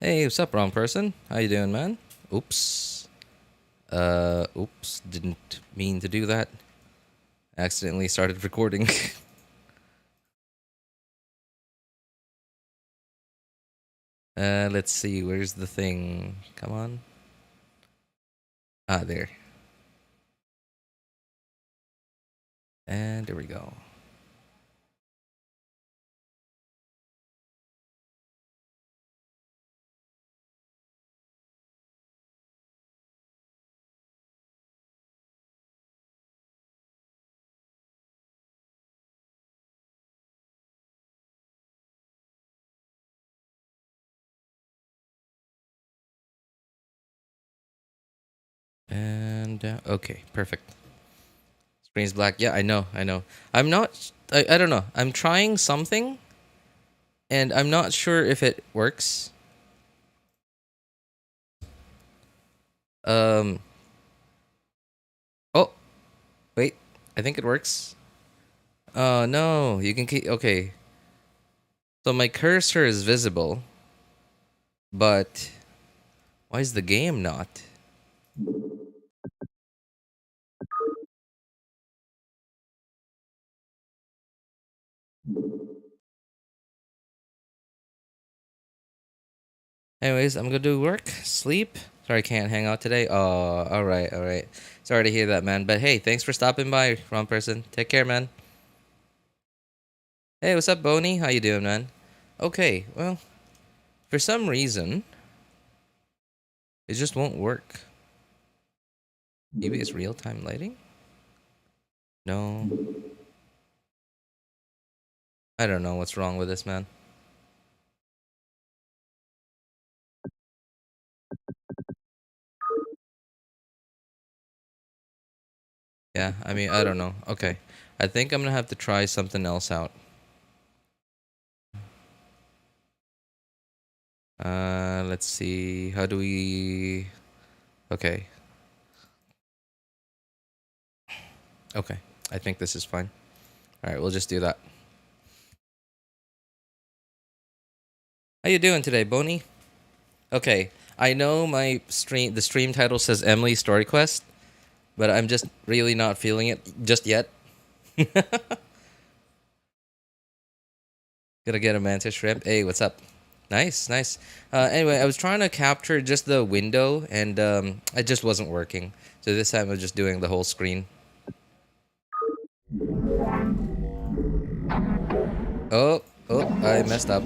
Hey, what's up, wrong person? How you doing, man? Oops. Oops. Didn't mean to do that. Accidentally started recording. Let's see. Where's the thing? Come on. Ah, there. And there we go. And, okay, perfect. Screen's black. Yeah, I know, I know. I'm not, I don't know. I'm trying something, and I'm not sure if it works. Um, oh, wait. I think it works. Oh, no. You can keep, okay. So my cursor is visible, but why is the game not? Anyways, I'm gonna do work, sleep. Sorry, I can't hang out today. Oh, alright, alright. Sorry to hear that, man. But hey, thanks for stopping by, wrong person. Take care, man. Hey, what's up, Boney? How you doing, man? Okay, well, for some reason, it just won't work. Maybe it's real-time lighting? No. I don't know what's wrong with this, man. Yeah, I mean, I don't know. Okay. I think I'm gonna have to try something else out. Let's see. How do we... Okay. Okay. I think this is fine. Alright, we'll just do that. How you doing today, Boney? Okay, I know the stream title says Emily Story Quest, but I'm just really not feeling it just yet. Gonna get a mantis shrimp. Hey, what's up? Nice, nice. Anyway, I was trying to capture just the window, and it just wasn't working. So this time I'm just doing the whole screen. Oh, oh, I messed up.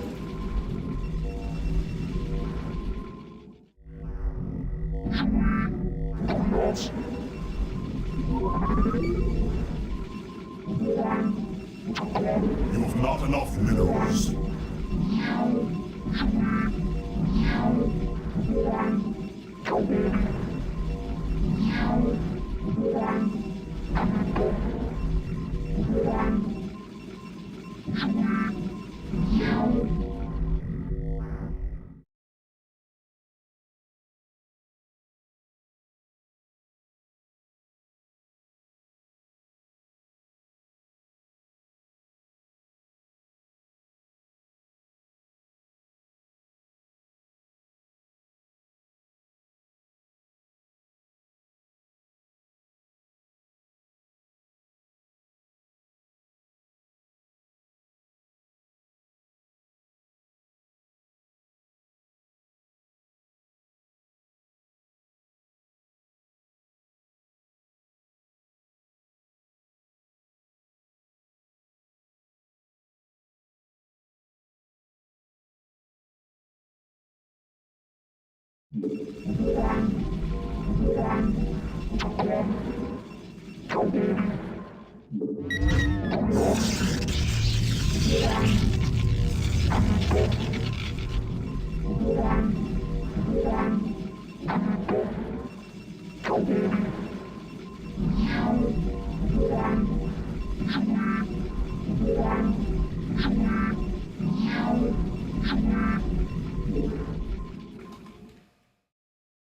You've not enough minnows.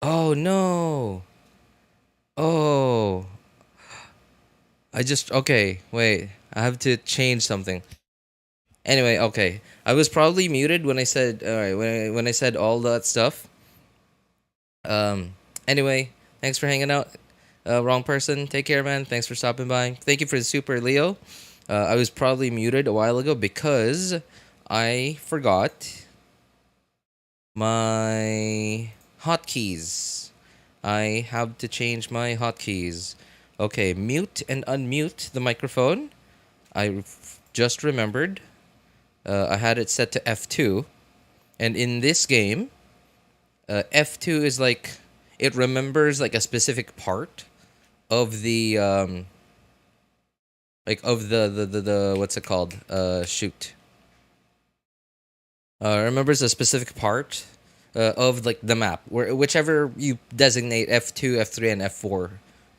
Oh no! Oh, okay. Wait, I have to change something. Anyway, okay. I was probably muted when I said all right when I said all that stuff. Anyway, thanks for hanging out. Wrong person. Take care, man. Thanks for stopping by. Thank you for the super, Leo. I was probably muted a while ago because I forgot my hotkeys. I have to change my hotkeys. Okay, mute and unmute the microphone. I just remembered. I had it set to F2. And in this game, F2 is like, it remembers like a specific part of the, like of the what's it called? Shoot. Remembers a specific part of like the map, where whichever you designate F2, F3, and F4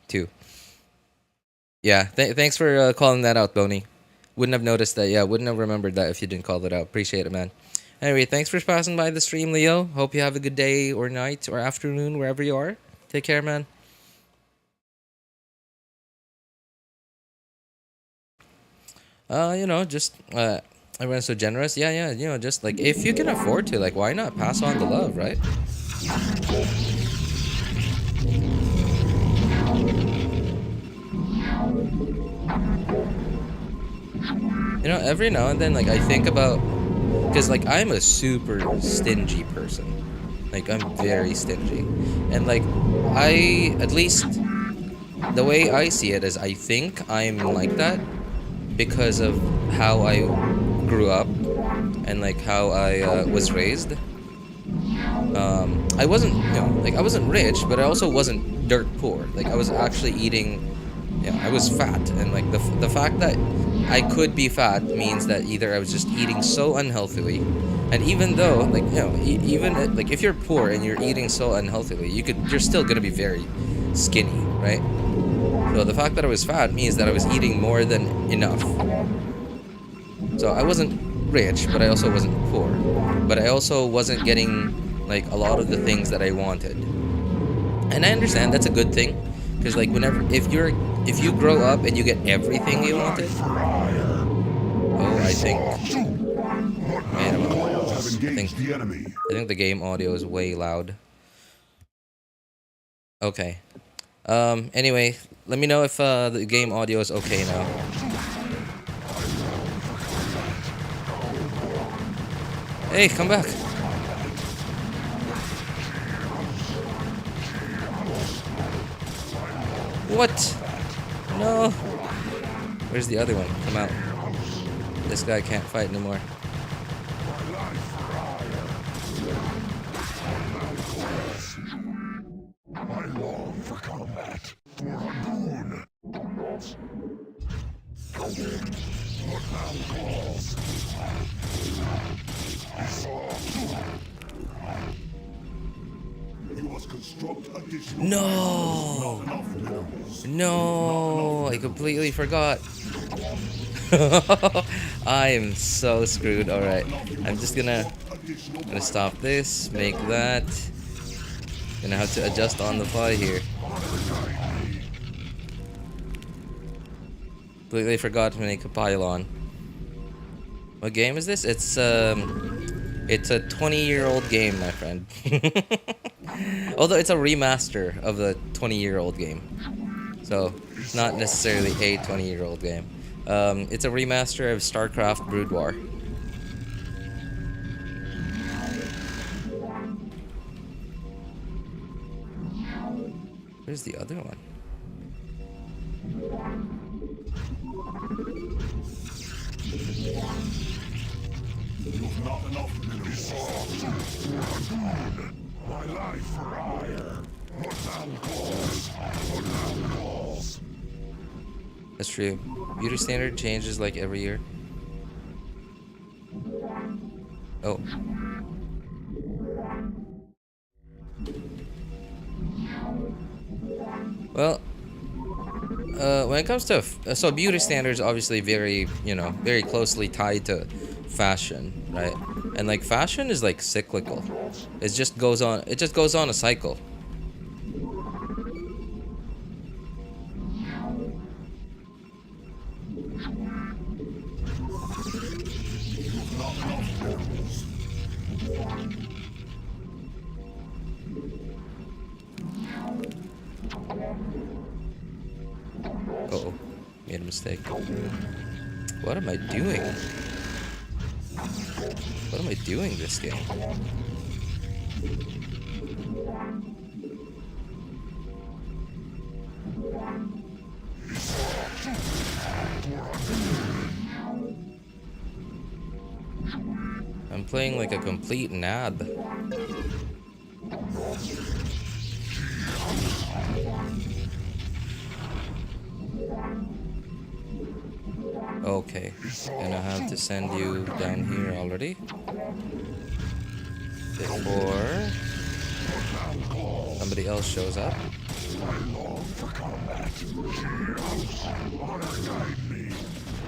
to. Yeah, thanks for calling that out, Boney. Wouldn't have noticed that. Yeah, wouldn't have remembered that if you didn't call it out. Appreciate it, man. Anyway, thanks for passing by the stream, Leo. Hope you have a good day or night or afternoon wherever you are. Take care, man. Just everyone's so generous. Yeah, just like if you can afford to, like, why not pass on the love, right? Every now and then, like, I think about, because like I'm a super stingy person. Like, I'm very stingy, and like at least the way I see it is, I think I'm like that because of how I grew up and like how I was raised. I wasn't, I wasn't rich, but I also wasn't dirt poor. Like, I was actually eating, I was fat, and like the fact that I could be fat means that either I was just eating so unhealthily, and even though, like, even like if you're poor and you're eating so unhealthily, you're still gonna be very skinny, right? So the fact that I was fat means that I was eating more than enough. So I wasn't rich, but I also wasn't poor. But I also wasn't getting like a lot of the things that I wanted. And I understand that's a good thing, because like if you grow up and you get everything you wanted. Oh, I think. Man, I think the game audio is way loud. Okay. Anyway, let me know if the game audio is okay now. Hey, come back. What? No. Where's the other one? Come out. This guy can't fight anymore. I long for combat. For Harpoon. What thou calls. You must construct additional. No. No. I completely forgot. I am so screwed. All right. I'm just gonna stop this. Make that. Gonna have to adjust on the fly here. Completely forgot to make a pylon. What game is this? It's a 20-year-old game, my friend. Although it's a remaster of the 20-year-old game, so it's not necessarily a 20-year-old game. It's a remaster of StarCraft Brood War. Where's the other one? You've not enough minerals. My life for hire. What thou calls. That's true. Beauty standard changes like every year. Oh. Well, when it comes to so beauty standards, obviously very very closely tied to fashion, right? And like fashion is like cyclical. It just goes on a cycle. Uh-oh. Made a mistake. What am I doing? What am I doing this game? I'm playing like a complete nab. Okay, gonna have to send you down here already. Before somebody else shows up.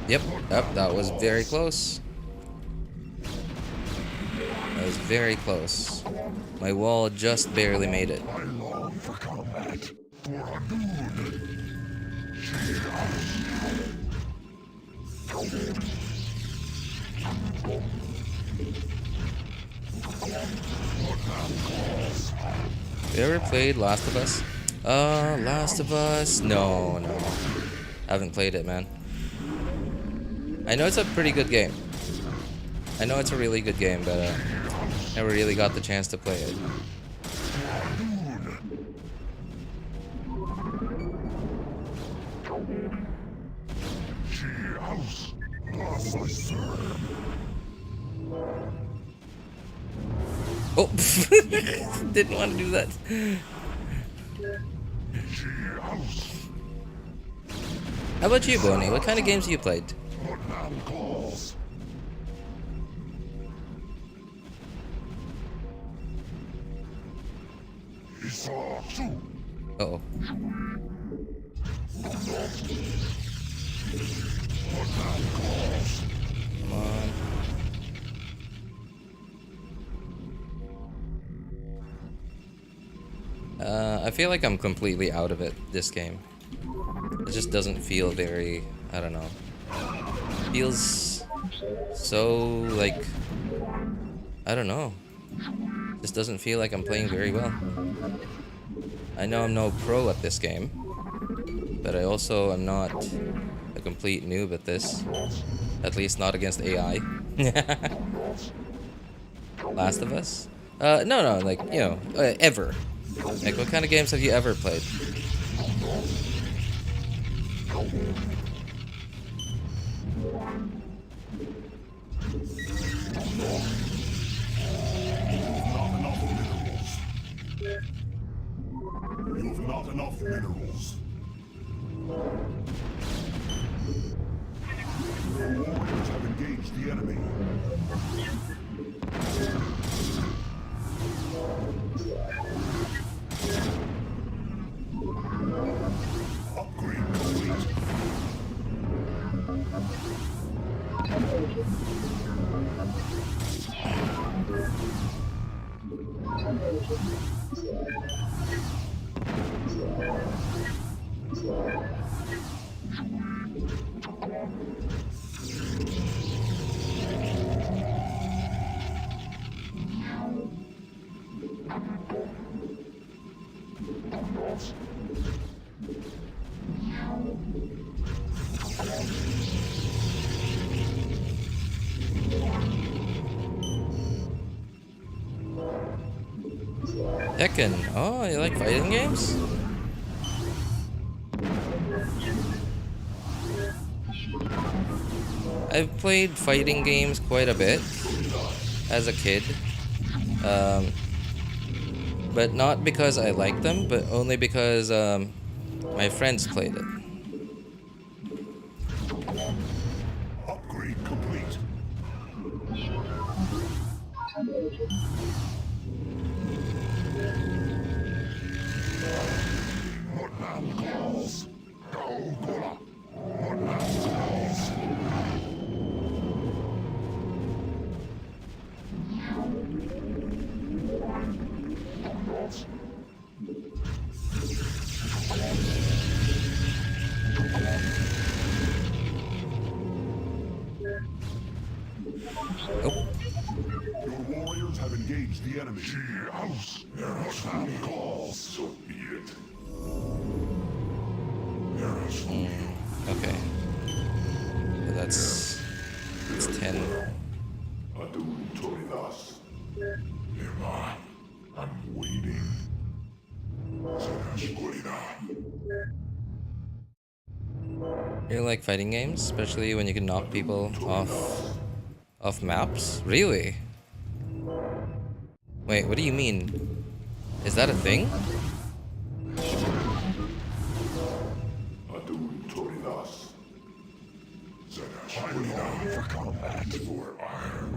Yep, that was very close. That was very close. My wall just barely made it. You ever played Last of Us? Last of Us? No. I haven't played it, man. I know it's a pretty good game. I know it's a really good game, but never really got the chance to play it. Oh, didn't want to do that. How about you, Bonnie? What kind of games have you played? Uh-oh. Come on. I feel like I'm completely out of it, this game. It just doesn't feel very, I don't know. Feels so, like, I don't know. Just doesn't feel like I'm playing very well. I know I'm no pro at this game, but I also am not a complete noob at this. At least not against AI. Last of Us? No, like, you know, ever. Like, what kind of games have you ever played? You've not enough minerals. Your warriors have engaged the enemy. Upgrade complete. Tekken. Oh, you like fighting games? I've played fighting games quite a bit as a kid. But not because I like them, but only because my friends played it. Upgrade complete. Natlan calls. Natlan calls. Oh. Your warriors have engaged the enemy. House. Natlan calls. So be it. There is Okay. So that's 10. I'm waiting. You like fighting games, especially when you can knock people off maps? Really? Wait, what do you mean? Is that a thing? For combat for iron.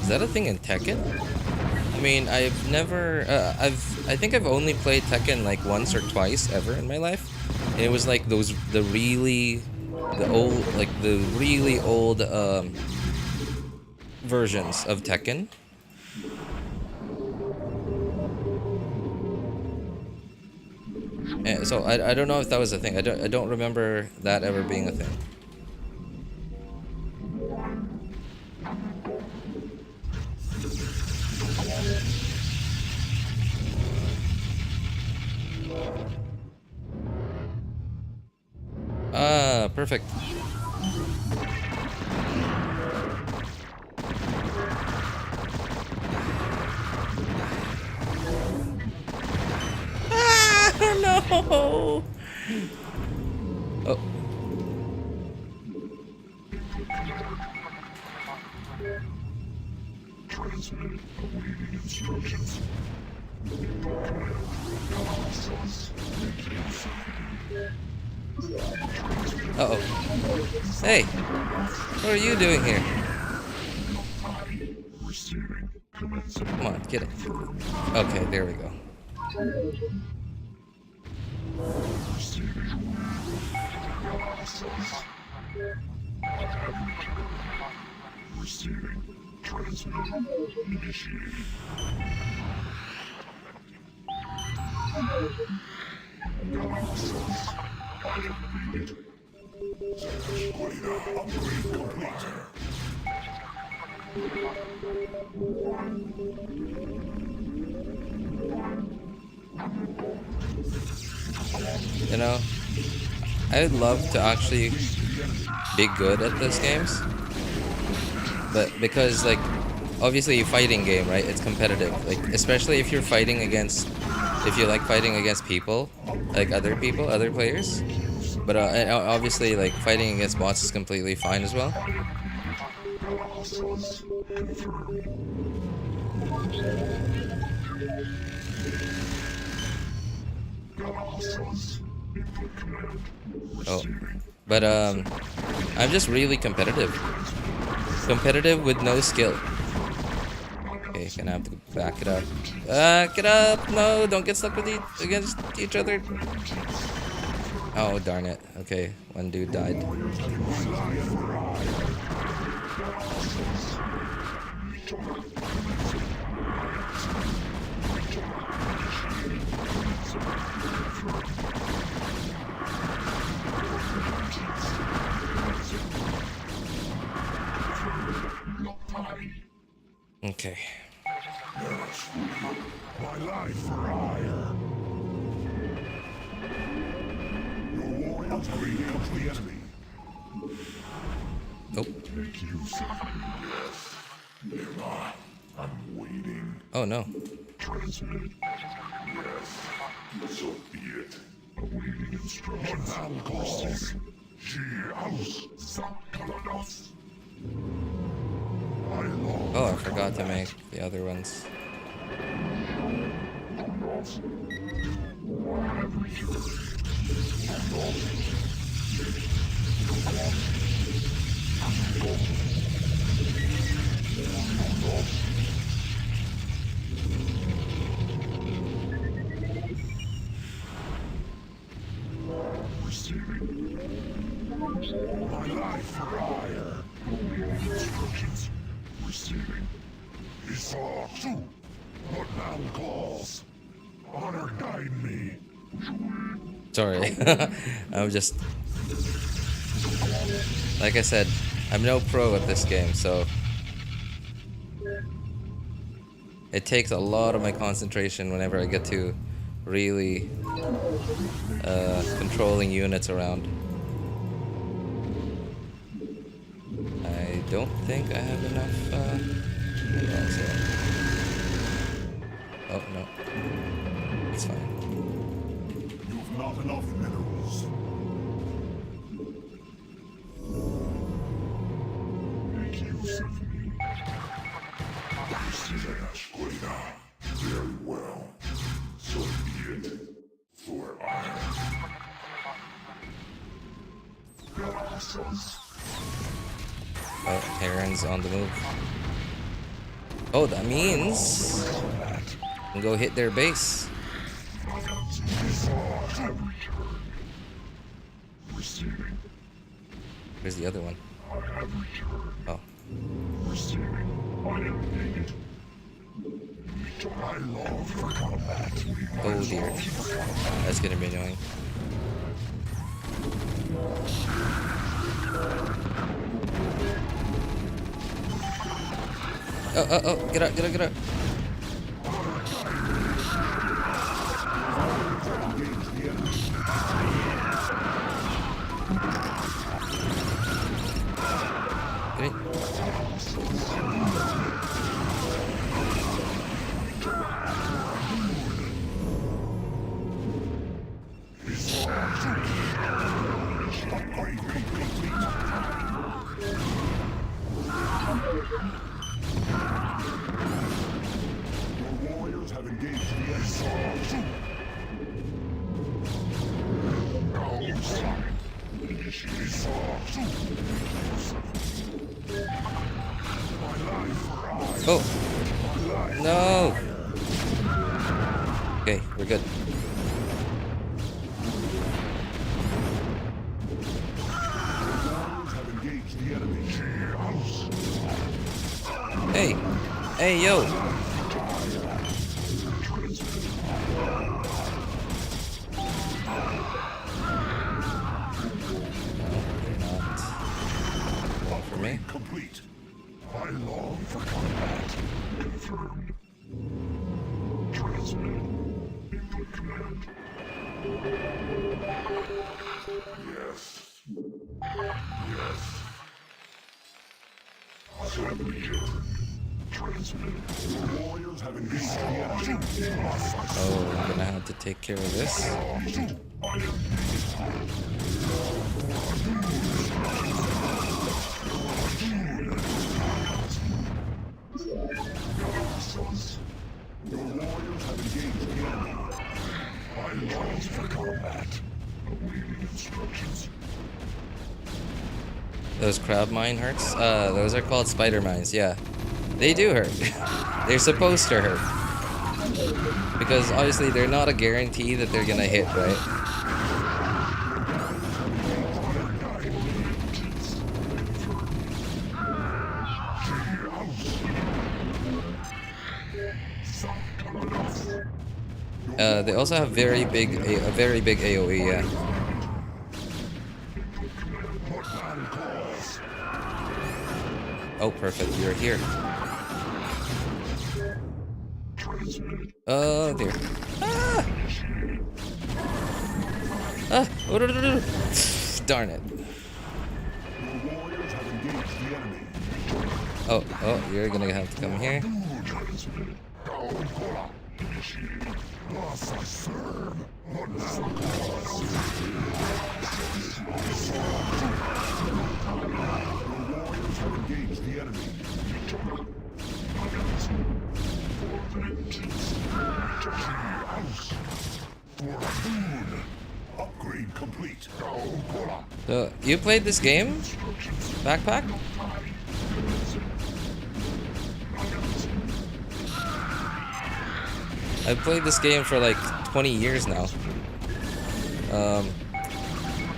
Is that a thing in Tekken? I mean, I've never, I think I've only played Tekken like once or twice ever in my life, and it was like the really old versions of Tekken. And so I don't know if that was a thing. I don't remember that ever being a thing. Ah, perfect. Ah, no! Oh. Transmit awaiting instructions. Uh-oh. Hey! What are you doing here? Come on, get it. Okay, there we go. Receiving. Transmit. Initiating. You know, I would love to actually be good at these games, but because like obviously a fighting game, right? It's competitive, like especially if you're fighting against, if you like fighting against people, like other people, other players. But and obviously like fighting against bots is completely fine as well. Oh, but I'm just really competitive. Competitive with no skill. Okay, gonna have to back it up. Back it up! No, don't get stuck with against each other. Oh, darn it. Okay, one dude died. Okay. My life for hire. Your warriors bring out the enemy. Nope. Make use of me. Yes. I'm waiting. Oh no. Transmit. Yes. So be it. Awaiting instructions. One calls. She house. Zakalados. Oh, I forgot to make the other ones. My life for hire. Instructions. Receiving. Esau too. What now calls? Honor guide me. Sorry. I'm just... Like I said, I'm no pro at this game, so... It takes a lot of my concentration whenever I get to really controlling units around. I don't think I have enough minerals here. Oh no, it's fine. You've not enough minerals. Make use of me. Yes, very well. So be it. For I Oh, Heron's on the move. Oh, that means we can go hit their base. Where's the other one? Oh. Oh dear. That's gonna be annoying. Oh, get up. Get it. Oh no. Okay, we're good. Hey, yo. No, you're not. One for me. Complete. I long for combat. Confirmed. Transmit. Input command. Yes. Assembly adjourned. Transmit. Your warriors have engaged the enemy. Oh, I'm gonna have to take care of this. Your warriors have engaged the enemy. I long for combat. Awaiting instructions. Those crab mine hurts? Those are called spider mines, yeah. They do hurt. They're supposed to hurt. Because obviously they're not a guarantee that they're gonna hit, right? They also have a very big AoE, yeah. Oh, perfect. You're here. Oh, dear. Ah! Ah! Oh, no, no, no, no. Darn it. Oh, you're gonna have to come here. Upgrade complete. So, you played this game? Backpack? I've played this game for like 20 years now.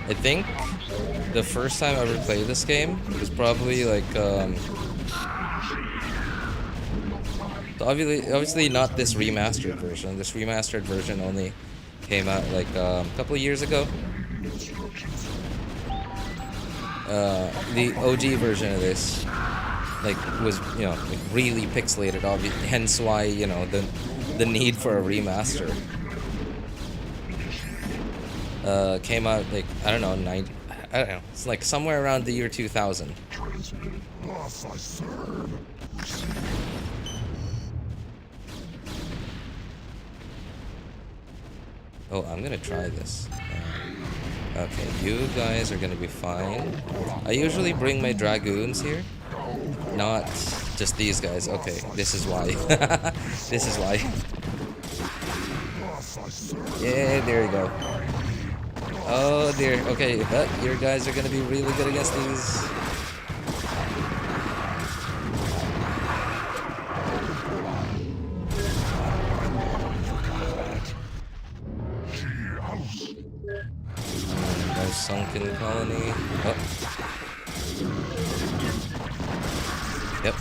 I think the first time I ever played this game was probably like obviously not this remastered version. This remastered version only came out like a couple of years ago. The OG version of this like was, you know, like really pixelated, hence why, you know, the need for a remaster. came out like I don't know, I don't know. It's like somewhere around the year 2000. Oh, I'm gonna try this. Okay, you guys are gonna be fine. I usually bring my dragoons here, not just these guys. Okay, this is why. This is why. Yeah, there you go. Oh dear. Okay, but your guys are gonna be really good against these. No sunken colony. Oh. Yep.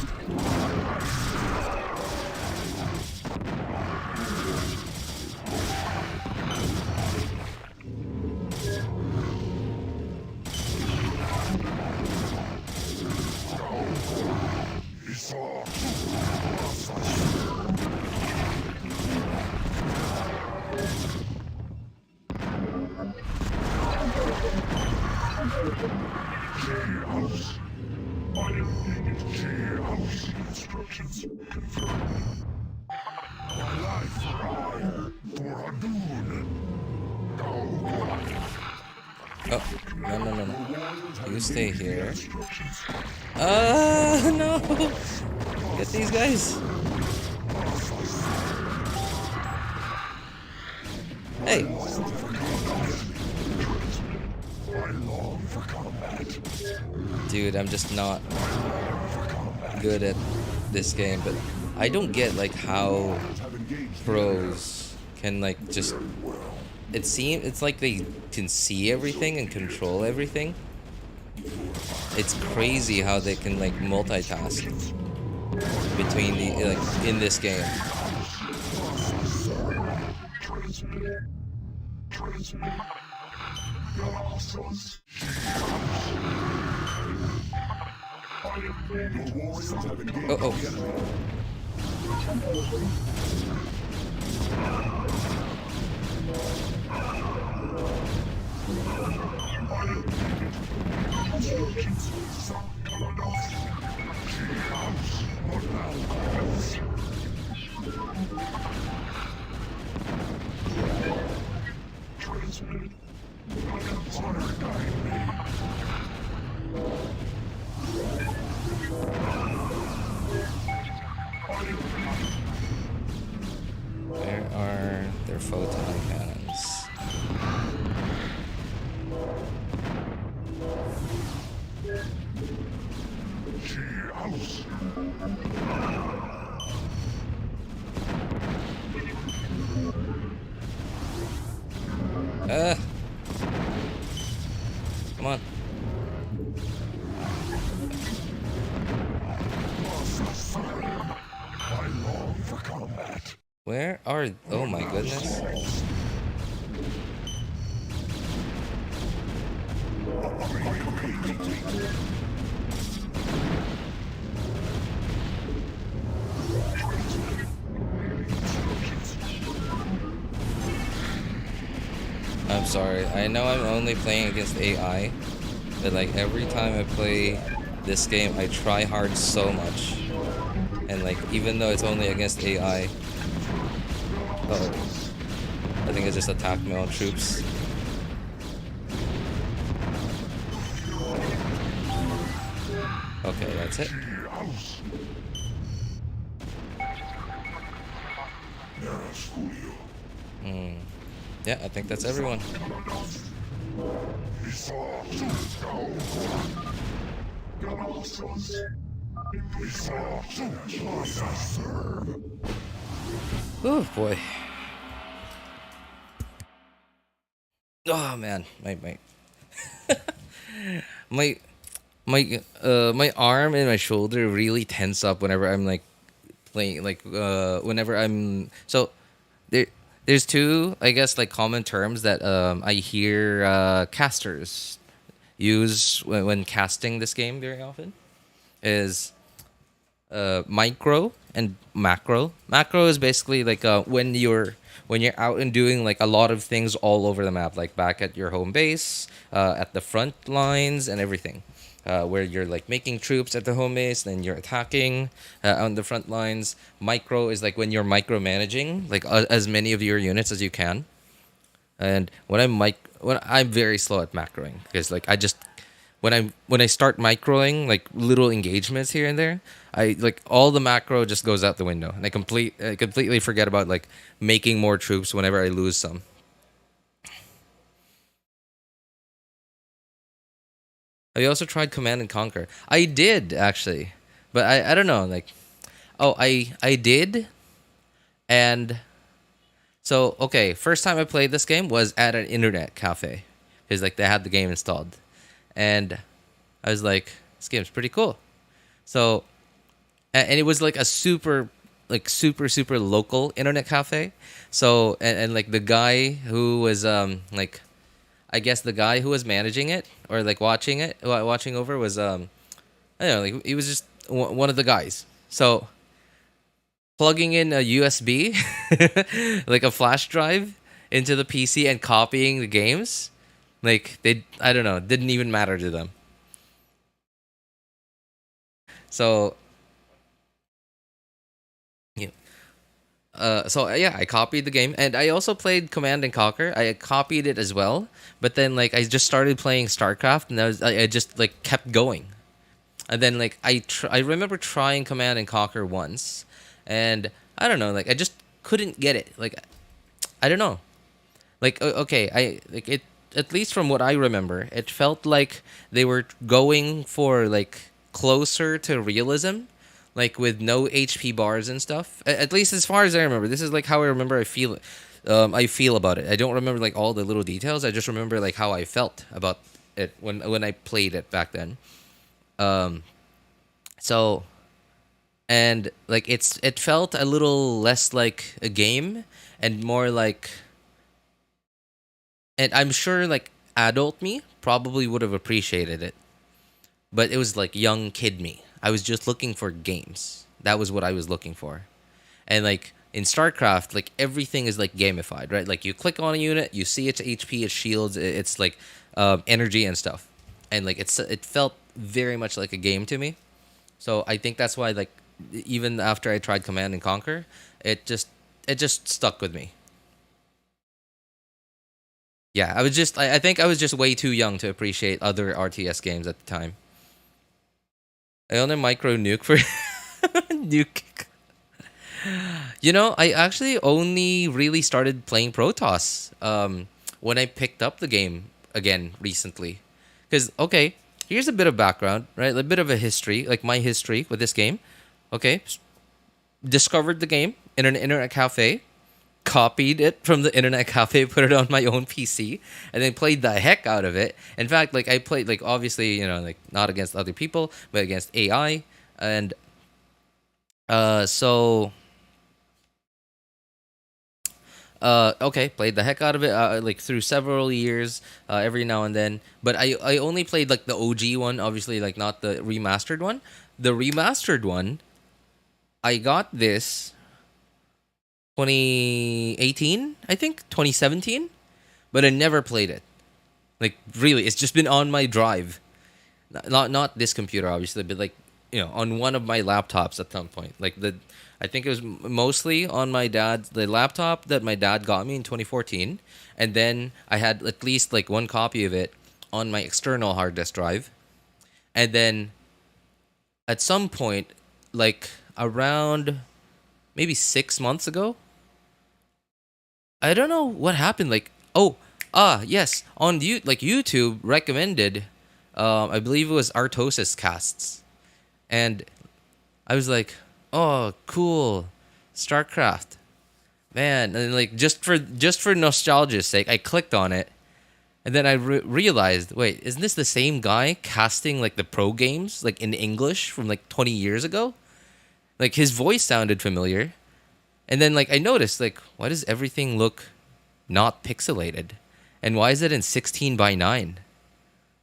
Oh, no. You stay here. No! Get these guys! Hey! Dude, I'm just not good at this game, but I don't get like how pros can like just it's like they can see everything and control everything. It's crazy how they can like multitask between the like in this game. Oh. Where are their photon cannons? Come on. Where are... Oh my goodness. I'm sorry. I know I'm only playing against AI, but like every time I play this game, I try hard so much. And like even though it's only against AI, oh, I think I just attacked my own troops. Okay, that's it. Yeah, I think that's everyone. Oh boy. Oh man, my arm and my shoulder really tense up whenever I'm like playing whenever I'm so there's two, I guess, like common terms that I hear casters use when casting this game very often is micro and macro. Macro is basically like when you're when you're out and doing like a lot of things all over the map, like back at your home base, at the front lines and everything. Where you're like making troops at the home base, then you're attacking on the front lines. Micro is like when you're micromanaging like as many of your units as you can. And when I'm very slow at macroing because like I just when I start microing like little engagements here and there, I like all the macro just goes out the window, and I completely forget about like making more troops whenever I lose some. I also tried Command and Conquer. I did actually, but I don't know like I did, and so okay. First time I played this game was at an internet cafe because like they had the game installed, and I was like, this game's pretty cool. So and it was like a super local internet cafe. So and like the guy who was like I guess the guy who was managing it or like watching over was I don't know, like he was just one of the guys. So plugging in a USB, like a flash drive into the PC and copying the games, like they I don't know, didn't even matter to them. So yeah. So I copied the game, and I also played Command and Conquer. I copied it as well, but then like I just started playing StarCraft, and I just like kept going. And then like I remember trying Command and Conquer once, and I don't know, like I just couldn't get it. Like I don't know. Like okay, I like it at least from what I remember, it felt like they were going for like closer to realism, like with no HP bars and stuff. At least as far as I remember, this is like how I remember. I feel about it. I don't remember like all the little details. I just remember like how I felt about it when I played it back then. Um, so and like it felt a little less like a game and more like, and I'm sure like adult me probably would have appreciated it, but it was like young kid me. I was just looking for games. That was what I was looking for. And like in StarCraft, like everything is like gamified, right? Like you click on a unit, you see its HP, its shields, it's like energy and stuff. And like it felt very much like a game to me. So I think that's why like even after I tried Command and Conquer, it just stuck with me. Yeah, I think I was just way too young to appreciate other RTS games at the time. I own a micro nuke for nuke. You know, I actually only really started playing Protoss when I picked up the game again recently. Because okay, here's a bit of background, right? A bit of a history, like my history with this game. Okay, discovered the game in an internet cafe, copied it from the internet cafe, put it on my own PC, and then played the heck out of it. In fact, like I played like obviously, you know, like not against other people, but against AI. And so okay, played the heck out of it like through several years, every now and then. But I only played like the OG one, obviously, like not the remastered one. The remastered one, I got this 2018, I think 2017, but I never played it. Like really, it's just been on my drive. Not this computer, obviously, but like you know, on one of my laptops at some point. Like I think it was mostly on the laptop that my dad got me in 2014, and then I had at least like one copy of it on my external hard disk drive, and then at some point, like around maybe 6 months ago, I don't know what happened. Like yes, on like YouTube recommended, I believe it was Artosis casts, and I was like, oh, cool, StarCraft, man, and like just for nostalgia's sake, I clicked on it, and then I realized, wait, isn't this the same guy casting like the pro games like in English from like 20 years ago? Like his voice sounded familiar, and then like I noticed like why does everything look not pixelated, and why is it in 16:9?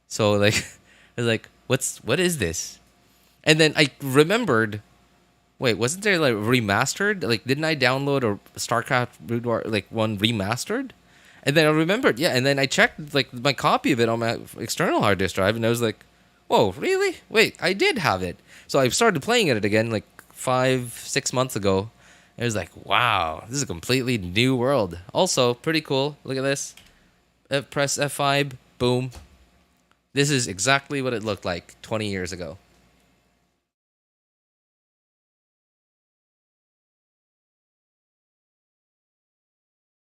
So like I was like, what is this? And then I remembered Wait, wasn't there like remastered? Like, didn't I download a StarCraft Brood War like one remastered? And then I remembered, yeah. And then I checked like my copy of it on my external hard disk drive, and I was like, "Whoa, really? Wait, I did have it." So I started playing it again like 5, 6 months ago. It was like, wow, this is a completely new world. Also, pretty cool. Look at this. Press F5, boom. This is exactly what it looked like 20 years ago.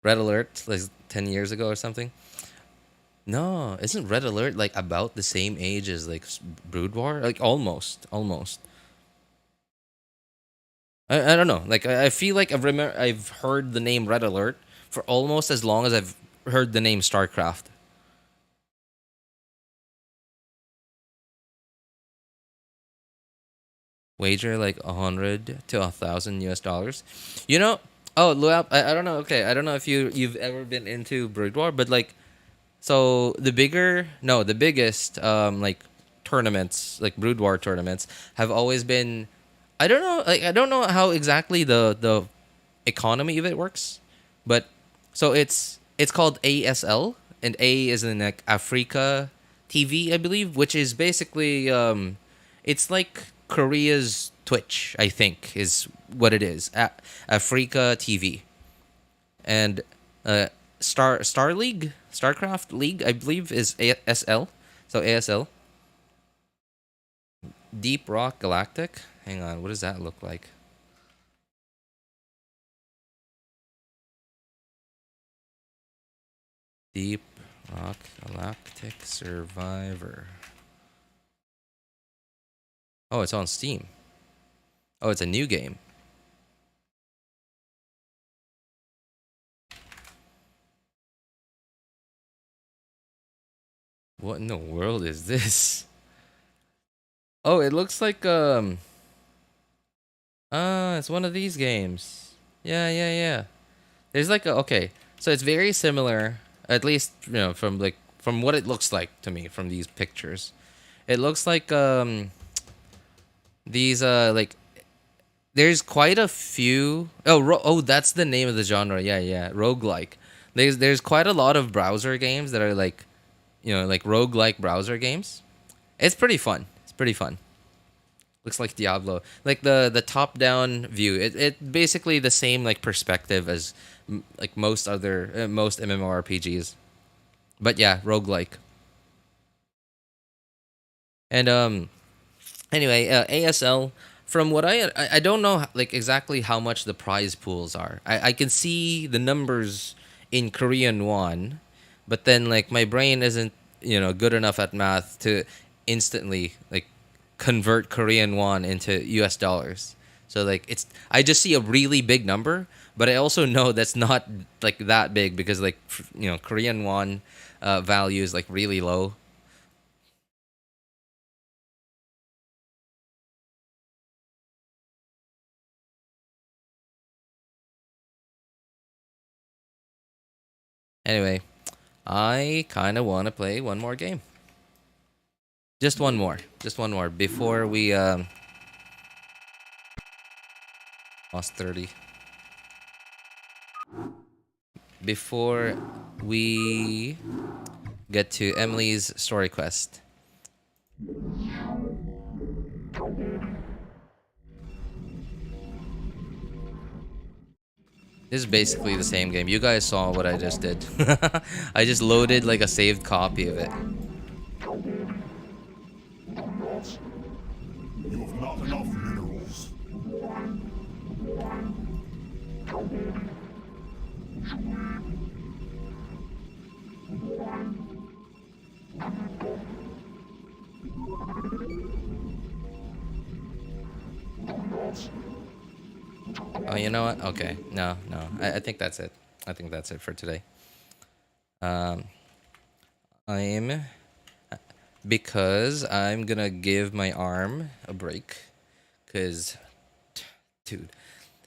Red Alert, like 10 years ago or something. No, isn't Red Alert like about the same age as like Brood War? Like almost, almost. I don't know. Like I feel like I've heard the name Red Alert for almost as long as I've heard the name StarCraft. Wager like 100 to 1,000 US dollars. You know? Oh, Luap, I don't know. Okay, I don't know if you've ever been into Brood War, but like, so the biggest like tournaments, like Brood War tournaments, have always been. I don't know. Like I don't know how exactly the economy of it works, but so it's called ASL, and A is in like Africa TV, I believe, which is basically it's like Korea's Twitch, I think, is what it is. Africa TV, and Star League, StarCraft League, I believe, is ASL. So ASL, Deep Rock Galactic. Hang on, what does that look like? Deep Rock Galactic Survivor. Oh, it's on Steam. Oh, it's a new game. What in the world is this? Oh, it looks like it's one of these games. Yeah, yeah, yeah. There's like a okay, so it's very similar, at least from what it looks like to me from these pictures. It looks like these like there's quite a few. Oh, that's the name of the genre. Yeah, yeah, roguelike. There's quite a lot of browser games that are like, like roguelike browser games. It's pretty fun. It's pretty fun. Looks like Diablo. Like the top down view. It basically the same like perspective as like most MMORPGs. But yeah, roguelike. And anyway, ASL. From what I don't know like exactly how much the prize pools are. I can see the numbers in Korean won, but then like my brain isn't good enough at math to instantly like convert Korean won into US dollars. So like I just see a really big number, but I also know that's not like that big because like Korean won value is like really low. Anyway, I kind of want to play one more game. Just one more. Just one more before we lost 30. Before we get to Emelie's story quest. This is basically the same game. You guys saw what I just did. I just loaded like a saved copy of it. You have not enough minerals. Oh, you know what? Okay. No, no. I think that's it. I think that's it for today. Um, I'm because I'm gonna give my arm a break. Cause, dude,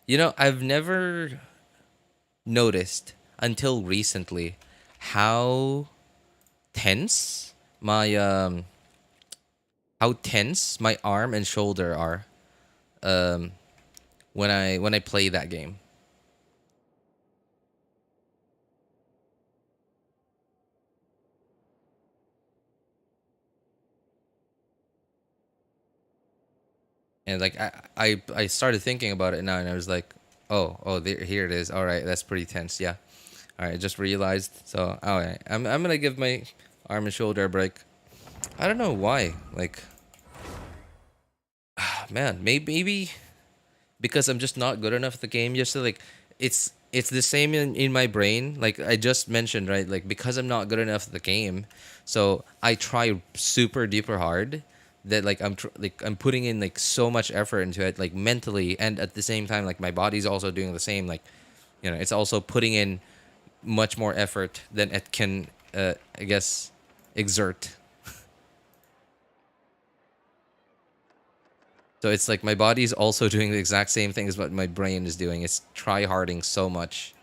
I've never noticed until recently how tense my how tense my arm and shoulder are. Um, when I play that game. And like I started thinking about it now, and I was like, oh, there, here it is. All right, that's pretty tense. Yeah. All right, I just realized. So, all right, I'm gonna give my arm and shoulder a break. I don't know why. Like, man, maybe because I'm just not good enough at the game. Just so, like, it's the same in my brain. Like I just mentioned, right? Like because I'm not good enough at the game, so I try super duper hard. That like I'm putting in like so much effort into it, like mentally, and at the same time, like my body's also doing the same. Like, it's also putting in much more effort than it can, I guess, exert. So it's like my body's also doing the exact same thing as what my brain is doing. It's try-harding so much.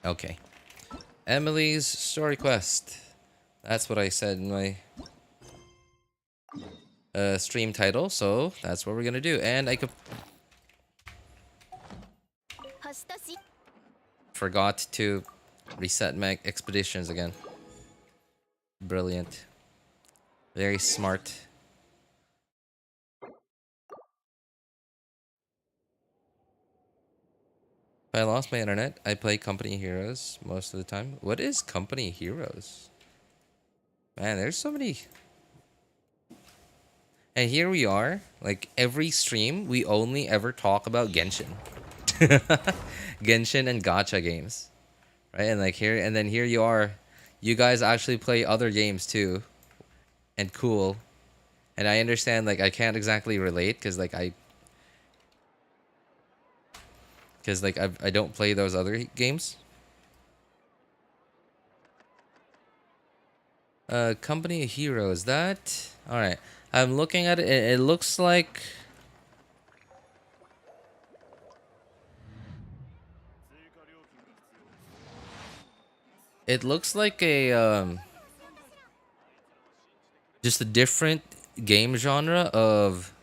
Okay. Emelie's story quest. That's what I said in my stream title, so that's what we're gonna do. And I forgot to reset my expeditions again. Brilliant. Very smart. If I lost my internet, I play Company Heroes most of the time. What is Company Heroes? Man, there's so many. And here we are, like every stream, we only ever talk about Genshin. Genshin and gacha games. Right? And like here, and then here you are. You guys actually play other games too. And cool. And I understand, like, I can't exactly relate because, like, I don't play those other games. Company of Heroes. That. All right. I'm looking at it. It looks like. It looks like a just a different game genre of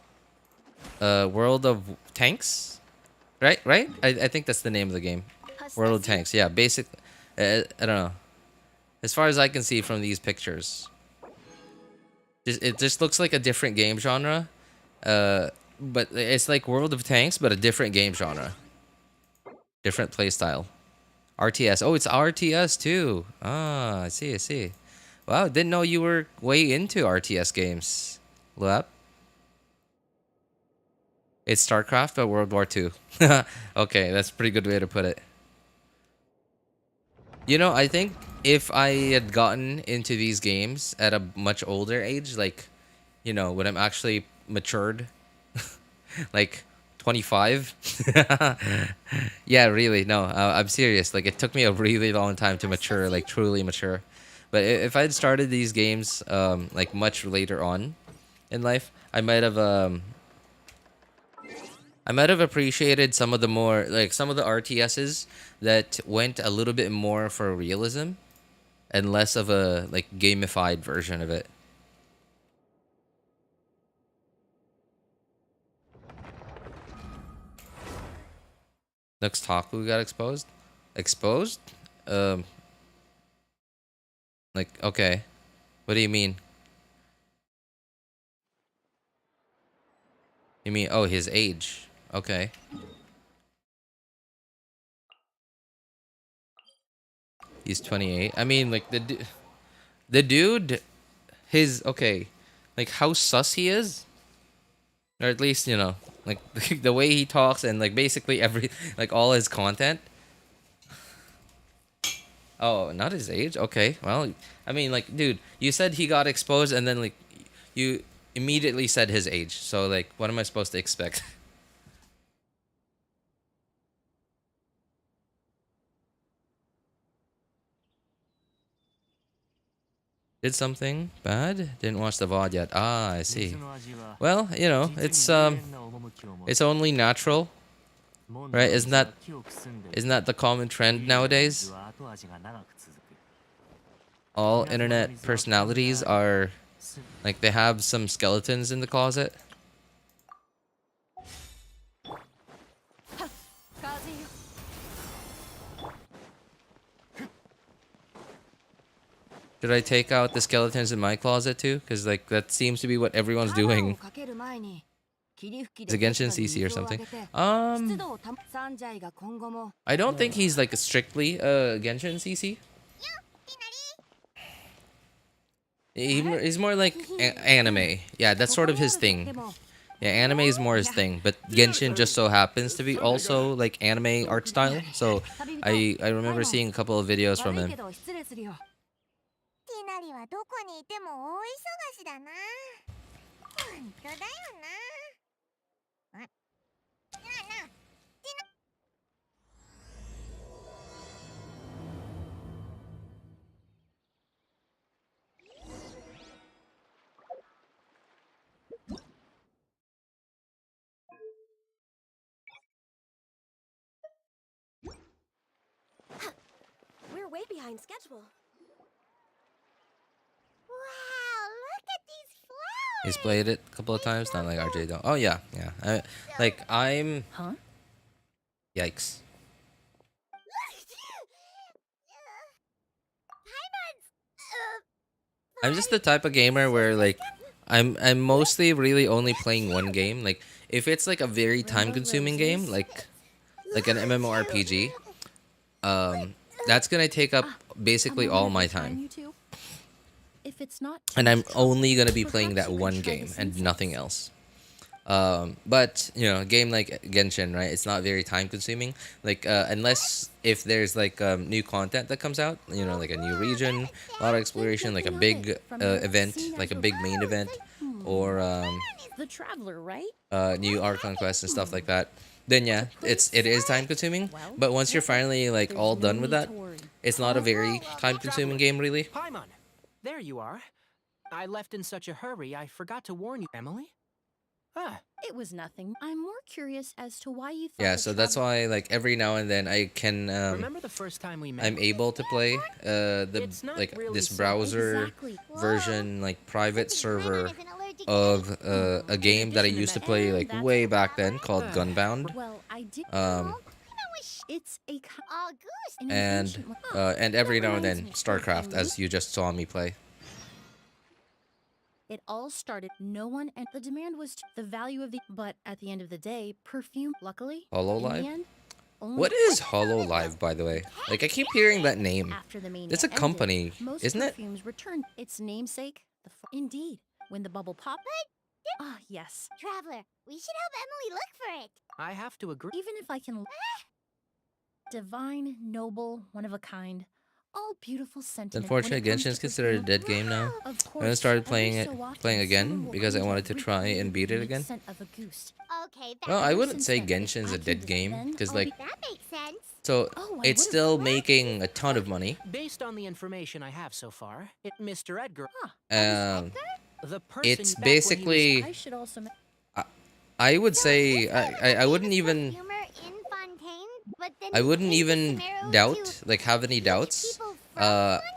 World of Tanks. Right? I think that's the name of the game. World of Tanks. Yeah, basic. I don't know. As far as I can see from these pictures, it just looks like a different game genre. But it's like World of Tanks, but a different game genre, different playstyle. RTS. Oh, it's RTS too. Ah, I see. I see. Wow, didn't know you were way into RTS games. Lap. It's StarCraft, but World War II. Okay, that's a pretty good way to put it. I think if I had gotten into these games at a much older age, like, when I'm actually matured, like 25. Yeah, really. No, I'm serious. Like, it took me a really long time to mature, like, truly mature. But if I'd started these games, like, much later on in life, I might have appreciated some of the more, like, some of the RTSs that went a little bit more for realism and less of a, like, gamified version of it. Taku got exposed? Exposed? Um, like, okay. What do you mean? You mean, oh, his age. Okay. He's 28. I mean, like, the dude, okay. Like, how sus he is? Or at least, like, the way he talks and, like, basically like, all his content. Oh, not his age? Okay. Well, I mean, like, dude, you said he got exposed and then, like, you immediately said his age. So, like, what am I supposed to expect? Did something bad? Didn't watch the VOD yet. Ah, I see. Well, it's only natural, right? Isn't that the common trend nowadays? all internet personalities are like they have some skeletons in the closet. Should I take out the skeletons in my closet too? Because like that seems to be what everyone's doing. Is it Genshin CC or something? I don't think he's like strictly Genshin CC. He's more like anime. Yeah, that's sort of his thing. Yeah, anime is more his thing, but Genshin just so happens to be also like anime art style. So I remember seeing a couple of videos from him. なりはどこにいても大忙しだな。本当だよな。なあ、We're way behind schedule. Wow, look at these flowers. He's played it a couple of times, not like RJ though. Oh yeah, yeah. I'm. Huh? Yikes. I'm just the type of gamer where like I'm mostly really only playing one game. Like if it's like a very time consuming game, like an MMORPG, that's gonna take up basically all my time. If it's not, And I'm only gonna be playing that one game and nothing else. But you know, a game like Genshin, right? It's not very time consuming. Like unless if there's like new content that comes out, you know, like a new region, a lot of exploration, like a big event, like a big main event, or the traveler, right? new art conquests and stuff like that. Then yeah, it is time consuming. But once you're finally like all done with that, it's not a very time consuming game really. Paimon, there you are. I left in such a hurry, I forgot to warn you, Emelie. Ah, It was nothing. I'm more curious as to why you thought. Yeah, the so that's travel- why like every now and then I can remember the first time we met? I'm able to play It's not like really this so- browser Exactly. version like private server of a game that I used to play like way back then called Gunbound. Well, I did. It's a And every now and then StarCraft, as you just saw me play. It all started. No one, and the demand was the value of the. But at the end of the day, perfume. Luckily, in Hololive? the end, only What is Hololive, by the way? Like I keep hearing that name. after the main It's a ended, company, most isn't it? perfumes returned its namesake. Indeed, when the bubble popped. Ah, yes. Traveler, we should help Emelie look for it. I have to agree. Even if I can. Divine, noble, one of a kind, all beautiful sentiment. Unfortunately, Genshin is considered a dead game now. Of I course, haven't started every playing so it often, again someone will because I come to wanted to try breathe and beat it the again. scent of a goose. Okay, that, Well, I Ever wouldn't since say then, Genshin's I a can dead game then because only- like that makes sense. so Oh, I it's would've still thought- making a ton of money. Based on the information I have so far, Mr. Edgar, Um, the person it's back when he was- basically I should also. I would say I wouldn't even Humor in Fontaine, but then I he wouldn't takes even Sumeru doubt to like have any teach doubts people from uh Fontaine?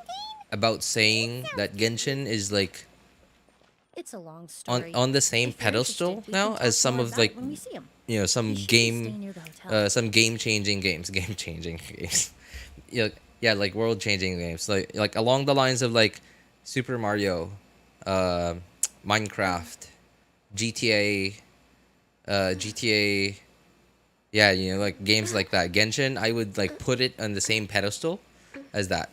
about saying that Genshin is like It's a long story. on the same If you're pedestal interested, we now can as talk some more of about like it when we see 'em. you know some You should stay game near the hotel. some game changing games yeah, yeah, like world changing games like along the lines of like Super Mario, Minecraft, GTA, GTA, yeah, you know, like games like that. Genshin, I would like put it on the same pedestal as that.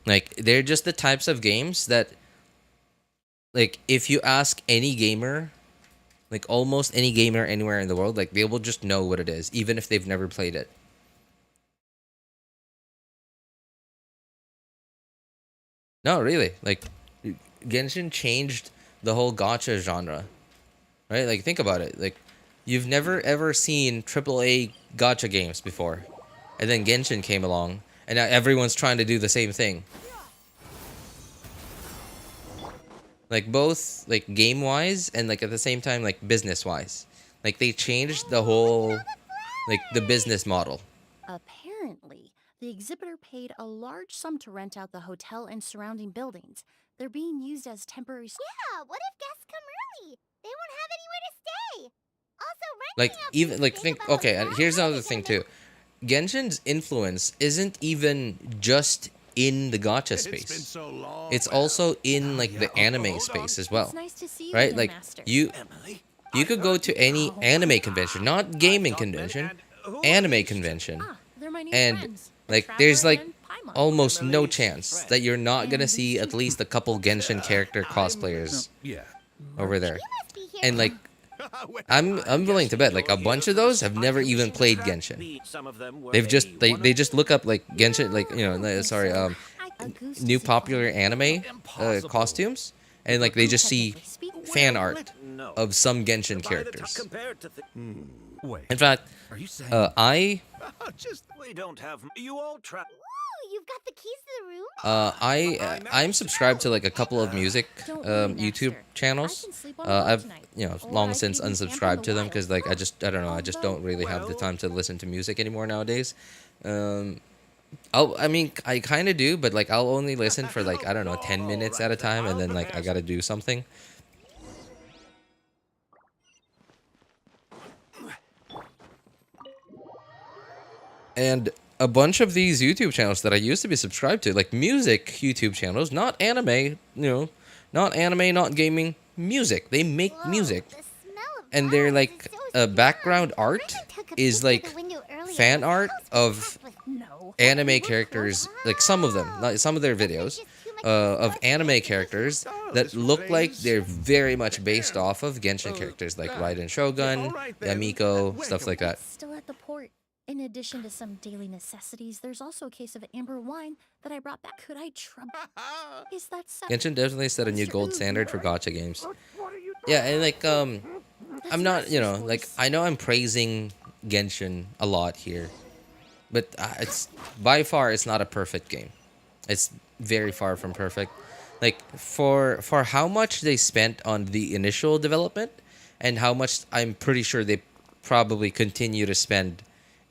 Like they're just the types of games that like if you ask any gamer, like almost any gamer anywhere in the world, like they will just know what it is even if they've never played it. No, really. Like Genshin changed the whole gacha genre. Right? Like think about it. Like you've never ever seen AAA gacha games before. And then Genshin came along and now everyone's trying to do the same thing. Like both like game-wise and like at the same time like business-wise. Like they changed the whole, like the business model. Apparently, the exhibitor paid a large sum to rent out the hotel and surrounding buildings. They're being used as temporary. Yeah, what if guests come early? They won't have anywhere to stay. Also, Like renting out even things like big think of a okay, hotel here's really another thing gonna too. Genshin's influence isn't even just in the gacha It's been space. so long. It's also in like the anime hold on. space as It's well. nice to see you Right? again, Like Master. Emily? you could go to any anime convention, not gaming convention, anime convention. They're my new And friends. the like there's Traveler like and Paimon. almost no Emelie's chance friend. that you're not gonna And see these at two- least a couple Genshin character cosplayers Yeah. over there. must be here. And like Well, I'm willing to bet like a bunch of those have never even played Genshin. They've just they just look up like Genshin, like sorry, new popular anime costumes, and like they just see fan art of some Genshin characters. wait. In fact, Are you saying I just We don't have. You all try. Ooh, you've got the keys to the room? I'm subscribed to like a couple of music Don't worry, YouTube Master. channels. I can sleep on the road I've tonight. Or long I since could even camp on unsubscribed the to them wild. because like I don't know, I just don't really have the Well- time to listen to music anymore nowadays. I mean I kind of do, but like I'll only listen for like I don't know 10 minutes at a time, and then like I gotta do something. And a bunch of these YouTube channels that I used to be subscribed to, like music YouTube channels, not anime, not anime, not gaming, music. They make Whoa, music. the smell of And they're violence like is so background strong. art Brennan took a is peek like through the window earlier. fan The art house was of packed with No. anime characters, like some of them, not some of their videos, of anime characters that look like they're very much based off of Genshin characters, like Raiden Shogun, alright then. Yamiko, stuff like that. Still at the port. In addition to some daily necessities, there's also a case of amber wine that I brought back. Could I trouble? Is that Genshin definitely set a new Mr. gold Ooh, standard for gacha games. Yeah, and like I'm not, like I know I'm praising Genshin a lot here, but it's by far it's not a perfect game. It's very far from perfect. Like for how much they spent on the initial development and how much I'm pretty sure they probably continue to spend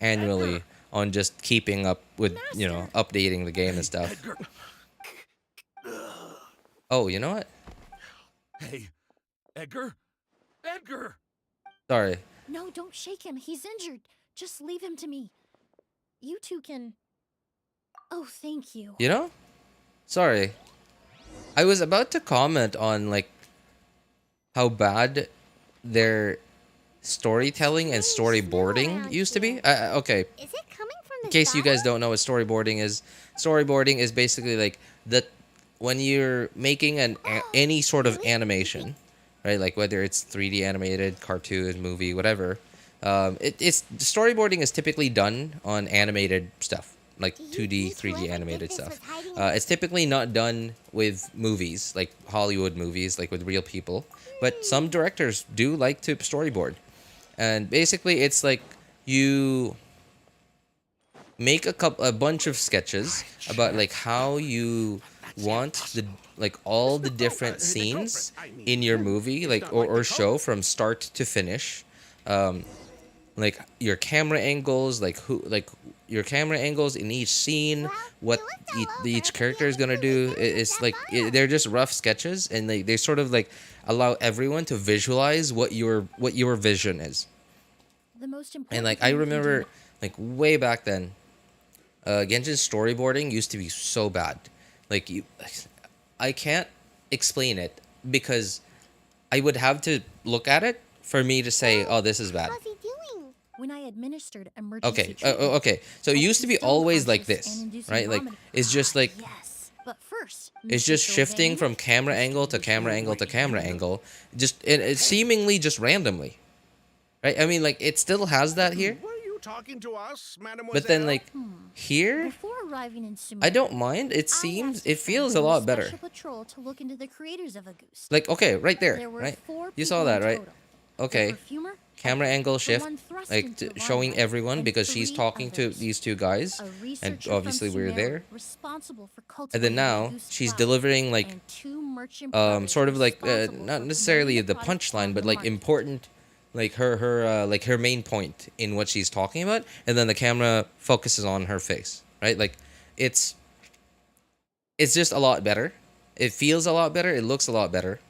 annually on just keeping up with, updating the game and stuff. Oh, you know what? Hey, Edgar? Edgar! Sorry. No, don't shake him. He's injured. Just leave him to me. You two can. Oh, thank you. Sorry. I was about to comment on like how bad their storytelling and storyboarding used to be. Okay, Is it coming from the in case you guys shower? don't know what storyboarding is basically like when you're making any sort of animation, right? Like whether it's 3D animated, cartoon, movie, whatever. It's storyboarding is typically done on animated stuff, like 2D, 3D animated stuff. It's typically not done with movies, like Hollywood movies, like with real people. But some directors do like to storyboard. And basically, it's like you make a bunch of sketches about like how you want all the different scenes in your movie, like or show from start to finish. Like your camera angles, your camera angles in each scene, what each character is gonna do. It's like they're just rough sketches, and they sort of like allow everyone to visualize what your vision is. The most important. And like I remember, like way back then, Genshin storyboarding used to be so bad. Like I can't explain it because I would have to look at it for me to say, oh, this is bad. What's he doing? When I administered emergency Okay, treatment, okay. So it used to be still always like conscious this, and inducing right? Like vomiting. it's just like Yes, but first, it's Mr. just shifting Sylvain, from camera angle to camera angle to camera angle, just it seemingly just randomly, right? I mean, like it still has that here, Were you talking to us, mademoiselle? but then like here, Before arriving in Sumeru, I don't mind. It feels a lot better. Special patrol to look into the creators of Auguste. Like okay, right there, There were right? 4 You saw people that, in right? total. The Okay. perfumer, Camera angle the shift, one thrust like into the showing limelight, everyone and because she's 3 talking to others. these two guys, A and researcher obviously from we're Sumeru, there. responsible for And then cultivating now Auguste's she's flowers, delivering like and 2 merchant brothers sort of like responsible not for necessarily promoting the product on punchline, but the like market. important like her main point in what she's talking about, and then the camera focuses on her face, right? Like it's just a lot better. It feels a lot better. It looks a lot better.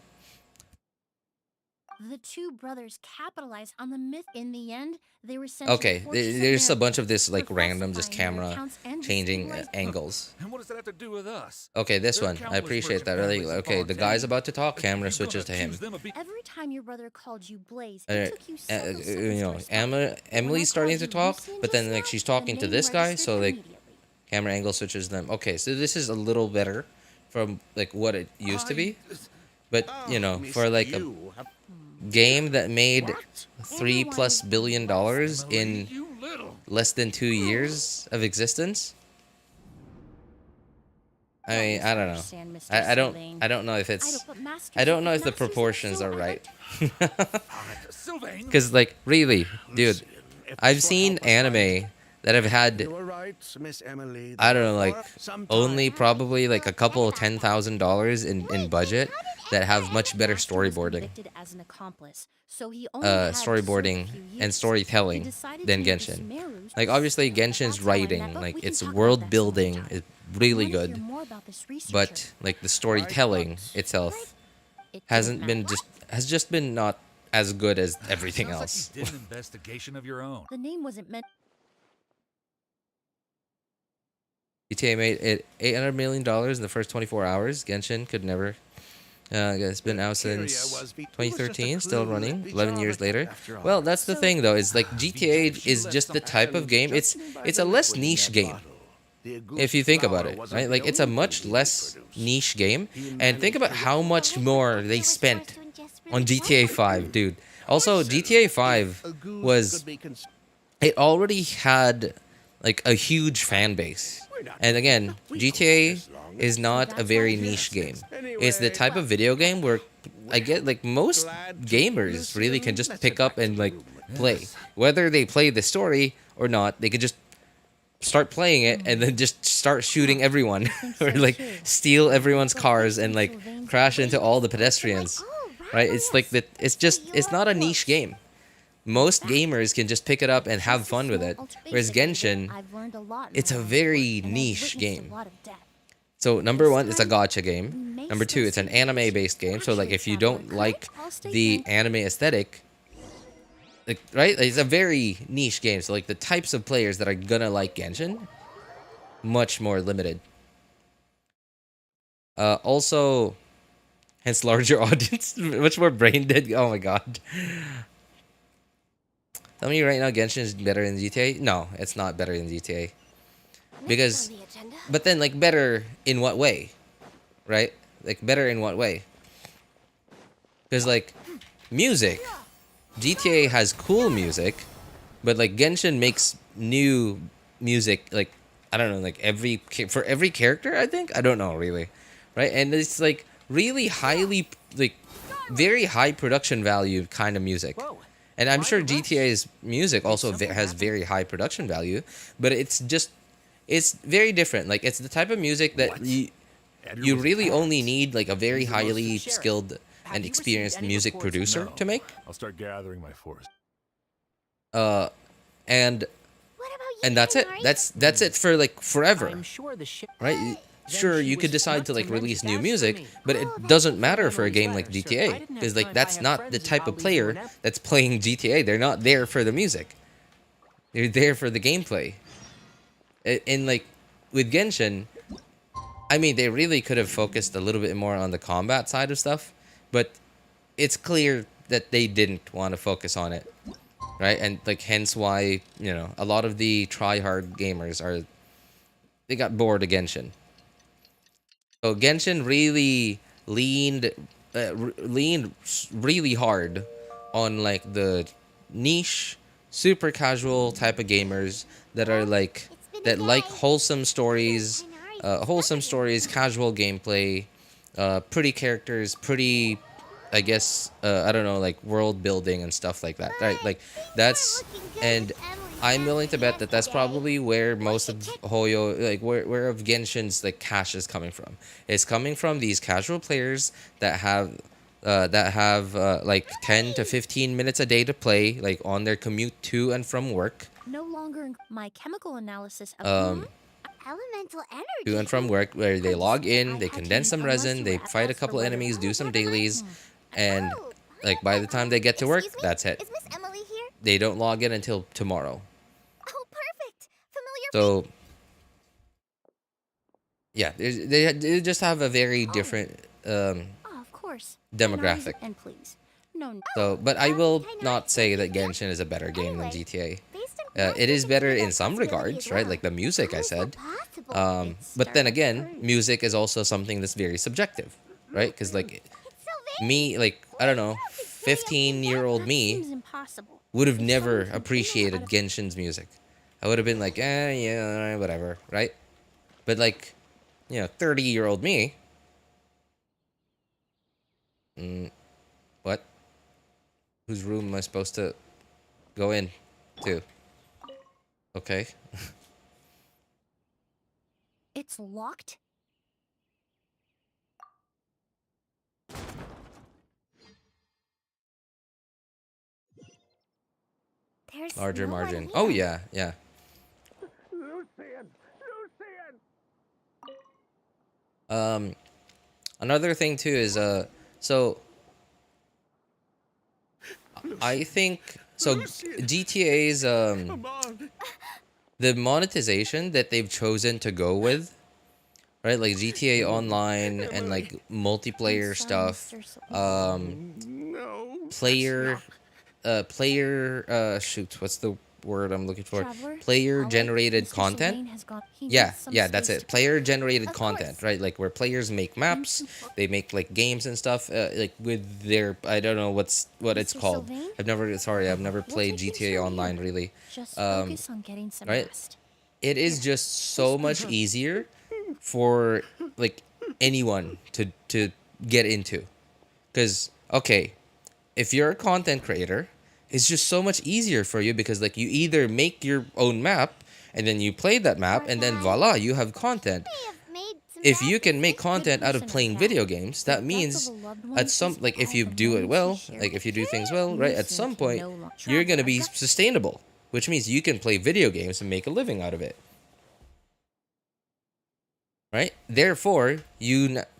The two brothers capitalized on the myth. In the end, they were sent Okay, to the fortress of there's a bunch Mary of this like for random just falsifying their camera accounts and changing destabilizing- angles. And what does that have to do with us? Okay, this There are one. I countless appreciate that. merchant Really. families Okay, in the Fontaine. guy's about to talk. If Camera you're switches to gonna him. accuse them of being- Every time your brother called you Blaze, Uh, it took you several seconds to respond. When I Emily's starting to called you talk, Lucian but then just like now, she's the talking to name this guy, registered so like immediately. camera angle switches them. Okay, so this is a little better from like what it used to be, but you know, for like a game that made $3+ billion in You little. less than 2 years of existence. I mean, I don't know. Misunderstand, Mr. I don't know if it's I don't know if the proportions are right. Sylvain. Cuz like really, dude, I've seen anime that have had You were right, Miss Emelie. I don't know, like Sometime- only probably like a couple $10,000 in budget that have much better storyboarding, Convicted as an accomplice, so he only had to serve a storyboarding few and years. storytelling He decided than to use Genshin. Sumerus Like to obviously spread. Genshin's That's how I writing, met, but like we can its talk about world that building sometime. is really I wanna hear good, more about this researcher. but like the storytelling itself It hasn't didn't been matter. has just been not as good as everything Sounds else. Like you did an investigation of your own. The name wasn't meant. GTA made it $800 million in the first 24 hours. Genshin could never. It's been out since 2013, still running. 11 years later. Well, that's the thing though. Is like GTA is just the type of game. It's a less niche game. If you think about it, right? Like it's a much less niche game. And think about how much more they spent on GTA 5, dude. Also, GTA 5 was it already had like a huge fan base. And again, GTA is not a very niche game. It's the type of video game where I get like most gamers really can just pick up and like play. Whether they play the story or not, they could just start playing it and then just start shooting everyone or like steal everyone's cars and like crash into all the pedestrians. Right? It's like that it's not a niche game. Most gamers can just pick it up and have fun with it. Whereas Genshin, it's a very niche game. So number one, it's a gacha game. Number two, it's an anime-based game. So like if you don't like the anime aesthetic, like, right? It's a very niche game. So like the types of players that are gonna like Genshin, much more limited. Also, hence larger audience, much more brain dead. Oh my god. Tell me right now, Genshin is better than GTA? No, it's not better than GTA. Because, but then like better in what way, right? Like better in what way? Because like music, GTA has cool music, but like Genshin makes new music. Like I don't know, like for every character. I think I don't know really, right? And it's like really highly like very high production value kind of music. Whoa. And I'm sure GTA's music also has very high production value, but it's very different. Like it's the type of music that you really only need like a very highly skilled and experienced music producer to make. I'll start gathering my force. What about you, And that's it. Minori? That's it for like forever, I'm sure the ship. right? Then Sure, she you could was decide not to like to mention release new that music, to me. but it doesn't matter for a game like GTA because like that's not the type of player that's playing GTA. They're not there for the music. They're there for the gameplay. And like with Genshin, I mean, they really could have focused a little bit more on the combat side of stuff, but it's clear that they didn't want to focus on it, right? And like hence why, you know, a lot of the try-hard gamers they got bored of Genshin. So Genshin really leaned really hard on like the niche, super casual type of gamers that are like that like wholesome stories, casual gameplay, pretty characters, pretty, I guess, I don't know, like world building and stuff like that, right? Like that's, and I'm willing to bet that that's probably where most of Hoyo, like where of Genshin's like cash is coming from. It's coming from these casual players that have that have like 10 to 15 minutes a day to play, like on their commute to and from work. No longer my chemical analysis of Elemental To and energy. from work, where they I log just- in, I they had to condense use- some unless resin, you they were fight a asked for couple whether- enemies, do some dailies, Oh, and like by the time they get to work, excuse me? that's it. Is Miss Emelie here? They don't log in until tomorrow. Oh, perfect. Familiar. So yeah, they just have a very different Oh, of course. demographic. And please, no. So, but I will not say that Genshin is a better game than GTA. It is better in some regards, right? Like the music, I said. But then again, music is also something that's very subjective, right? Because like me, like I don't know, 15-year-old me Seems impossible. would have If never someone can appreciated Genshin's music. I would have been like, yeah, whatever, right? But like, 30-year-old me. What? Whose room am I supposed to go in to? Okay. It's locked. There's Larger no one margin. here. Oh yeah, yeah. Another thing too is so I think so GTA's Come on. the monetization that they've chosen to go with, right? Like GTA Online and like multiplayer stuff, No. player shoot, what's the word I'm looking for? Traveler, Player Alex, generated Mr. content. Sylvain has gone- he Yeah, needs some yeah, that's space it. to- Player generated Of content, course. right? Like where players make maps, they make like games and stuff, like with their I don't know what it's Mr. called. Sylvain? I've never We'll played take things GTA from Online here. really. Just Um, focus on getting some right? rest. It is just so much easier for like anyone to get into. Cuz okay, if you're a content creator, it's just so much easier for you because like you either make your own map and then you play that map and then voila, you have content. May have made some If bad you can make mistakes. content out of person playing is video that. games, The that death means of a loved at one some is like if all you the do it moments well, you share like with if you do things you. well, right, at Listen some to point no lo- you're going to Traveler, be I've got- sustainable, which means you can play video games and make a living out of it. Right? Therefore,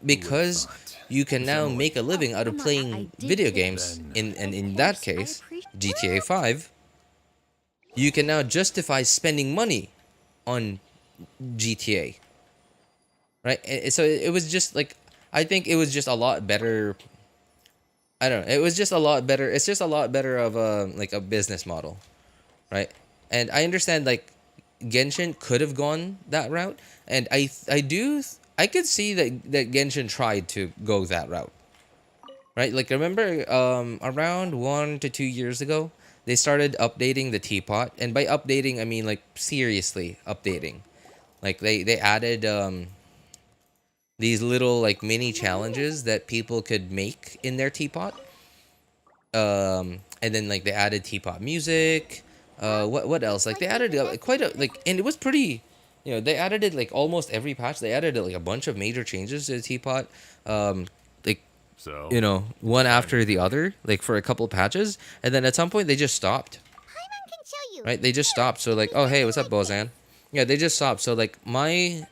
because you can now make a living out of I playing did video get it. games and in Of that course, I case, appreciate- GTA 5, you can now justify spending money on GTA. Right? So it was just like I think it was just a lot better. I don't know. It was just a lot better. It's just a lot better of a like a business model, right? And I understand like Genshin could have gone that route, and I could see that Genshin tried to go that route, right? Like remember around 1 to 2 years ago, they started updating the teapot, and by updating I mean like seriously updating, like they added these little like mini challenges that people could make in their teapot. And then like they added teapot music. What else? Like they added quite a like, and it was pretty. They added it like almost every patch. They added like a bunch of major changes to the teapot. Like So, one after the other, like for a couple patches, and then at some point they just stopped. Paimon can show you. Right? They just stopped. So like, oh hey, what's up, Bozan? Yeah, they just stopped. So like my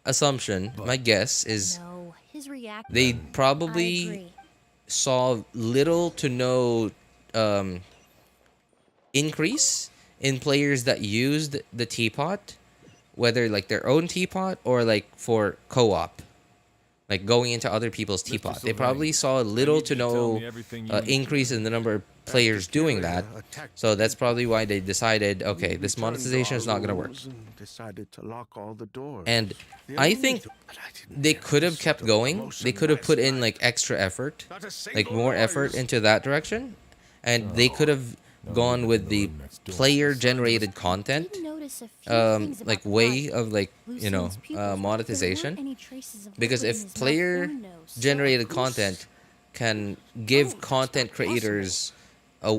assumption, my guess is No, his reaction. they I probably agree. saw little to no increase in players that used the teapot, whether like their own teapot or like for co-op, like going into other people's teapot. They probably saw little to no increase in the number of players doing that. So that's probably why they decided, okay, this monetization is not going to work. Decided to lock all the doors. And I think they could have kept going. They could have put in like extra effort, like more effort into that direction, and they could have gone with the player generated content Did notice a few things about like the way body. of like Lucian's pupils, there weren't monetization, any traces of because liquid in if his mouth player or nose. generated content can give content creators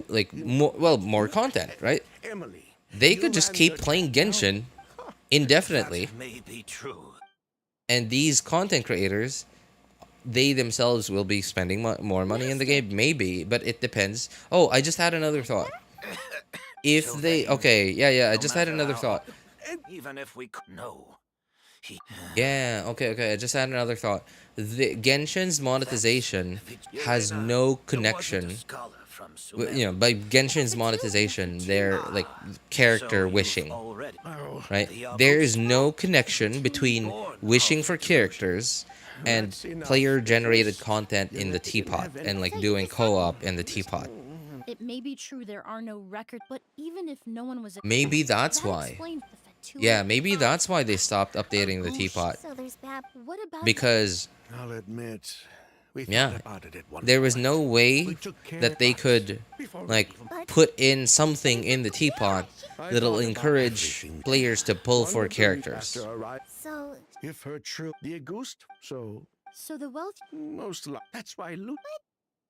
like more content, right? Emelie, They you could just ran keep the playing town. Genshin indefinitely, That may be true. and these content creators they themselves will be spending more money in the game, maybe, but it depends. Oh, I just had another thought. If they, okay, yeah, I just had another thought. Even if we no. Yeah, okay, I just had another thought. The Genshin's monetization has no connection. By Genshin's monetization, they're like character wishing, right? There is no connection between wishing for characters and player-generated content in the teapot and like doing co-op in the teapot. It may be true there are no records, but even if no one was... Maybe that's that why. explains the fatigue. Yeah, maybe that's why they stopped updating the teapot. So there's bad. What about Because I'll admit, we Yeah. thought about it at one there was point. no way We took care that they of could before like we- put in something in the teapot I that'll thought about encourage everything. players to pull One for would believe characters. after a ride, So if her true the Auguste, so So the wealth... that's why Luke.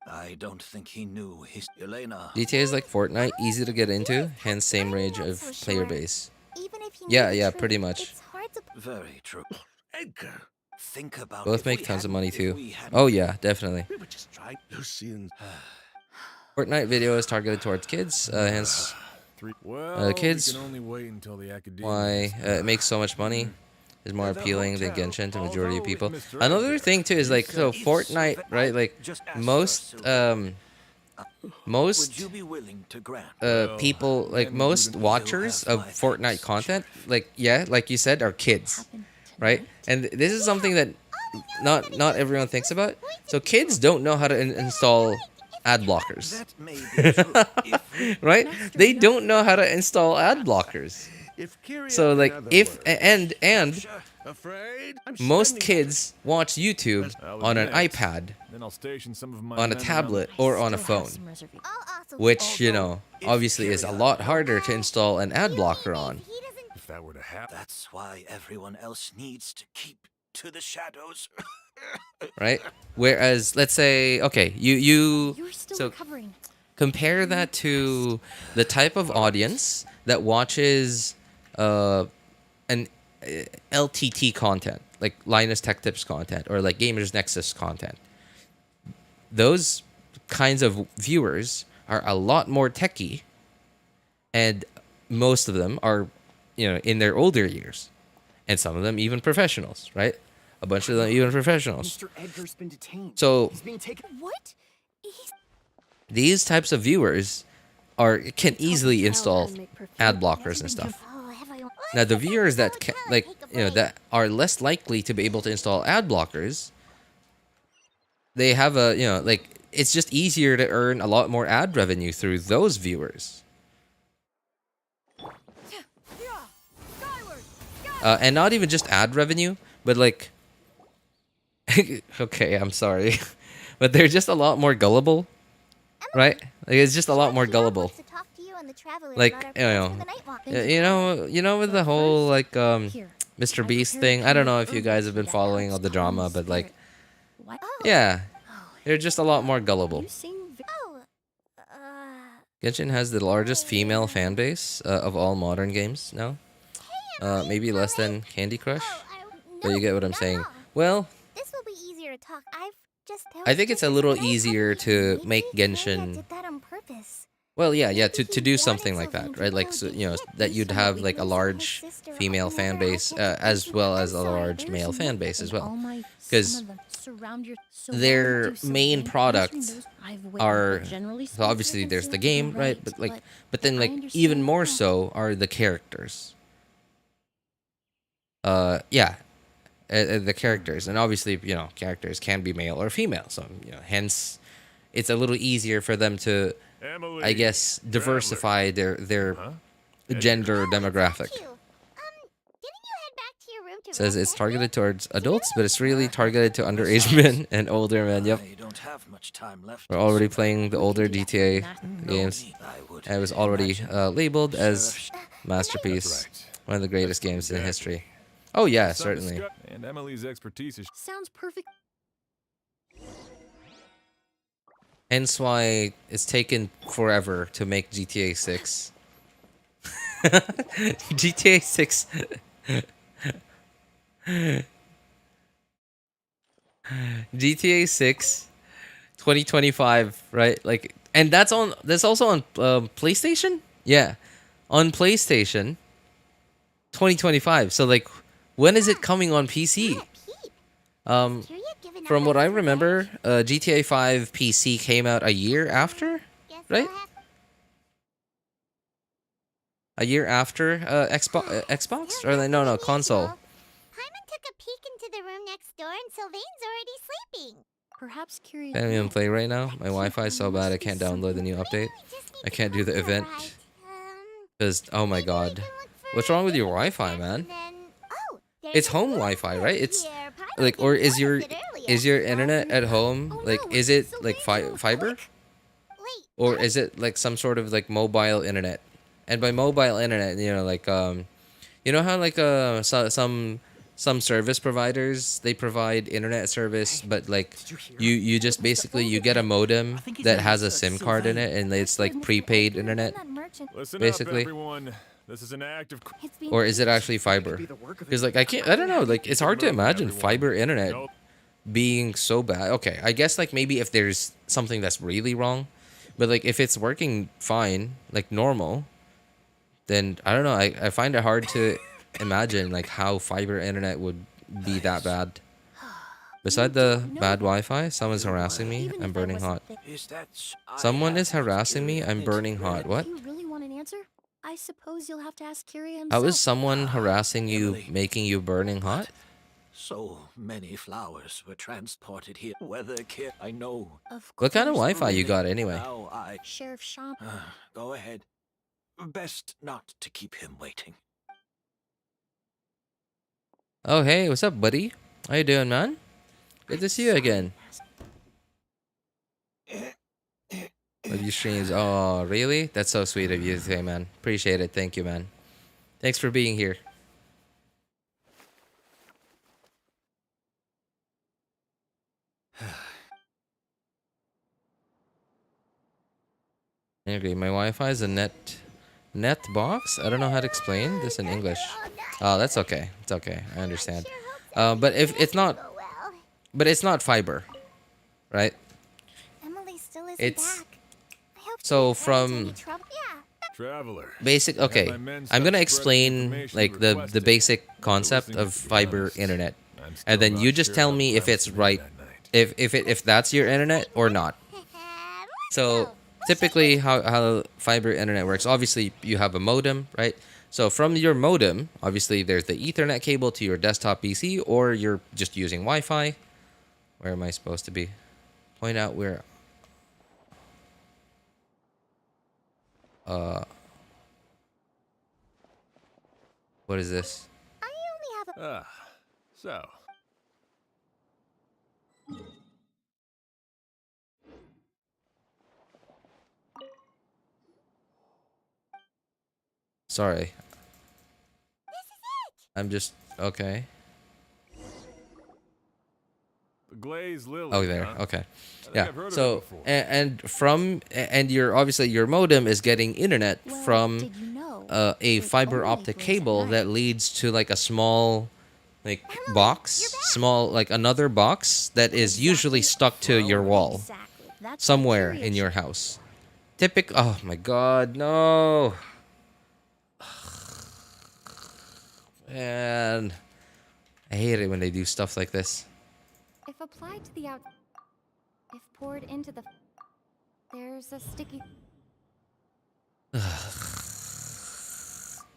I don't think he knew his Elena. GTA is like Fortnite, easy to get into, hence same range I'm of not so player sure. base. even if you Yeah, knew the yeah, truth, pretty much. It's hard to. Very true. Edgar, Think about Both if make we tons of hadn't- money if too. we hadn't- Oh yeah, definitely. we were just trying. Lucian, Fortnite video is targeted towards kids, hence Well, kids, we can only wait until the academia why it makes so much money. Is more The appealing than hotel, Genshin to majority of although people. Mr. Another Edgar, thing too is like so If Fortnite, right? Like just ask most for most Would you be willing to grant? people like then most you watchers have of my Fortnite thanks. content, like yeah, like you said, are kids, right? And this is something that not everyone thinks about. So kids don't know how to install ad blockers, That may be true. If we right? They don't know how to install ad blockers. if curious. So in like other if words, and afraid, I'm most standing kids watch YouTube I'll on an admit. iPad, Then I'll station some of my on a men around tablet, the- or on a Still have phone, some reservations. I'll also. which you know if obviously is a Kirara- lot harder to install an ad blocker on. He doesn't. If that were to happen, That's why everyone else needs to keep to the shadows. Right? Whereas, let's say, okay, you You're still so recovering. compare that to the type of audience that watches an LTT content, like Linus Tech Tips content, or like Gamers Nexus content. Those kinds of viewers are a lot more techie, and most of them are, in their older years, and some of them even professionals, right? A bunch of them even professionals. Mr. Edgar's been detained. So He's being taken. What? He's... these types of viewers can easily install ad blockers and stuff. Oh, have I? Now the viewers that that are less likely to be able to install ad blockers, they have it's just easier to earn a lot more ad revenue through those viewers. And not even just ad revenue, but like okay, I'm sorry. But they're just a lot more gullible, right? Like it's just a lot more gullible. Like, with the whole like Here, Mr. I Beast prepared thing. I don't know if candy you guys have early been that following all helps the calm drama, the but like, spirit. What? yeah, Oh, they're just a lot more gullible. you seem Oh, Genshin has the largest female fan base of all modern games now. Maybe less than Candy Crush, but you get what I'm saying. Well, This will be easier to talk. I think it's a little easier to make Genshin. Did that on purpose. Well, yeah, to do something like that, right? Like, so, that you'd have like a large female fan base as well as a large male fan base as well. 'Cause their main product are so obviously there's the game, right? But then like even more so are the characters. The characters, and obviously characters can be male or female, so hence it's a little easier for them to, Emily, I guess, diversify their gender demographic. Didn't you head back to your room to Says rest it's after? targeted towards adults, but it's really targeted to underage men and older men. Yep, I don't have much time left. we're already playing the older GTA games. I would And it was already labeled as Sheriff- masterpiece, That's right. one of the greatest games in history. Oh yeah, Some certainly. And Emily's expertise is Sounds perfect. Hence why it's taken forever to make GTA 6. GTA 6. GTA 6 2025, right? Like, and that's also on PlayStation? Yeah. On PlayStation 2025. So like, when is it coming on PC? From what I remember, GTA 5 PC came out a year after, right? A year after Xbox? Or like, no, console. Hyman took a peek into the room next door and Sylvain's already sleeping. Perhaps curious. Can't even play right now. My Wi-Fi is so bad I can't download the new update. I can't do the event. Because, oh my god. What's wrong with your Wi-Fi, man? It's home Wi-Fi, right? It's like, or is your internet at home, like, is it like fiber? Or is it like some sort of like mobile internet? And by mobile internet, you know, like you know how like some service providers, they provide internet service, but like you just basically you get a modem that has a SIM card in it, and it's like prepaid internet, Listen basically. up, everyone. This is an act of. Or is it actually fiber? Because like I don't know, like it's hard to imagine fiber internet being so bad. Okay, I guess like maybe if there's something that's really wrong, but like if it's working fine, like normal, then I don't know. I find it hard to imagine like how fiber internet would be that bad. Beside the bad Wi-Fi, someone's harassing me. I'm burning hot. Someone is harassing me. I'm burning hot. What? If you really want an answer, I suppose you'll have to ask Kyria himself. How is someone harassing you, making you burning hot? So many flowers were transported here. Whether I know. Of What kind of course. Wi-Fi you got anyway? Now I Sheriff Sean. go ahead. Best not to keep him waiting. Oh hey, what's up, buddy? How you doing, man? Good to see you again. Love you streams. Oh, really? That's so sweet of you to say, man. Appreciate it. Thank you, man. Thanks for being here. Okay, my Wi-Fi is a net box. I don't know how to explain this in English. Oh, that's okay. It's okay. I understand. But if it's not, but it's not fiber, right? Emily still isn't It's- back. I hope she so didn't run into from- any trouble. Yeah. Traveler. Basic. Okay, my men I'm stop gonna spreading explain information like the requested. basic concept listening of to be fiber honest. internet, I'm still and then not you just sure tell what me if it's plans to right, make that night. if that's your internet or not. So typically, how fiber internet works, obviously you have a modem, right? So from your modem, obviously there's the Ethernet cable to your desktop PC, or you're just using Wi-Fi. Where am I supposed to be? Point out where. What is this? I only have a So. Sorry. I'm just okay. The glazed lily. Oh, there. huh? Okay. I think Yeah. I've heard of it So before. and your obviously your modem is getting internet Well, from did you know a it fiber only optic glows at cable night? that leads to like a small like box, small like another box that is usually stuck to your wall Exactly. That's somewhere what in Kyria your house. Oh my god, no. Man, I hate it when they do stuff like this. If applied to the if poured into the, there's a sticky.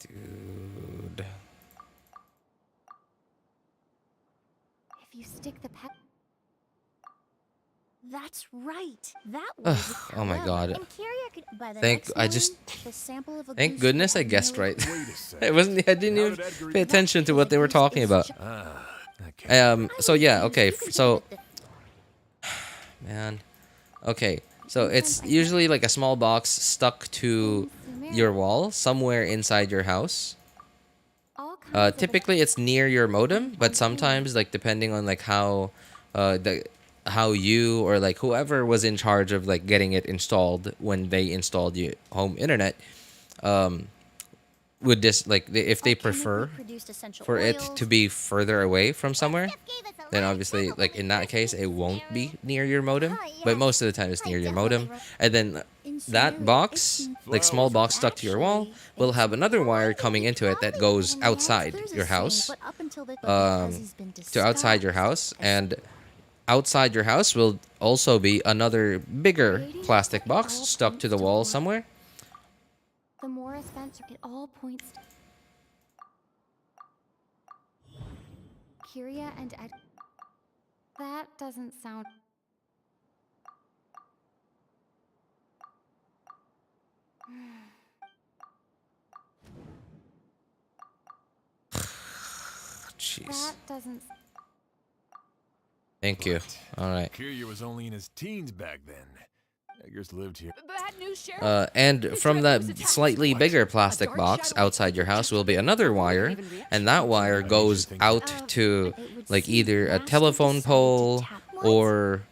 Dude. If you stick the pep. That's right. That was. Oh my god. And Kyria could. By the Thank- next I just- morning, the sample of a Thank goose goodness I had guessed nearly- right. Wait a second. I didn't How even did Edgar pay eat- attention to what they were talking about. Okay. So yeah, okay. You can So do it man. Okay. So it's usually like a small box stuck to your wall somewhere inside your house. All kinds of Typically it's near your modem, but sometimes like depending on like how how you or like whoever was in charge of like getting it installed when they installed you home internet would just like if they chemically prefer produced essential for it oils. to be further away from somewhere, Chef gave us a then obviously, like in that case, it won't be near your modem. But most of the time, it's near your modem. And then that box, like small box stuck to your wall, will have another wire coming into it that goes outside your house, to outside your house, and outside your house will also be another bigger plastic box stuck to the wall somewhere. The more Spencer, it all points to Kyria and Ed. That doesn't sound. Jeez. That doesn't. Thank you. All right. Kirya was only in his teens back then. Eggers lived here. Bad news, Sheriff. And from that slightly bigger plastic box outside your house will be another wire, and that wire goes out to like either a telephone pole or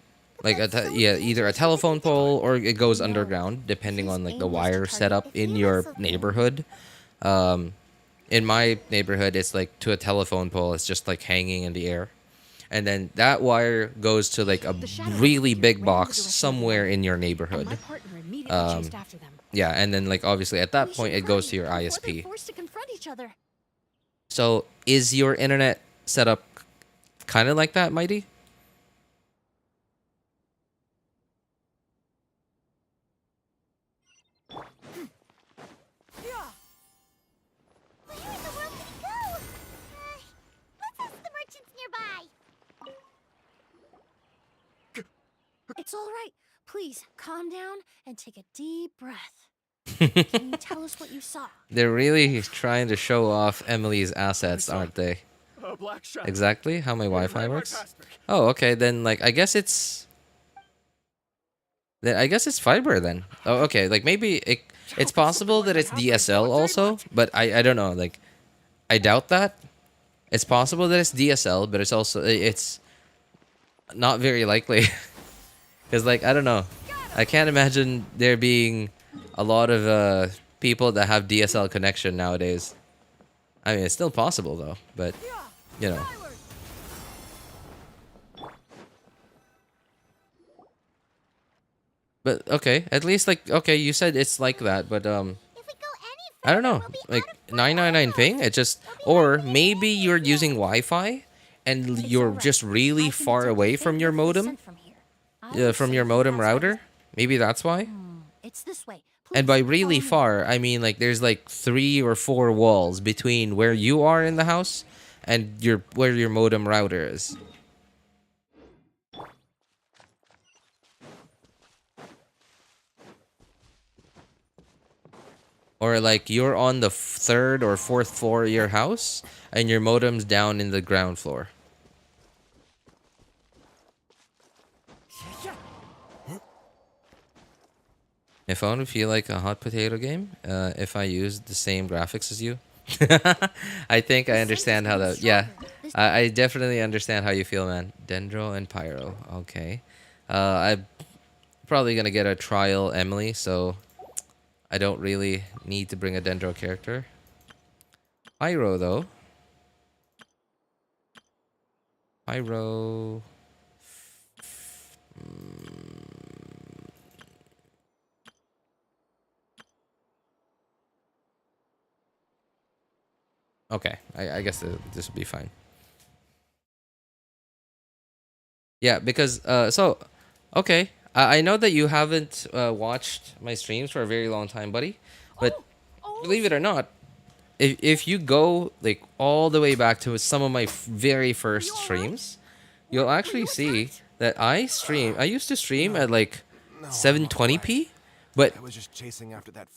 like either a telephone pole, or it goes underground depending on like the wire setup in your neighborhood. In my neighborhood, it's like to a telephone pole. It's just like hanging in the air. And then that wire goes to like a really big box somewhere in your neighborhood. Yeah, and then like obviously at that point it goes to your ISP. So is your internet set up kind of like that, Mighty? Where in the world did he go? Let's ask the merchants nearby. It's all right. Please, calm down and take a deep breath. Can you tell us what you saw? They're really trying to show off Emily's assets, aren't they? Exactly how my Wi-Fi works? Oh, okay, then like I guess it's fiber then. Oh, okay, like maybe it's possible that it's DSL also, but I don't know, like I doubt that. It's possible that it's DSL, but it's not very likely. Cuz like I don't know. I can't imagine there being a lot of people that have DSL connection nowadays. I mean, it's still possible though, but you know. But okay, at least like okay, you said it's like that, but I don't know, like 999 ping. It just, or maybe you're using Wi-Fi and you're just really far away from your modem, from your modem router. Maybe that's why. It's this way. And by really far, I mean like there's like 3 or 4 walls between where you are in the house and where your modem router is. Or like you're on the 3rd or 4th floor of your house and your modem's down in the ground floor. My phone would feel like a hot potato game if I used the same graphics as you. I think I understand how that. Yeah, I definitely understand how you feel, man. Dendro and Pyro. Okay. I'm probably gonna get a trial Emelie, so I don't really need to bring a Dendro character. Pyro though. Pyro. Okay, I guess this would be fine. Yeah, because so okay, I know that you haven't watched my streams for a very long time, buddy, but believe it or not, if you go like all the way back to some of my very first streams, you'll actually see that I used to stream at like 720p. But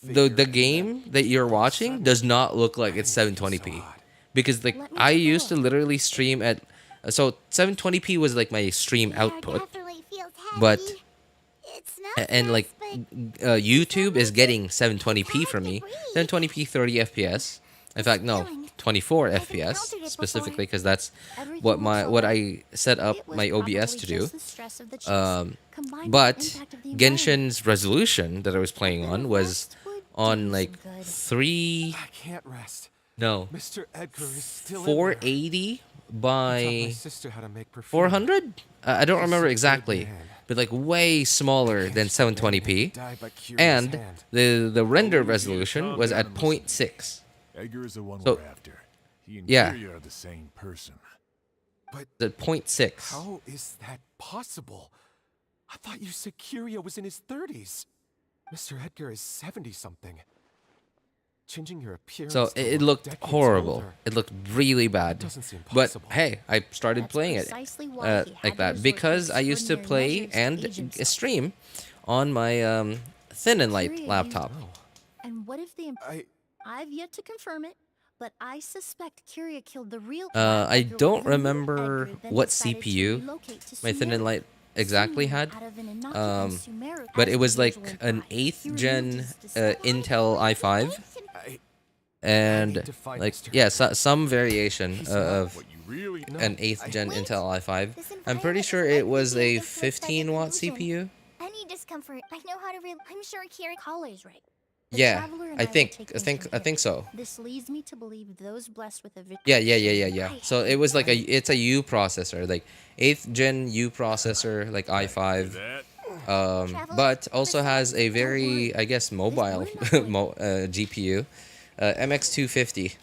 the game that you're watching does not look like it's 720p, because like I used to literally stream at, so 720p was like my stream output, but and like YouTube is getting 720p from me, 720p 30 FPS. In fact, no, 24 FPS specifically, because that's what I set up my OBS to do. But Genshin's resolution that I was playing on was on like 480 by sister how to make perfume. 400. I don't remember so exactly, bad. but like way smaller than 720p. Died by Kiria's And hand. the render Olivia, resolution calm was down at and listen. 0.6. Edgar is the one So- we're after. He and yeah. Kiria are the same person. But At 0.6. how is that possible? I thought you said Kiria was in his 30s. Mr. Edgar is 70-something. Changing your appearance. So to it look looked decades horrible. older. It looked really bad. Doesn't seem But possible. hey, I started That's playing it precisely why he had like to that resort to because I used to extraordinary play measures to and age himself. stream on my thin and light Kiria used- laptop. And what if the... I've yet to confirm it, but I suspect Kiria killed the real... I Edgar don't with remove remember Edgar, then what decided to CPU relocate to my thin and Sumeru. light exactly Seemingly had. out of an innocuous Sumeru But as it was the like usual an guy. 8th He removed gen his disguise. Intel i5 I and need to find like Mr. yeah, Edgar. some variation He's not of what you really know. an 8th gen Wait. Intel i5. This I'm pretty environment sure is it likely was being a influenced by the 15-watt delusion. CPU. Any discomfort, I know how to I'm sure Kira Kale's right. The Yeah, traveler and I will think take I things think from I here. think so. This leads me to believe those blessed with a victory. Yeah. So it was like it's a U processor, like 8th gen U processor, like i5. But also has a very, I guess, mobile GPU, MX250.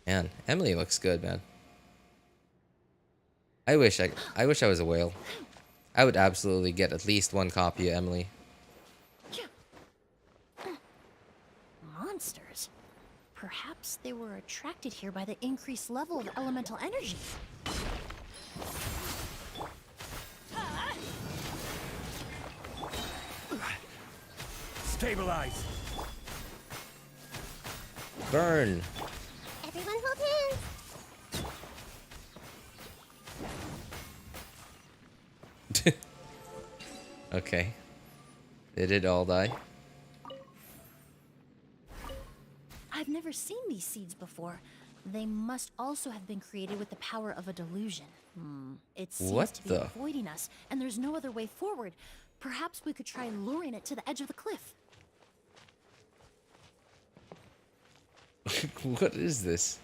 Man, Emelie looks good, man. I wish I was a whale. I would absolutely get at least one copy of Emelie. Monsters. Perhaps they were attracted here by the increased level of elemental energy. Stabilize. Burn. Everyone hold hands. Okay. They did all die. I've never seen these seeds before. They must also have been created with the power of a delusion. It seems What to be the- avoiding us, and there's no other way forward. Perhaps we could try luring it to the edge of the cliff. What is this?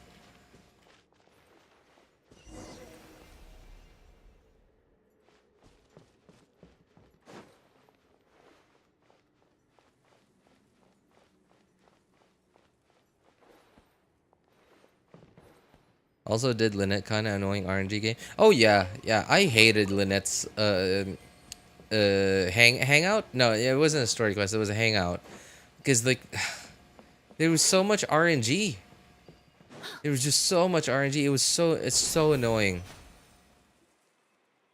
Also, did Lynette kind of annoying RNG game? Oh yeah. I hated Lynette's hangout. No, it wasn't a story quest. It was a hangout, because like there was so much RNG. There was just so much RNG. It's so annoying.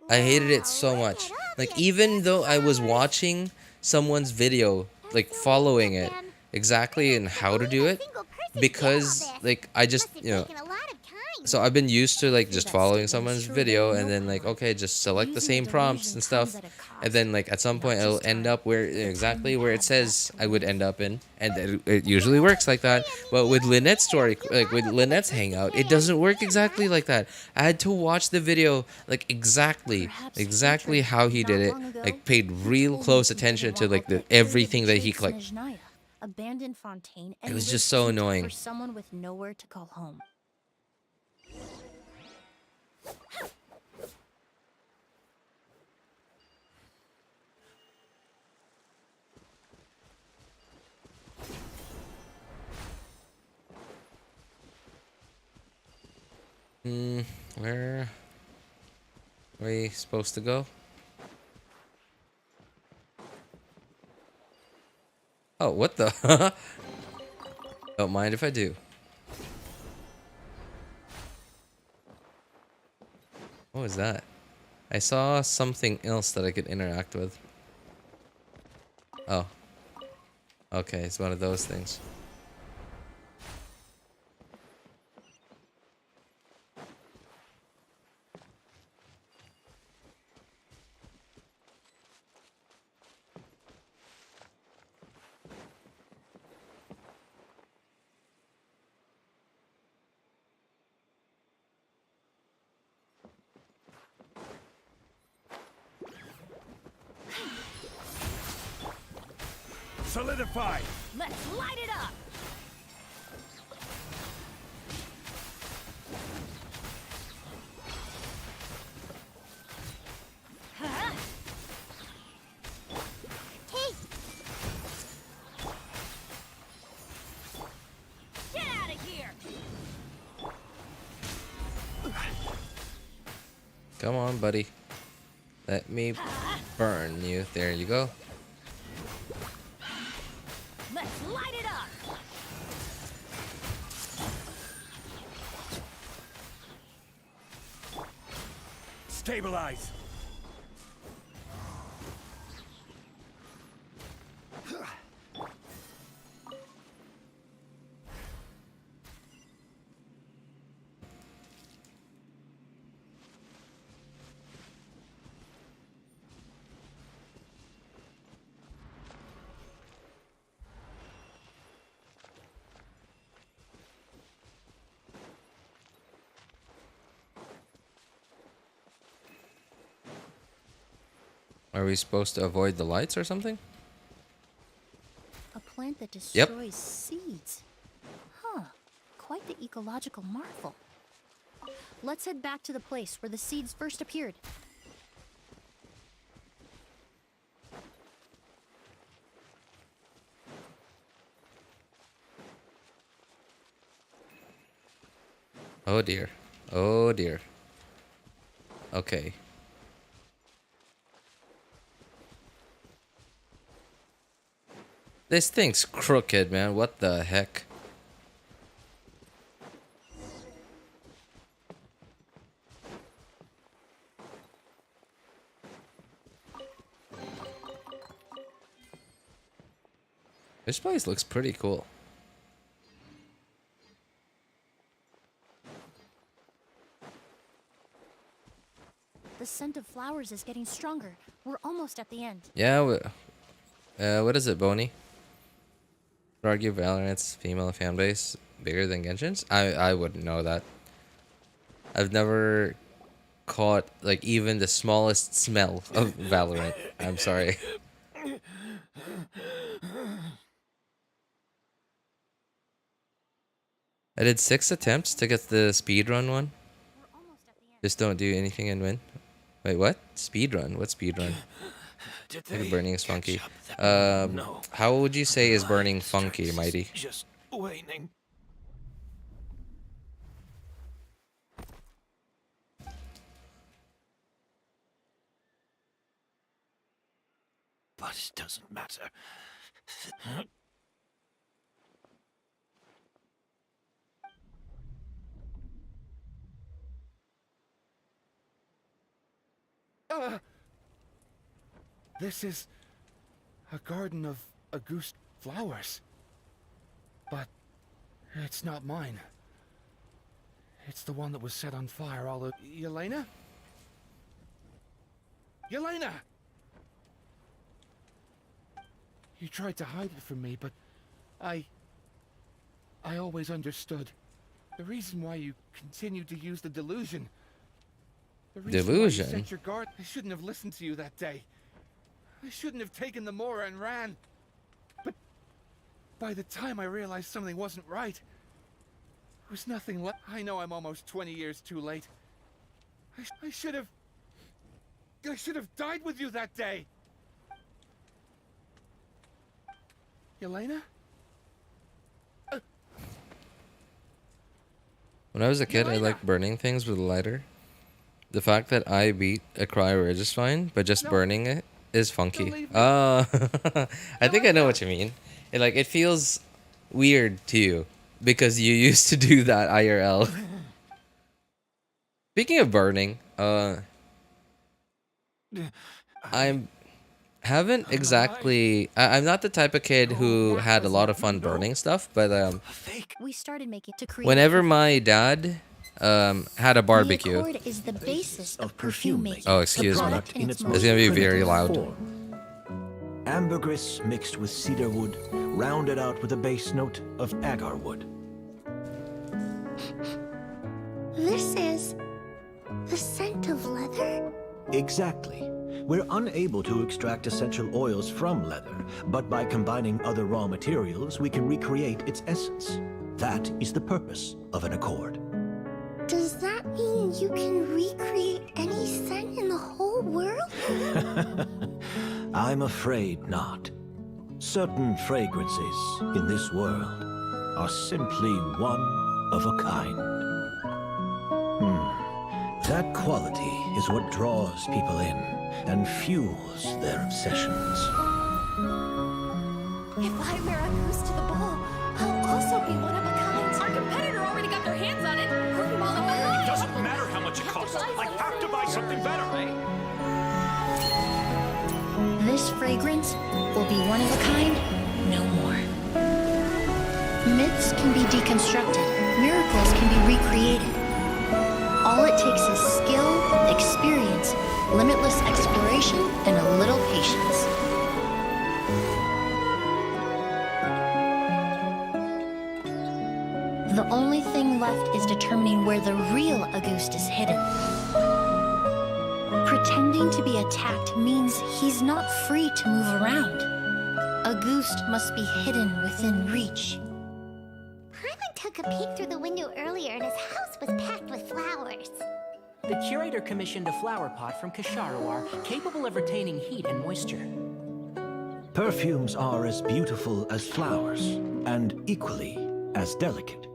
I hated it so much. Like even though I was watching someone's video, like following it exactly and how to do it, because like I just so I've been used to like just following someone's video and then like okay, just select the same prompts and stuff, and then like at some point I'll end up where exactly where it says I would end up in, and it usually works like that. But with Lynette's story, like with Lynette's hangout, it doesn't work exactly like that. I had to watch the video like exactly how he did it, like paid real close attention to like the everything that he clicked. Abandoned Fontaine. It was just so annoying. For someone with nowhere to call home. Where are we supposed to go? Oh, what the? Don't mind if I do. What was that? I saw something else that I could interact with. Oh. Okay, it's one of those things. Solidify. Let's light it up! Come on, buddy. Let me burn you. There you go. Let's light it up! Stabilize. Are we supposed to avoid the lights or something? A plant that Yep. destroys seeds. Huh. Quite the ecological marvel. Let's head back to the place where the seeds first appeared. Oh dear. Oh dear. Okay. This thing's crooked, man. What the heck? This place looks pretty cool. The scent of flowers is getting stronger. We're almost at the end. Yeah, what is it, Boney? Would argue Valorant's female fan base bigger than Genshin's? I wouldn't know that. I've never caught like even the smallest smell of Valorant. I'm sorry. I did 6 attempts to get the speedrun one. We're almost at the end. Just don't do anything and win. Wait, what? Speedrun? What speedrun? Did Maybe they burning is catch funky. up that- No. How would you say is burning My funky, strength Mighty? is Just waning. But it doesn't matter. This is a garden of Auguste flowers. But it's not mine. It's the one that was set on fire all of... Yelena? Yelena! You tried to hide it from me, but I always understood. The reason why you continued to use the delusion. The reason why you Delusion? set your guard. I shouldn't have listened to you that day. I shouldn't have taken the Mora and ran. But by the time I realized something wasn't right, there was nothing left. I know I'm almost 20 years too late. I should have died with you that day. Yelena? When I was a kid, I Yelena! liked burning things with a lighter. The fact that I beat a cryo is fine, but just No. burning it is funky. Don't leave me. I think I know what you mean. It feels weird to you because you used to do that IRL. Speaking of burning, I'm not the type of kid who had a lot of fun burning stuff, but Fake. We started making to create. whenever my dad had a barbecue. The accord is the basis of perfume making. Oh, excuse The me. product in its It's most gonna be primitive very loud. form. Ambergris mixed with cedar wood, rounded out with a base note of agar wood. This is the scent of leather? Exactly. We're unable to extract essential oils from leather, but by combining other raw materials, we can recreate its essence. That is the purpose of an accord. Does that mean you can recreate any scent in the whole world? I'm afraid not. Certain fragrances in this world are simply one of a kind. That quality is what draws people in and fuels their obsessions. If I wear a goose to the ball, I'll also be one of a kind. Our competitor already got their hands on it. Hurry while I'm behind. It doesn't matter how much it costs. I have to buy something better. This fragrance will be one of a kind, no more. Myths can be deconstructed. Miracles can be recreated. All it takes is skill, experience, limitless exploration, and a little patience. The only thing left is determining where the real Auguste is hidden. Pretending to be attacked means he's not free to move around. Auguste must be hidden within reach. Paimon took a peek through the window earlier and his house was packed with flowers. The curator commissioned a flower pot from Kasharawar, capable of retaining heat and moisture. Perfumes are as beautiful as flowers, and equally as delicate.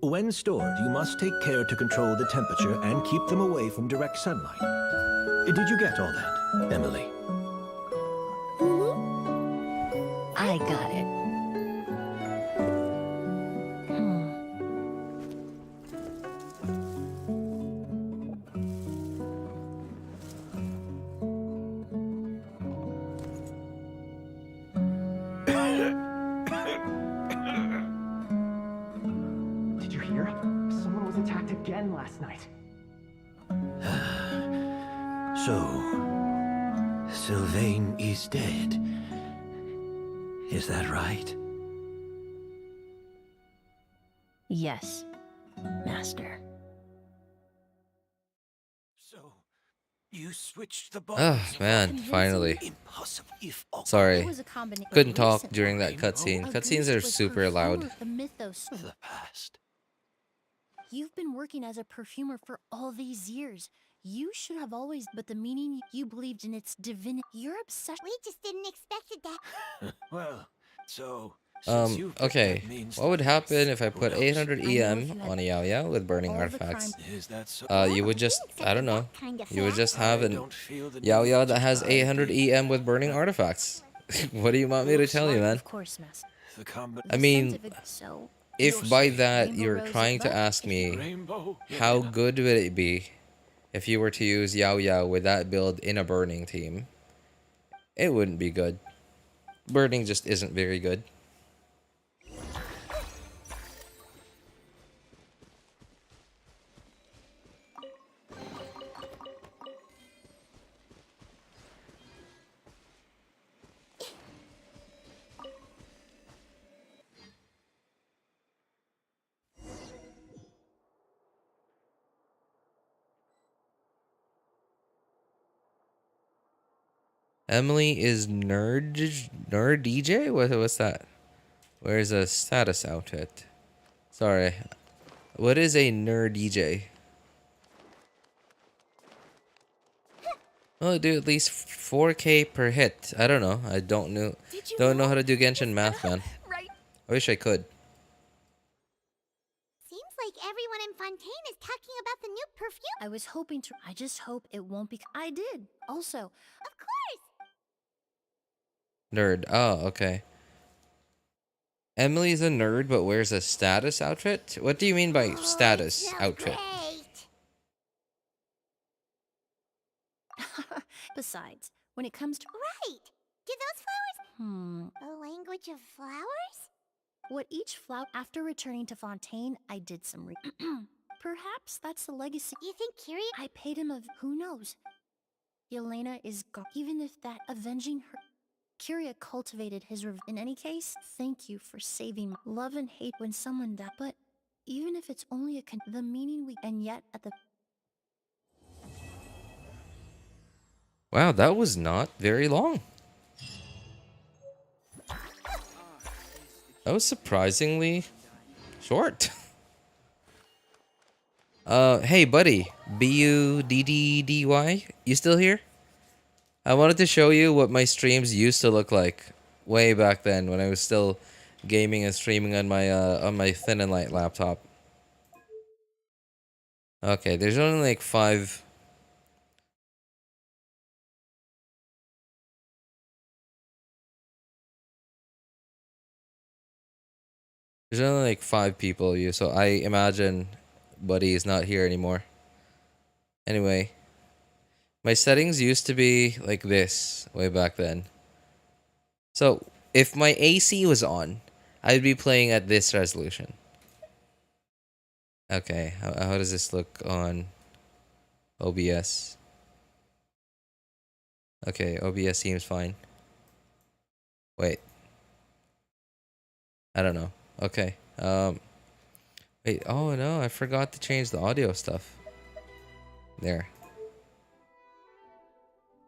When stored, you must take care to control the temperature and keep them away from direct sunlight. Did you get all that, Emelie? I got it. Did you hear? Someone was attacked again last night. So, Sylvain is dead. Is that right? Yes, Master. So, you switched the Oh man, finally. Impossible. Sorry. It was a combination. Couldn't talk during that cutscene. Cutscenes are super loud. The mythos. The past. You've been working as a perfumer for all these years. You should have always, but the meaning you believed in its divinity. Your obsession. We just didn't expect it that. Well, so... Okay. What would happen if I put 800 EM on a Yao Yao with burning artifacts? Is that so? You would just, I don't know. Kind of You would just have I an don't feel the Yao need Yao to that has 800 EM with burning artifacts. What do you want me to tell you, man? Of course, Master. The combat I mean, So, if by that Rainbow you're Rose trying to above. ask me rainbow. how good would it be if you were to use Yao Yao with that build in a burning team, it wouldn't be good. Burning just isn't very good. Emelie is nerd DJ? What's that? Where's a status outfit? Sorry. What is a nerd DJ? Well, do at least 4K per hit. I don't know. I don't know how to do Genshin math, man. Right. I wish I could. Seems like everyone in Fontaine is talking about the new perfume. I was hoping to. I just hope it won't be. I did. Also, Of course. Nerd. Oh, okay. Emelie's a nerd but wears a status outfit? What do you mean by status Smells outfit? Great. besides, when it comes to Right. Do those flowers? A language of flowers? what each flower after returning to Fontaine, I did some Perhaps that's the legacy. You think Kyria? I paid him who knows. Yelena is gone. Even if that avenging her. Kyria cultivated his in any case, thank you for saving my love and hate when someone died. But even if it's only the meaning we and yet at the Wow, that was not very long. That was surprisingly short. Hey buddy, BUDDDY, you still here? I wanted to show you what my streams used to look like way back then when I was still gaming and streaming on my thin and light laptop. Okay, there's only like 5. There's only like 5 people, so I imagine Buddy is not here anymore. Anyway, my settings used to be like this way back then. So if my AC was on, I'd be playing at this resolution. Okay, how does this look on OBS? Okay, OBS seems fine. Wait. I don't know. Okay. Wait, oh no, I forgot to change the audio stuff. There.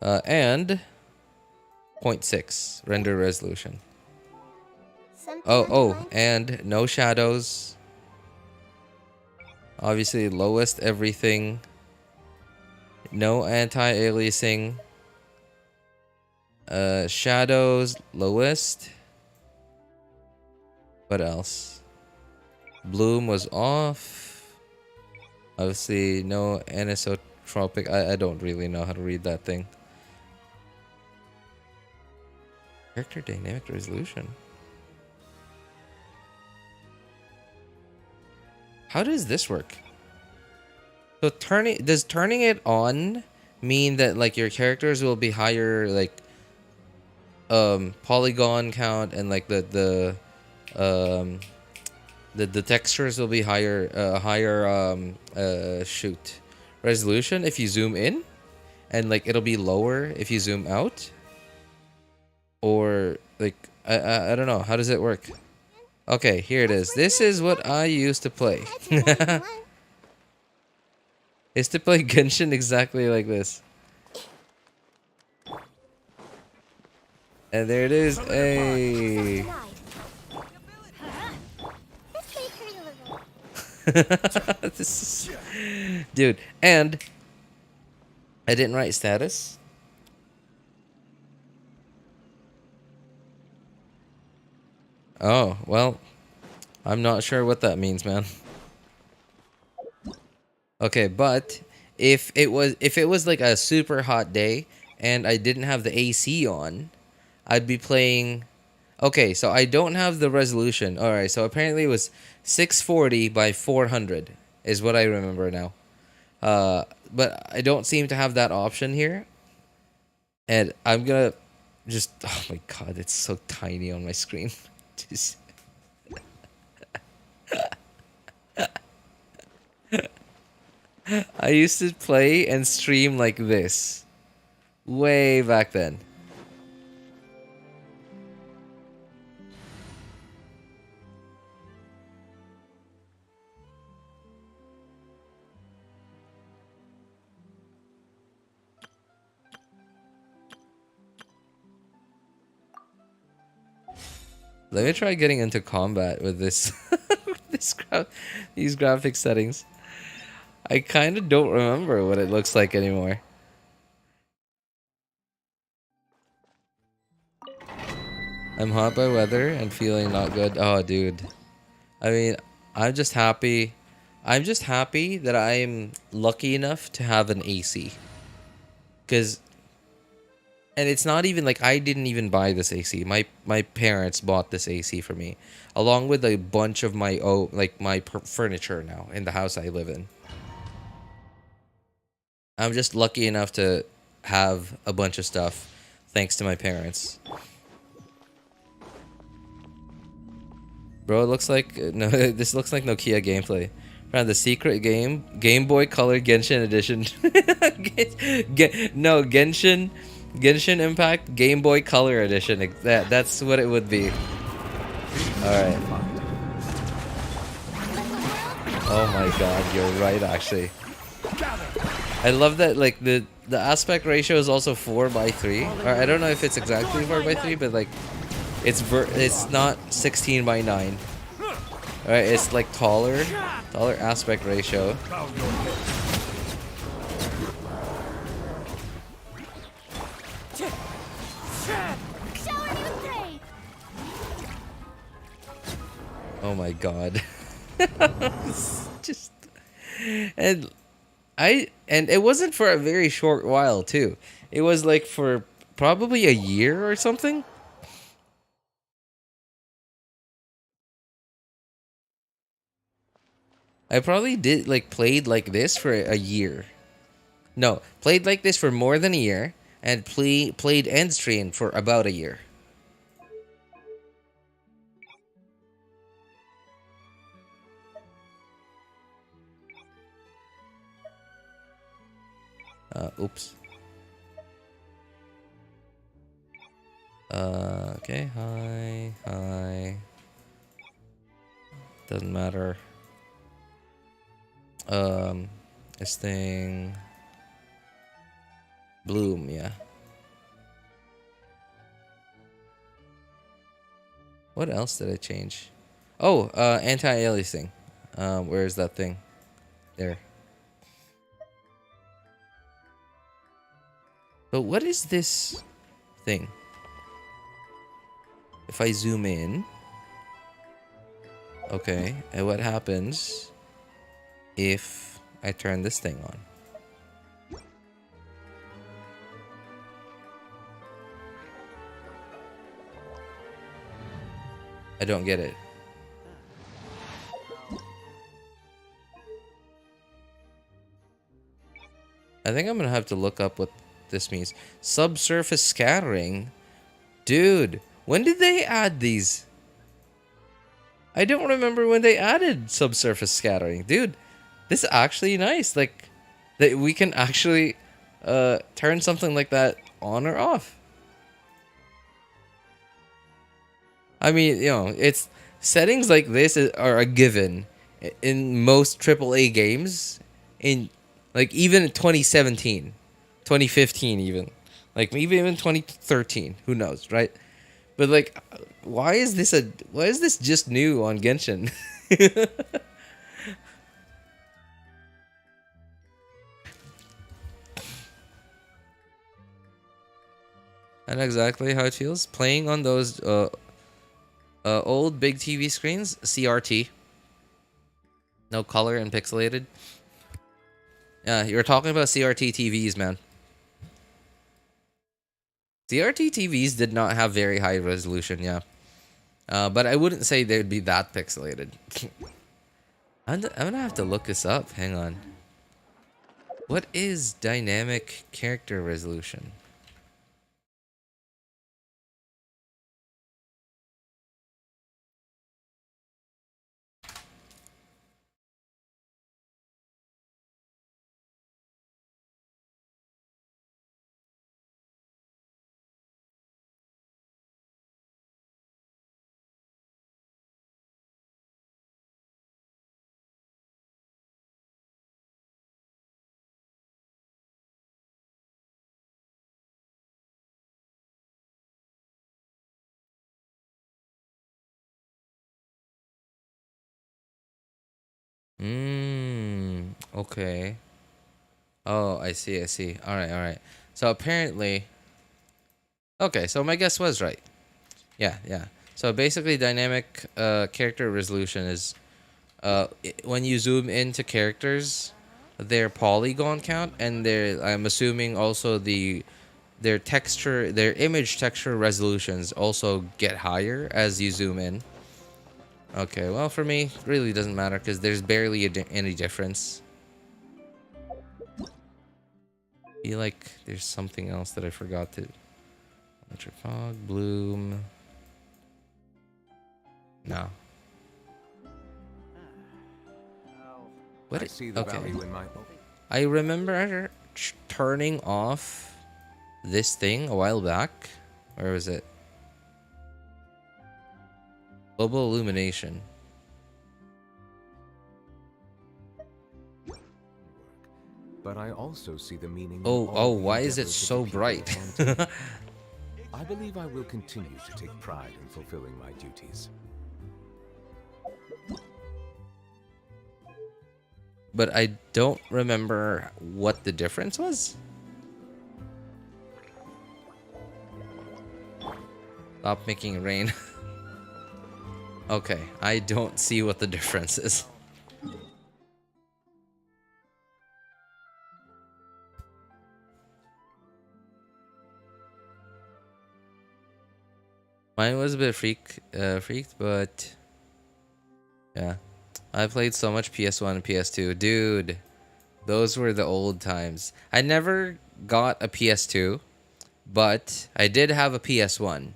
And 0.6 render resolution. Oh, and no shadows. Obviously lowest everything. No anti-aliasing. Shadows lowest. What else? Bloom was off. Obviously no anisotropic. I don't really know how to read that thing. Character dynamic resolution. How does this work? So does turning it on mean that like your characters will be higher like polygon count and like the textures will be higher shoot resolution if you zoom in, and like it'll be lower if you zoom out, or like I don't know, how does it work? Okay, here it is. This is what I used to play. Is to play Genshin exactly like this. And there it is. Hey. This is... Dude, and I didn't write status. Oh, well, I'm not sure what that means, man. Okay, but if it was like a super hot day and I didn't have the AC on, I'd be playing. Okay, so I don't have the resolution. All right, so apparently it was 640 by 400 is what I remember now. But I don't seem to have that option here. And I'm gonna just, oh my god, it's so tiny on my screen. Just I used to play and stream like this way back then. Let me try getting into combat with this, these graphic settings. I kind of don't remember what it looks like anymore. I'm hot by weather and feeling not good. Oh, dude. I mean, I'm just happy. I'm just happy that I'm lucky enough to have an AC. And it's not even like I didn't even buy this AC. My parents bought this AC for me, along with a bunch of my furniture now in the house I live in. I'm just lucky enough to have a bunch of stuff thanks to my parents. Bro, it looks like no. This looks like Nokia gameplay. Around the secret Game Boy Color Genshin Edition. No, Genshin Impact Game Boy Color Edition. That's what it would be. Alright. Oh my god, you're right actually. I love that like the aspect ratio is also 4:3. Or I don't know if it's exactly 4:3, but like it's not 16:9. Alright, it's like taller aspect ratio. Oh my god. Just and And it wasn't for a very short while too. It was like for probably a year or something. I probably did like played like this for a year. No, played like this for more than a year and played end stream for about a year. Oops. Okay, hi. Doesn't matter. This thing. Bloom, yeah. What else did I change? Oh, anti-aliasing. Where is that thing? There. But what is this thing? If I zoom in. Okay, and what happens if I turn this thing on? I don't get it. I think I'm gonna have to look up what this means. Subsurface scattering? Dude, when did they add these? I don't remember when they added subsurface scattering. Dude, this is actually nice. Like, that we can actually turn something like that on or off. I mean, you know, it's settings like this are a given in most AAA games. In like even in 2017, 2015, even like maybe even 2013. Who knows, right? But like, why is this just new on Genshin? And exactly how it feels playing on those old big TV screens, CRT. No color and pixelated. Yeah, you're talking about CRT TVs, man. CRT TVs did not have very high resolution, yeah. But I wouldn't say they'd be that pixelated. I'm gonna have to look this up. Hang on. What is dynamic character resolution? Okay. Oh, I see. All right. So apparently, okay, so my guess was right. Yeah. So basically, dynamic character resolution is when you zoom into characters, their polygon count and I'm assuming also their image texture resolutions also get higher as you zoom in. Okay, well for me, it really doesn't matter because there's barely any difference. I feel like there's something else that I forgot to. Electric fog, bloom. No. What? I see the value in my... I remember turning off this thing a while back. Where was it? Global illumination. But I also see the meaning. Oh, why is it so bright? I believe I will continue to take pride in fulfilling my duties. But I don't remember what the difference was. Stop making it rain. Okay, I don't see what the difference is. Mine was a bit freaked, but yeah. I played so much PS1 and PS2. Dude, those were the old times. I never got a PS2, but I did have a PS1.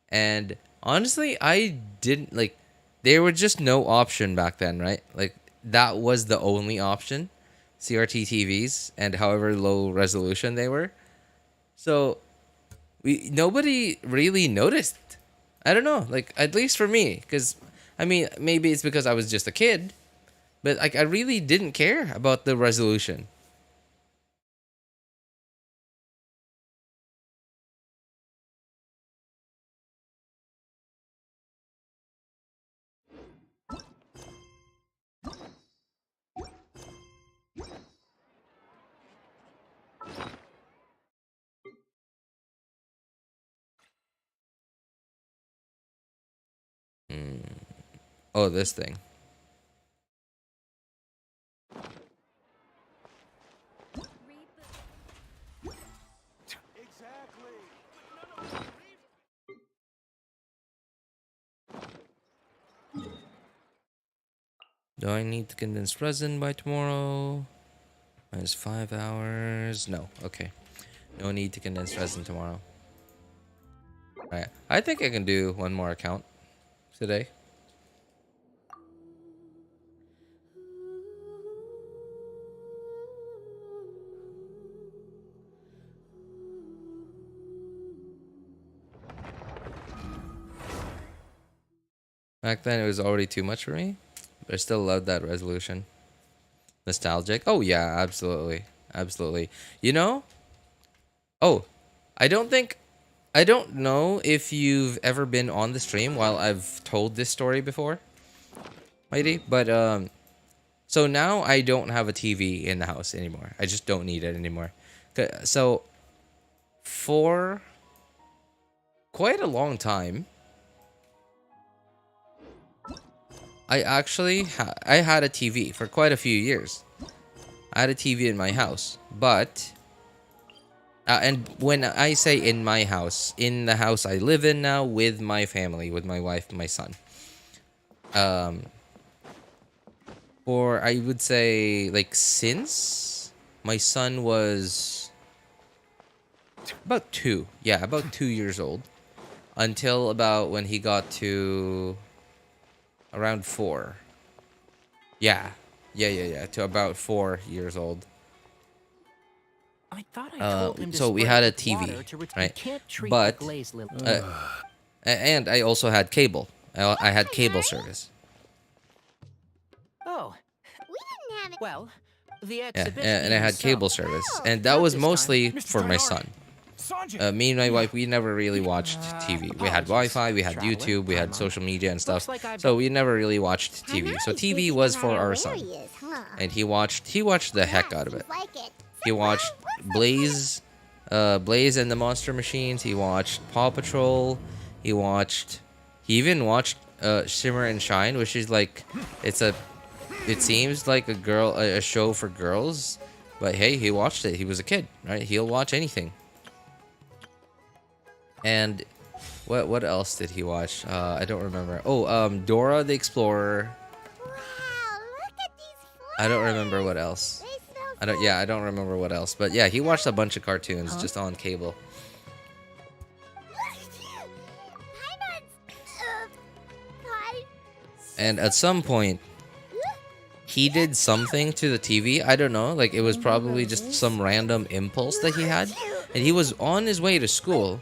And honestly, I didn't like, there were just no option back then, right? Like, that was the only option. CRT TVs and however low resolution they were. So nobody really noticed. I don't know, like, at least for me, because I mean, maybe it's because I was just a kid, but like, I really didn't care about the resolution. Oh, this thing. Do I need to condense resin by tomorrow? Minus 5 hours. No. Okay. No need to condense resin tomorrow. Alright. I think I can do one more account today. Back then it was already too much for me, but I still loved that resolution. Nostalgic? Oh yeah, absolutely. Absolutely. You know? Oh, I don't know if you've ever been on the stream while I've told this story before, Mighty, but so now I don't have a TV in the house anymore. I just don't need it anymore. So for quite a long time, I actually I had a TV for quite a few years. I had a TV in my house, but and when I say in my house, in the house I live in now with my family, with my wife and my son. For I would say, like, since my son was about 2, yeah, about 2 years old, until about when he got to around 4. Yeah, to about 4 years old. I thought I told him to So we spray had a with TV, water to right? can't treat But the glaze, Lily. and I also had cable. I had cable service. Oh, We didn't have it. well, the Yeah, exhibition. and I even had so. cable service, and that Not was this time. mostly Mr. for my Tainari. son. Sanjay. Me and my wife, we never really watched TV. We had apologies, Wi-Fi, we had traveler. YouTube, we had Paimon. social media and stuff. Looks like I've- So we never really watched TV. So TV was for our son, and he watched the heck out of it. Like it. He watched Blaze, Blaze and the Monster Machines. He watched Paw Patrol. He even watched Shimmer and Shine, which is like, it seems like a show for girls, but hey, he watched it. He was a kid, right? He'll watch anything. And what else did he watch? I don't remember. Oh, Dora the Explorer. Wow, look at these flowers. I don't remember what else. They smell I don't remember what else. But yeah, he watched a bunch of cartoons just on cable. And at some point, he did something to the TV. I don't know. Like, it was probably just some random impulse that he had. And he was on his way to school.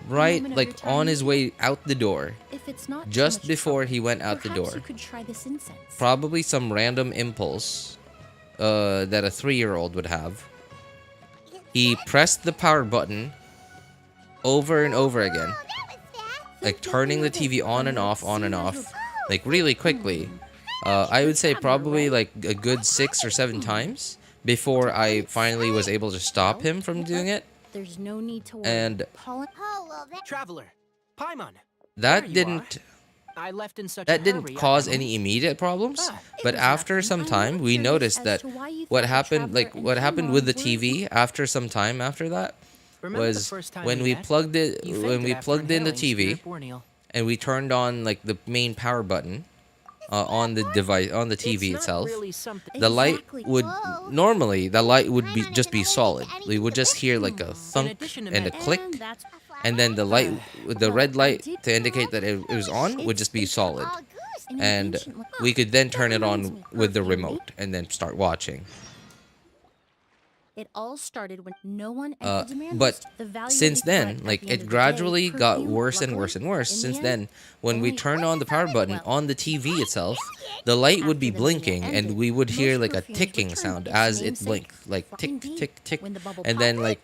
Right, like, on his way out the door. If it's not too Just much before trouble, he went out the perhaps door. you could try this incense. Probably some random impulse that a 3-year-old would have. He pressed the power button over and over again, like turning the TV on and off, like really quickly. I would say probably like a good 6 or 7 times before I finally was able to stop him from doing it. There's no need to worry. And Oh, well, that... Traveler, Paimon. that There you didn't I left in such a that didn't hurry, cause I- any immediate problems. Ah, But was after nothing. some I'm time, more we curious noticed as that to why you what thought the happened, Traveler like and what happened with the Paimon were- TV after some time after that, Remember the was first time when we we met? plugged it You when we fainted after plugged in the inhaling TV Spirit Borneo. and we turned on like the main power button on the device on the TV It's not itself. really something. The light Exactly. would Whoa. normally the light would be Paimon just is be an allergic solid. to anything We would that just hear like a thunk addition to and a that- click, And that's and then the light, the Well, red I light did to indicate that it was on would just be solid, all goose. in and ancient li- we could then turn it reminds on me, with the perfume. remote and then start watching. It all started when no one ever demanded But the value since of the threat then, at like the end it of the gradually day, got perfume, worse and luckily, worse and worse. in the Since end, then, when we only turned on the power button well, on the TV itself, the light would be after the blinking, video and ended, we would hear most like a perfumes ticking returned sound its as it namesake. blinked, like tick, Indeed, tick, tick, when the bubble and then popped- like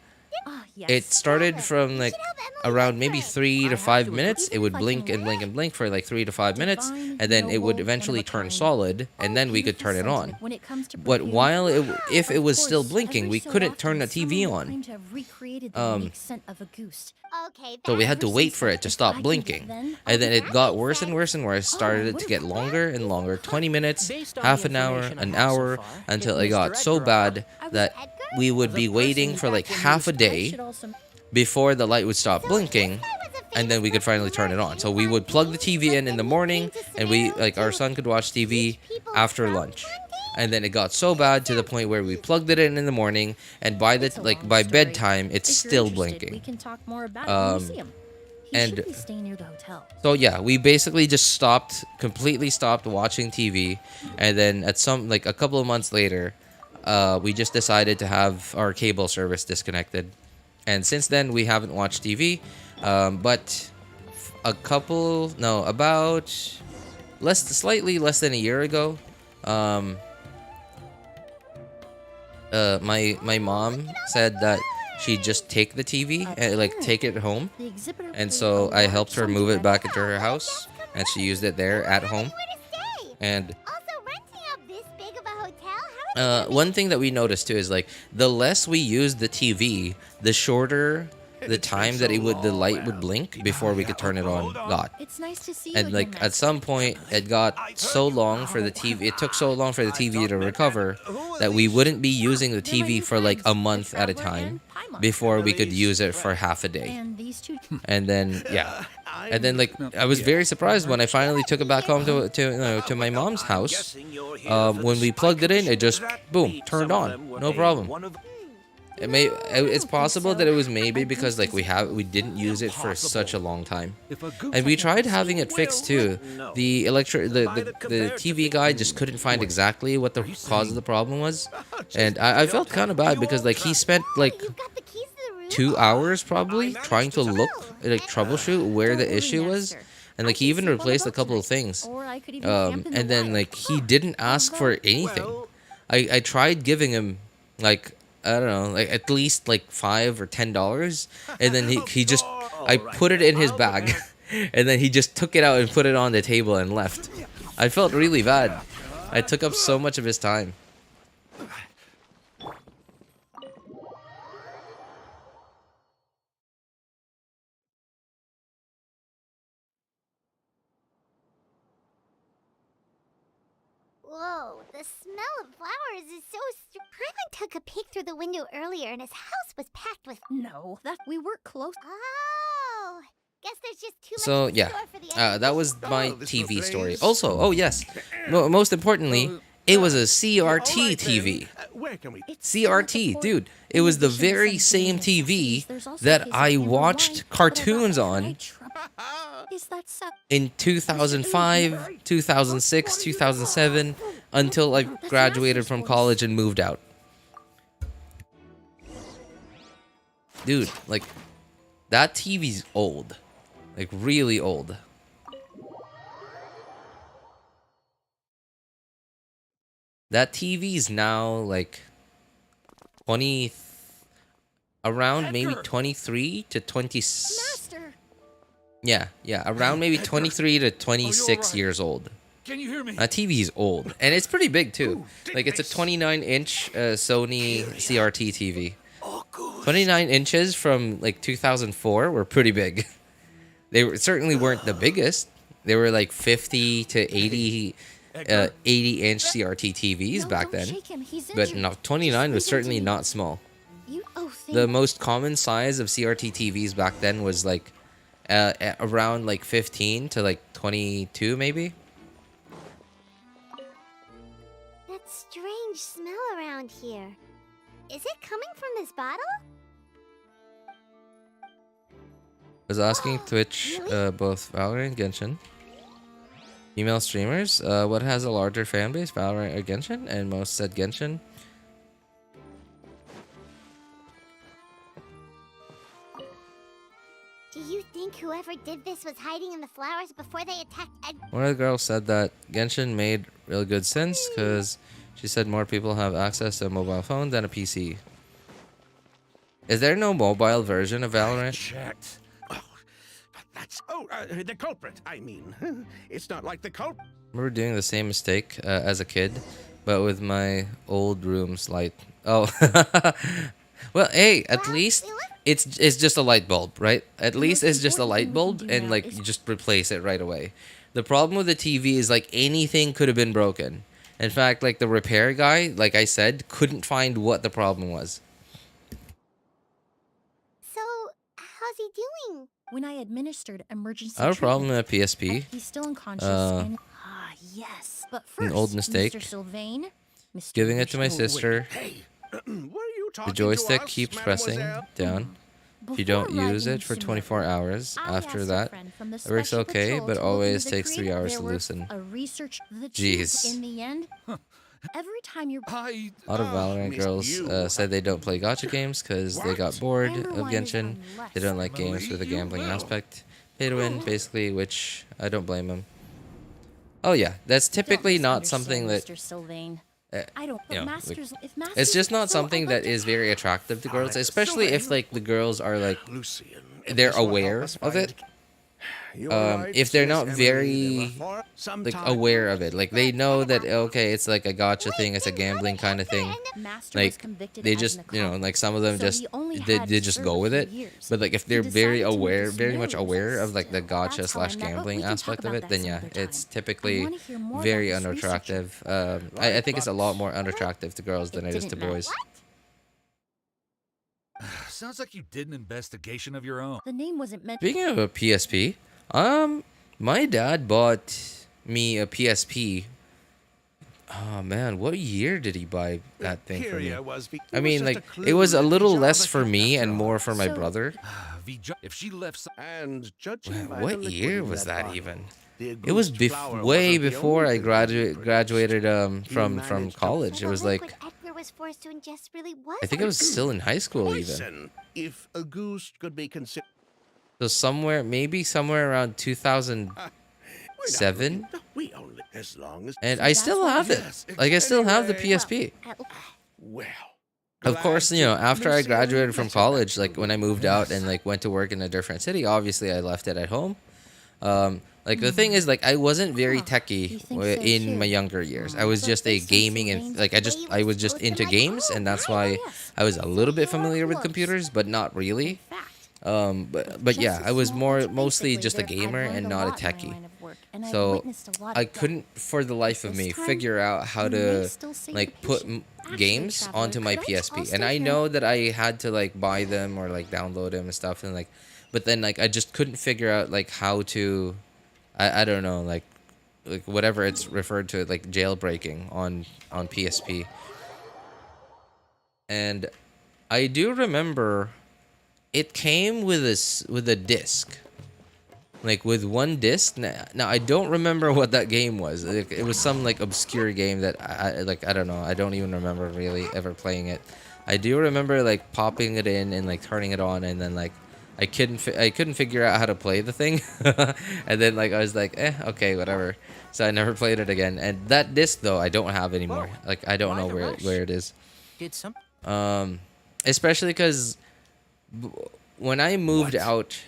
Ah, yes. it started Kaveh, from you like should help Emelie around with maybe it. 3 I to have 5 to minutes. agree. It would Even if I blink can and blink and blink for like 3 to 5 minutes, Divine, and then it would noble, eventually one of a turn kind. solid, and Oh, then we could beautiful turn it on. sentiment when it comes to But perfume. while if it Of was still course, blinking, every we so couldn't turn the often TV someone will on. claim to have recreated the Um, unique scent of a goose. Okay, So we that- had to Ever wait since for then, it to if stop I can do blinking. then, And then I'll it do got that. worse and worse and worse. Started it to get longer and longer, 20 minutes, Based on half the an hour, information I an have so hour, far, until if it got Mr. so Edgar bad I was that Edgar? we would The be person waiting for back like when he half a was- day before the light would stop blinking, and then we could finally turn it on. So we would plug the TV in the morning, and we like our son could watch TV after lunch. And then it got so bad to the point where we plugged it in the morning, and by the It's a like long by story. bedtime it's If you're still interested, We blinking. can talk more about it when we see him. He and- should be staying near the hotel. So yeah, we basically just completely stopped watching TV, and then at like a couple of months later, we just decided to have our cable service disconnected, and since then we haven't watched TV. But about slightly less than a year ago, my mom said that she'd just take the TV and like take it home. The exhibitor And played so a I large helped her move it soundtrack. back into her house, and she used it there at home. Where to stay? And Also, renting out this big of a hotel? How one thing that we noticed too is like the less we used the TV, the shorter the time that the light would blink before we could turn it on got. It's nice to see you And again, like at Max. some point it got so long for the TV, it took so long for the TV to recover that we wouldn't be using the TV for like a month at a time before we could use it for half a day. And these two. And then yeah, and then like I was very surprised when I finally took it back home to my mom's house. When we plugged it in, it just boom turned on, no problem. It's possible that it was maybe because like we didn't use it for such a long time, and we tried having it fixed too. The TV guy just couldn't find exactly what the cause of the problem was, and I felt kind of bad because like he spent like You've got the keys to the room? 2 hours probably trying to troubleshoot where the issue was, and like he even replaced a couple of things. Or I could even camp in the And then woods. like he didn't ask for anything. I tried giving him like I don't know, like at least like $5 or $10, and then he just I put it in his bag, and then he just took it out and put it on the table and left. I felt really bad. I took up so much of his time. Whoa, the smell of flowers is so Paimon took a peek through the window earlier and his house was packed with... No, that we were close. Oh, guess there's just too much So in yeah, store for the that was my Oh, this TV is story. Faze. Also, oh yes, most importantly, it was a CRT TV. Where can we? It's still at the CRT, port. dude. It In was the addition to very some same Canadian TV species, there's also a that case of I Amber watched White, but cartoons about on night trouble. Is that so? in 2005, 2006, 2007, until I graduated from college and moved out. Dude, like, that TV's old. Like, really old. That TV's now, like, around maybe 23 to 20... Master. Yeah, around maybe 23 to 26 years old. Can you hear me? That TV's old, and it's pretty big too. Like it's a 29-inch Sony CRT TV. 29 inches from like 2004 were pretty big. Certainly weren't the biggest. They were like 50 to 80 80-inch CRT TVs No, back don't then. shake him. He's But injured. no, 29 was Just leave him certainly to me. not small. You. Oh, The most common size of CRT TVs back then was like around like 15 to like 22 maybe. That strange smell around here. Is it coming from this bottle? I was asking Twitch, both Valorant and Genshin. Female streamers, what has a larger fan base, Valorant or Genshin? And most said Genshin. Do you think whoever did this was hiding in the flowers before they attacked Ed? One of the girls said that Genshin made real good sense because she said more people have access to a mobile phone than a PC. Is there no mobile version of Valorant? Checked. Oh, but that's the culprit. I mean, it's not like the culprit. I remember doing the same mistake as a kid, but with my old room's light. Oh, well, hey, at least it's just a light bulb, right? At least it's just a light bulb, and like you just replace it right away. The problem with the TV is like anything could have been broken. In fact, like the repair guy, like I said, couldn't find what the problem was. So, how's he doing? When I administered emergency I have a problem treatment, with PSP. he's still unconscious. And yes. But first, An old mistake. Mr. Sylvain, Giving it to my sister. Hey, were you The talking joystick to us, keeps pressing mademoiselle? down. If you don't use it for 24 hours after that, it works okay, but always takes 3 hours to loosen. Jeez. In the end, every time you're A lot of Valorant girls said they don't play gacha games because they got bored of Genshin. They don't like games with a gambling aspect. Pay to win, basically, which I don't blame them. Oh yeah, that's typically not something that... Mr. Sylvain. I don't. You know, Masters, like, if Masters it's just not so, I'd something like that is very attractive to girls, especially if like the girls are like Lucian, they're aware of it. If they're not very like aware of it, like they know that okay, it's like a gotcha thing, it's a gambling kind of thing. Like they just like some of them just they just go with it. But like if they're very much aware of like the gotcha / gambling aspect of it, then yeah, it's typically very unattractive. I think it's a lot more unattractive to girls than it is to boys. Sounds like you did an investigation of your own. The name wasn't meant. Speaking of a PSP, my dad bought me a PSP. Oh man, what year did he buy that thing for me? I mean, like it was a little less for me and more for my brother. If she left, and judging by What the year liquid in was that bottle, even? the It was goose flower way wasn't the before only I thing that graduated from managed to college. It was like Edgar was forced to ingest really was. I think I was still in high school even. poison. If a goose could be considered. So maybe somewhere around 2007. We only as long as. And I still have it. Like I still have the PSP. Well. Of course, after I graduated from college, like when I moved out and like went to work in a different city, obviously I left it at home. Like the thing is, like I wasn't very techie in my younger years. I was just a gaming and like I was just into games, and that's why I was a little bit familiar with computers, but not really. But yeah, I was mostly just a gamer and not a techie. So I couldn't for the life of me figure out how to like put games onto my PSP. And I know that I had to like buy them or like download them and stuff, and like but then like I just couldn't figure out like how to I don't know, like whatever it's referred to, like jailbreaking on PSP. And I do remember it came with a disc. Like with one disc. Now I don't remember what that game was. It was some like obscure game that I don't know. I don't even remember really ever playing it. I do remember like popping it in and like turning it on, and then like I couldn't figure out how to play the thing. And then like I was like, okay, whatever. So I never played it again. And that disc though I don't have anymore. Like I don't know where it is. Did some? Especially because when I moved out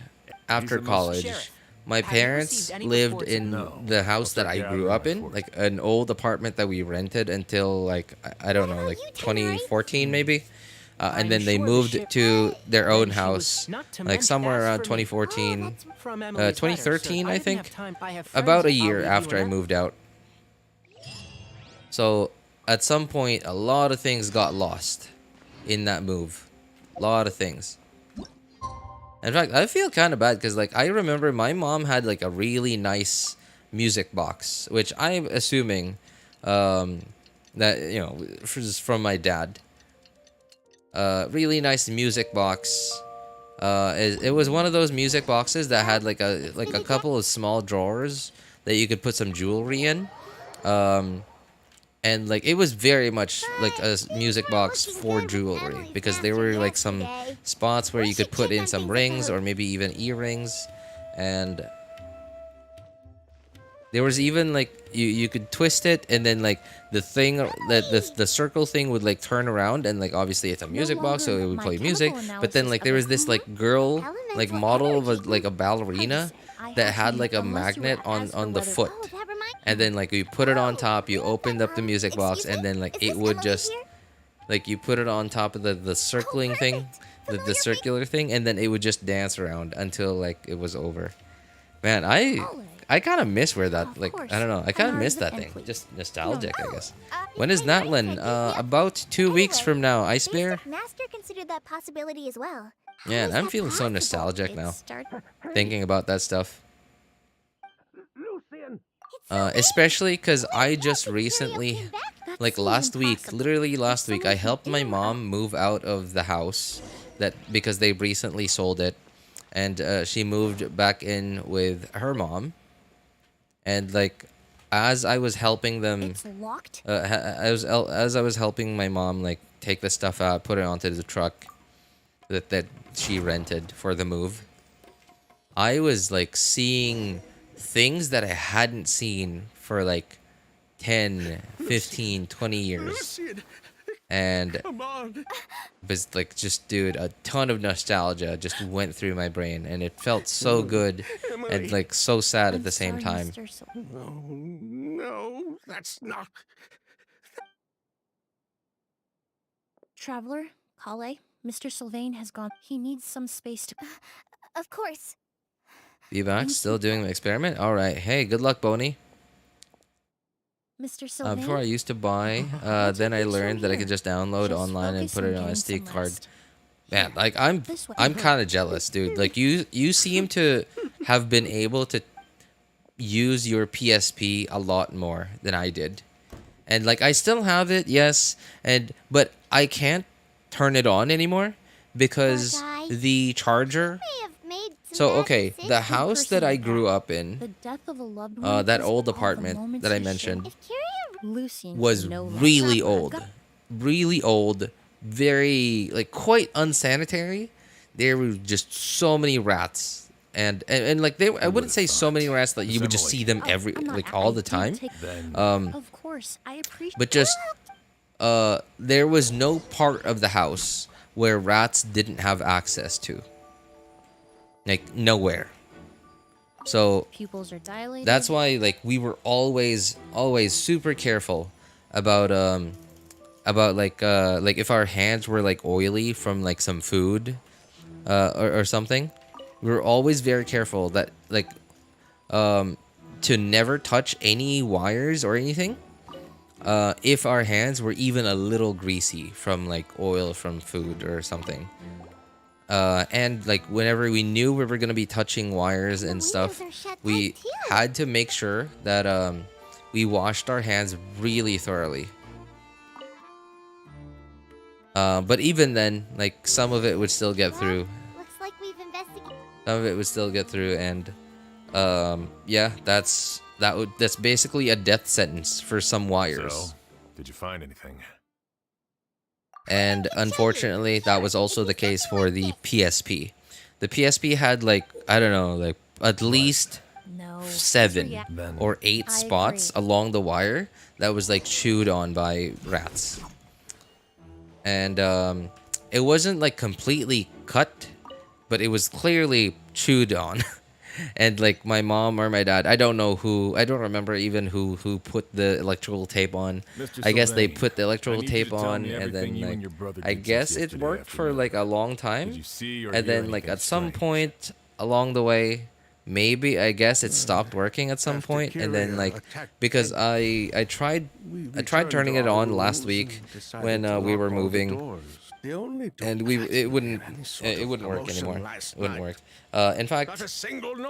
after college, my parents lived in the house that I grew up in, like an old apartment that we rented until like I don't know, like 2014 maybe. And then they moved to their own house like somewhere around 2014, 2013 I think, about a year after I moved out. So at some point a lot of things got lost in that move. A lot of things. In fact, I feel kind of bad because like I remember my mom had like a really nice music box, which I'm assuming that is from my dad. Really nice music box. It was one of those music boxes that had like a couple of small drawers that you could put some jewelry in. And like it was very much like a music box for jewelry because there were like some spots where you could put in some rings or maybe even earrings, and there was even like you could twist it and then like the thing that the circle thing would like turn around, and like obviously it's a music box so it would play music, but then like there was this like girl like model of a ballerina that had like a magnet on the foot. And then like you put it on top, you opened up the music box, and then like it would just like you put it on top of the circling thing, the circular thing, and then it would just dance around until like it was over. Man, I kind of miss where that like I don't know, I kind of miss that thing. Just nostalgic, I guess. When is Natlan? About 2 weeks from now. Ice Bear. Master considered that possibility as well. Man, I'm feeling so nostalgic now, thinking about that stuff. Especially because I just recently, like literally last week, I helped my mom move out of the house because they recently sold it, and she moved back in with her mom. And like, as I was helping them, as I was helping my mom like take the stuff out, put it onto the truck that she rented for the move, I was like seeing things that I hadn't seen for like 10, 15, 20 years. And it was like just, dude, a ton of nostalgia just went through my brain, and it felt so good and like so sad at the same time. No, that's not. Traveler, Kaveh, Mr. Sylvain has gone. He needs some space to. Of course. Vivax, still doing the experiment? Alright, hey, good luck, Boney. Mr. Sylvain? Before I used to buy, then I learned that I could just download online and put it on a SD card. Man, like I'm kind of jealous, dude. Like you seem to have been able to use your PSP a lot more than I did. And like I still have it, yes, but I can't turn it on anymore because the charger. So okay, the house that I grew up in, that old apartment that I mentioned, was really old, very like quite unsanitary. There were just so many rats, and like I wouldn't say so many rats that you would just see them all the time. Of course, I appreciate. But just there was no part of the house where rats didn't have access to. Like nowhere. So pupils are dilated. That's why like we were always super careful about like if our hands were like oily from like some food or something. We were always very careful that like to never touch any wires or anything if our hands were even a little greasy from like oil from food or something. And like whenever we knew we were gonna be touching wires and stuff, we had to make sure that we washed our hands really thoroughly. But even then, like some of it would still get through. Looks like we've investigated. Some of it would still get through, and yeah, that's basically a death sentence for some wires. So, did you find anything? And unfortunately, that was also the case for the PSP. The PSP had like, I don't know, like at least 7 or 8 spots along the wire that was like chewed on by rats. And it wasn't like completely cut, but it was clearly chewed on. And like my mom or my dad, I don't remember even who put the electrical tape on. I guess they put the electrical tape on, and then like I guess it worked for like a long time. And then like at some point along the way, maybe I guess it stopped working at some point, and then like because I tried turning it on last week when we were moving, The only and it wouldn't work anymore. It wouldn't work. In fact,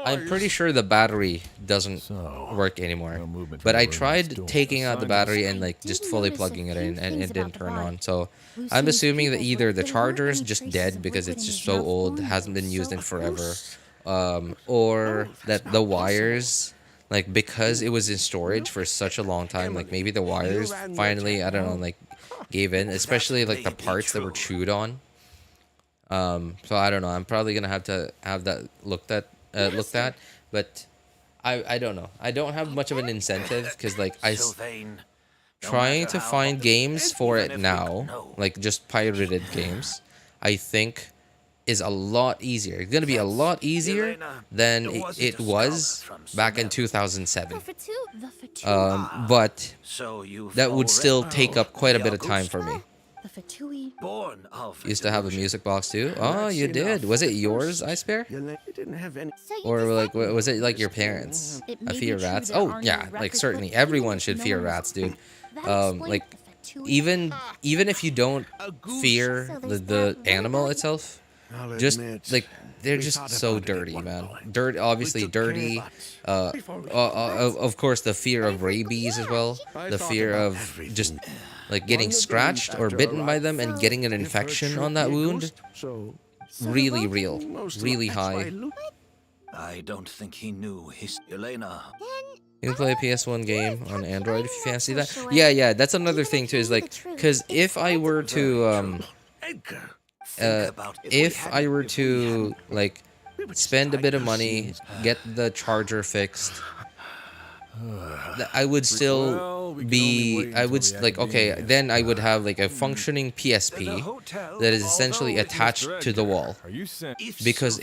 I'm pretty sure the battery doesn't work anymore. But I tried taking out the battery and like just fully plugging it in, and it didn't turn on. So I'm assuming that either the charger is just dead because it's just so old, hasn't been used in forever, or that the wires, like because it was in storage for such a long time, like maybe the wires finally, I don't know, like gave in, especially like the parts that were chewed on. So I don't know. I'm probably gonna have to have that looked at, but I don't know. I don't have much of an incentive because like trying to find games for it now, like just pirated games, I think is a lot easier. It's gonna be a lot easier than it was back in 2007. But that would still take up quite a bit of time for me. Used to have a music box too. Oh, you did. Was it yours, I spare? Or like was it like your parents? I fear rats. Oh yeah, like certainly everyone should fear rats, dude. Like even if you don't fear the animal itself, just like they're just so dirty, man. Obviously dirty. Of course, the fear of rabies as well. The fear of just like getting scratched or bitten by them and getting an infection on that wound. Really real, really high. I don't think he knew his Yelena. You can play a PS1 game on Android if you fancy that. Yeah, that's another thing too. Is like, because if I were to like spend a bit of money, get the charger fixed, I would still be, okay, then I would have like a functioning PSP that is essentially attached to the wall, because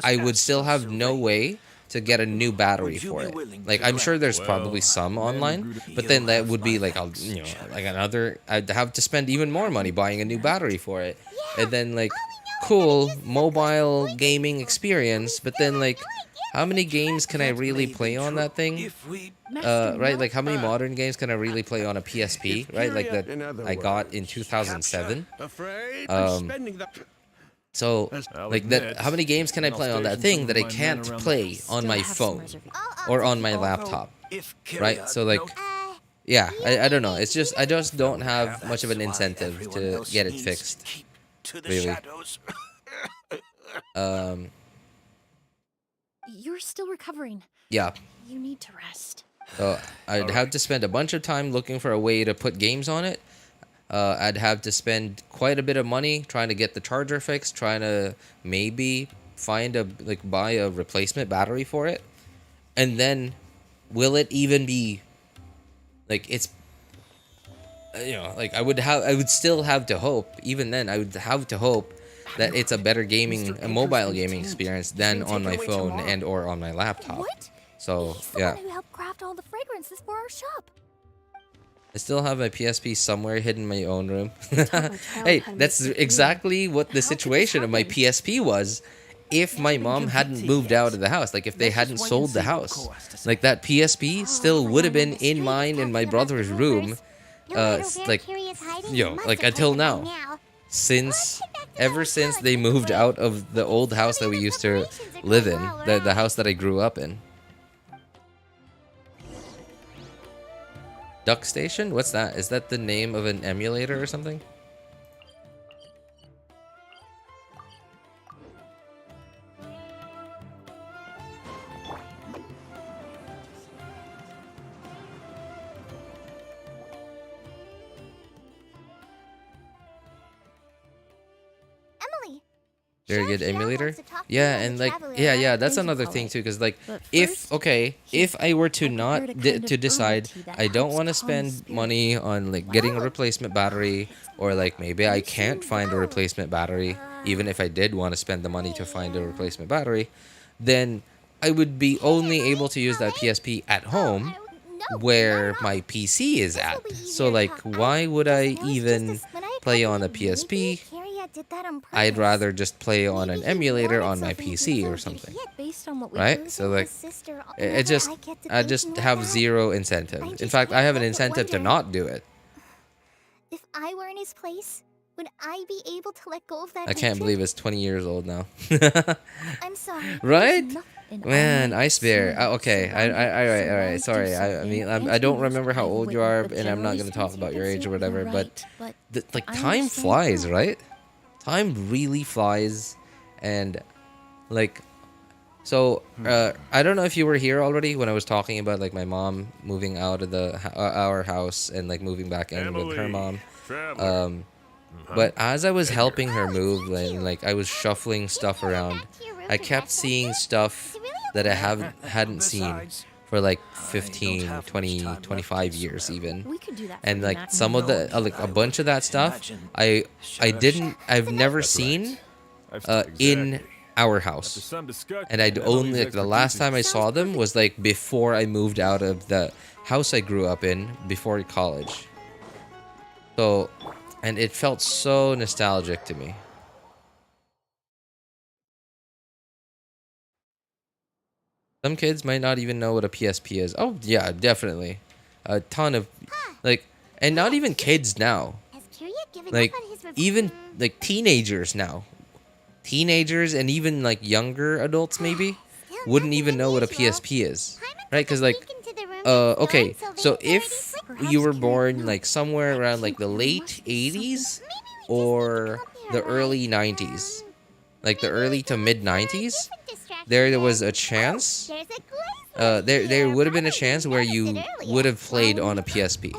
I would still have no way to get a new battery for it. Like I'm sure there's probably some online, but then that would be like I'd have to spend even more money buying a new battery for it, and then like cool mobile gaming experience, but then like how many games can I really play on that thing? Right, like how many modern games can I really play on a PSP, right? Like that I got in 2007. So, like that, how many games can I play on that thing that I can't play on my phone or on my laptop, right? So like, yeah, I don't know. It's just I just don't have much of an incentive to get it fixed, really. You're still recovering. Yeah. You need to rest. So I'd have to spend a bunch of time looking for a way to put games on it. I'd have to spend quite a bit of money trying to get the charger fixed, trying to maybe buy a replacement battery for it. And then will it even be like it's like I would still have to hope, even then I would have to hope that it's a better mobile gaming experience than on my phone and or on my laptop. So yeah. Who helped craft all the fragrances for our shop? I still have my PSP somewhere hidden in my own room. Hey, that's exactly what the situation of my PSP was if my mom hadn't moved out of the house. Like if they hadn't sold the house. Like that PSP still would have been in mine and my brother's room. Like until now. Ever since they moved out of the old house that we used to live in. The house that I grew up in. Duck Station? What's that? Is that the name of an emulator or something? Emelie. Very good emulator. Yeah, and like yeah, that's another thing too, because like if I were to not to decide I don't want to spend money on like getting a replacement battery, or like maybe I can't find a replacement battery even if I did want to spend the money to find a replacement battery, then I would be only able to use that PSP at home where my PC is at. So like why would I even play on a PSP? I'd rather just play on an emulator on my PC or something, right? So like, I just have zero incentive. In fact, I have an incentive to not do it. If I were in his place, Would I be able to let go of that I can't hatred? believe it's 20 years old now. I'm sorry. Right? In Man, all Ice Bear. surround- Okay, all right. surround- Sorry. do I mean, something. I don't Can't remember how use old you I've are, witnessed, and I'm not generally gonna talk speaking, about your you're age or whatever. right, But I time understand flies, now. right? Time really flies, and like, so I don't know if you were here already when I was talking about like my mom moving out of our house and like moving back in with her mom. But as I was helping her move and like I was shuffling stuff around, I kept seeing stuff that I hadn't seen for like 15, 20, 25 years even. We could do that. And like some of the like a bunch of that stuff I've never seen in our house. And I'd only like the last time I saw them was like before I moved out of the house I grew up in before college. So, and it felt so nostalgic to me. Some kids might not even know what a PSP is. Oh, yeah, definitely. A ton of, like, and not even kids now. Has Kirya given Like, up on his even, like, teenagers now. Teenagers and even, like, younger adults, maybe, wouldn't even know what a PSP is. Right? Because, like, okay, so if you were born, like, somewhere around, like, the late 80s or the early 90s, like, the early to mid 90s, there was a chance, there would have been a chance where you would have played on a PSP.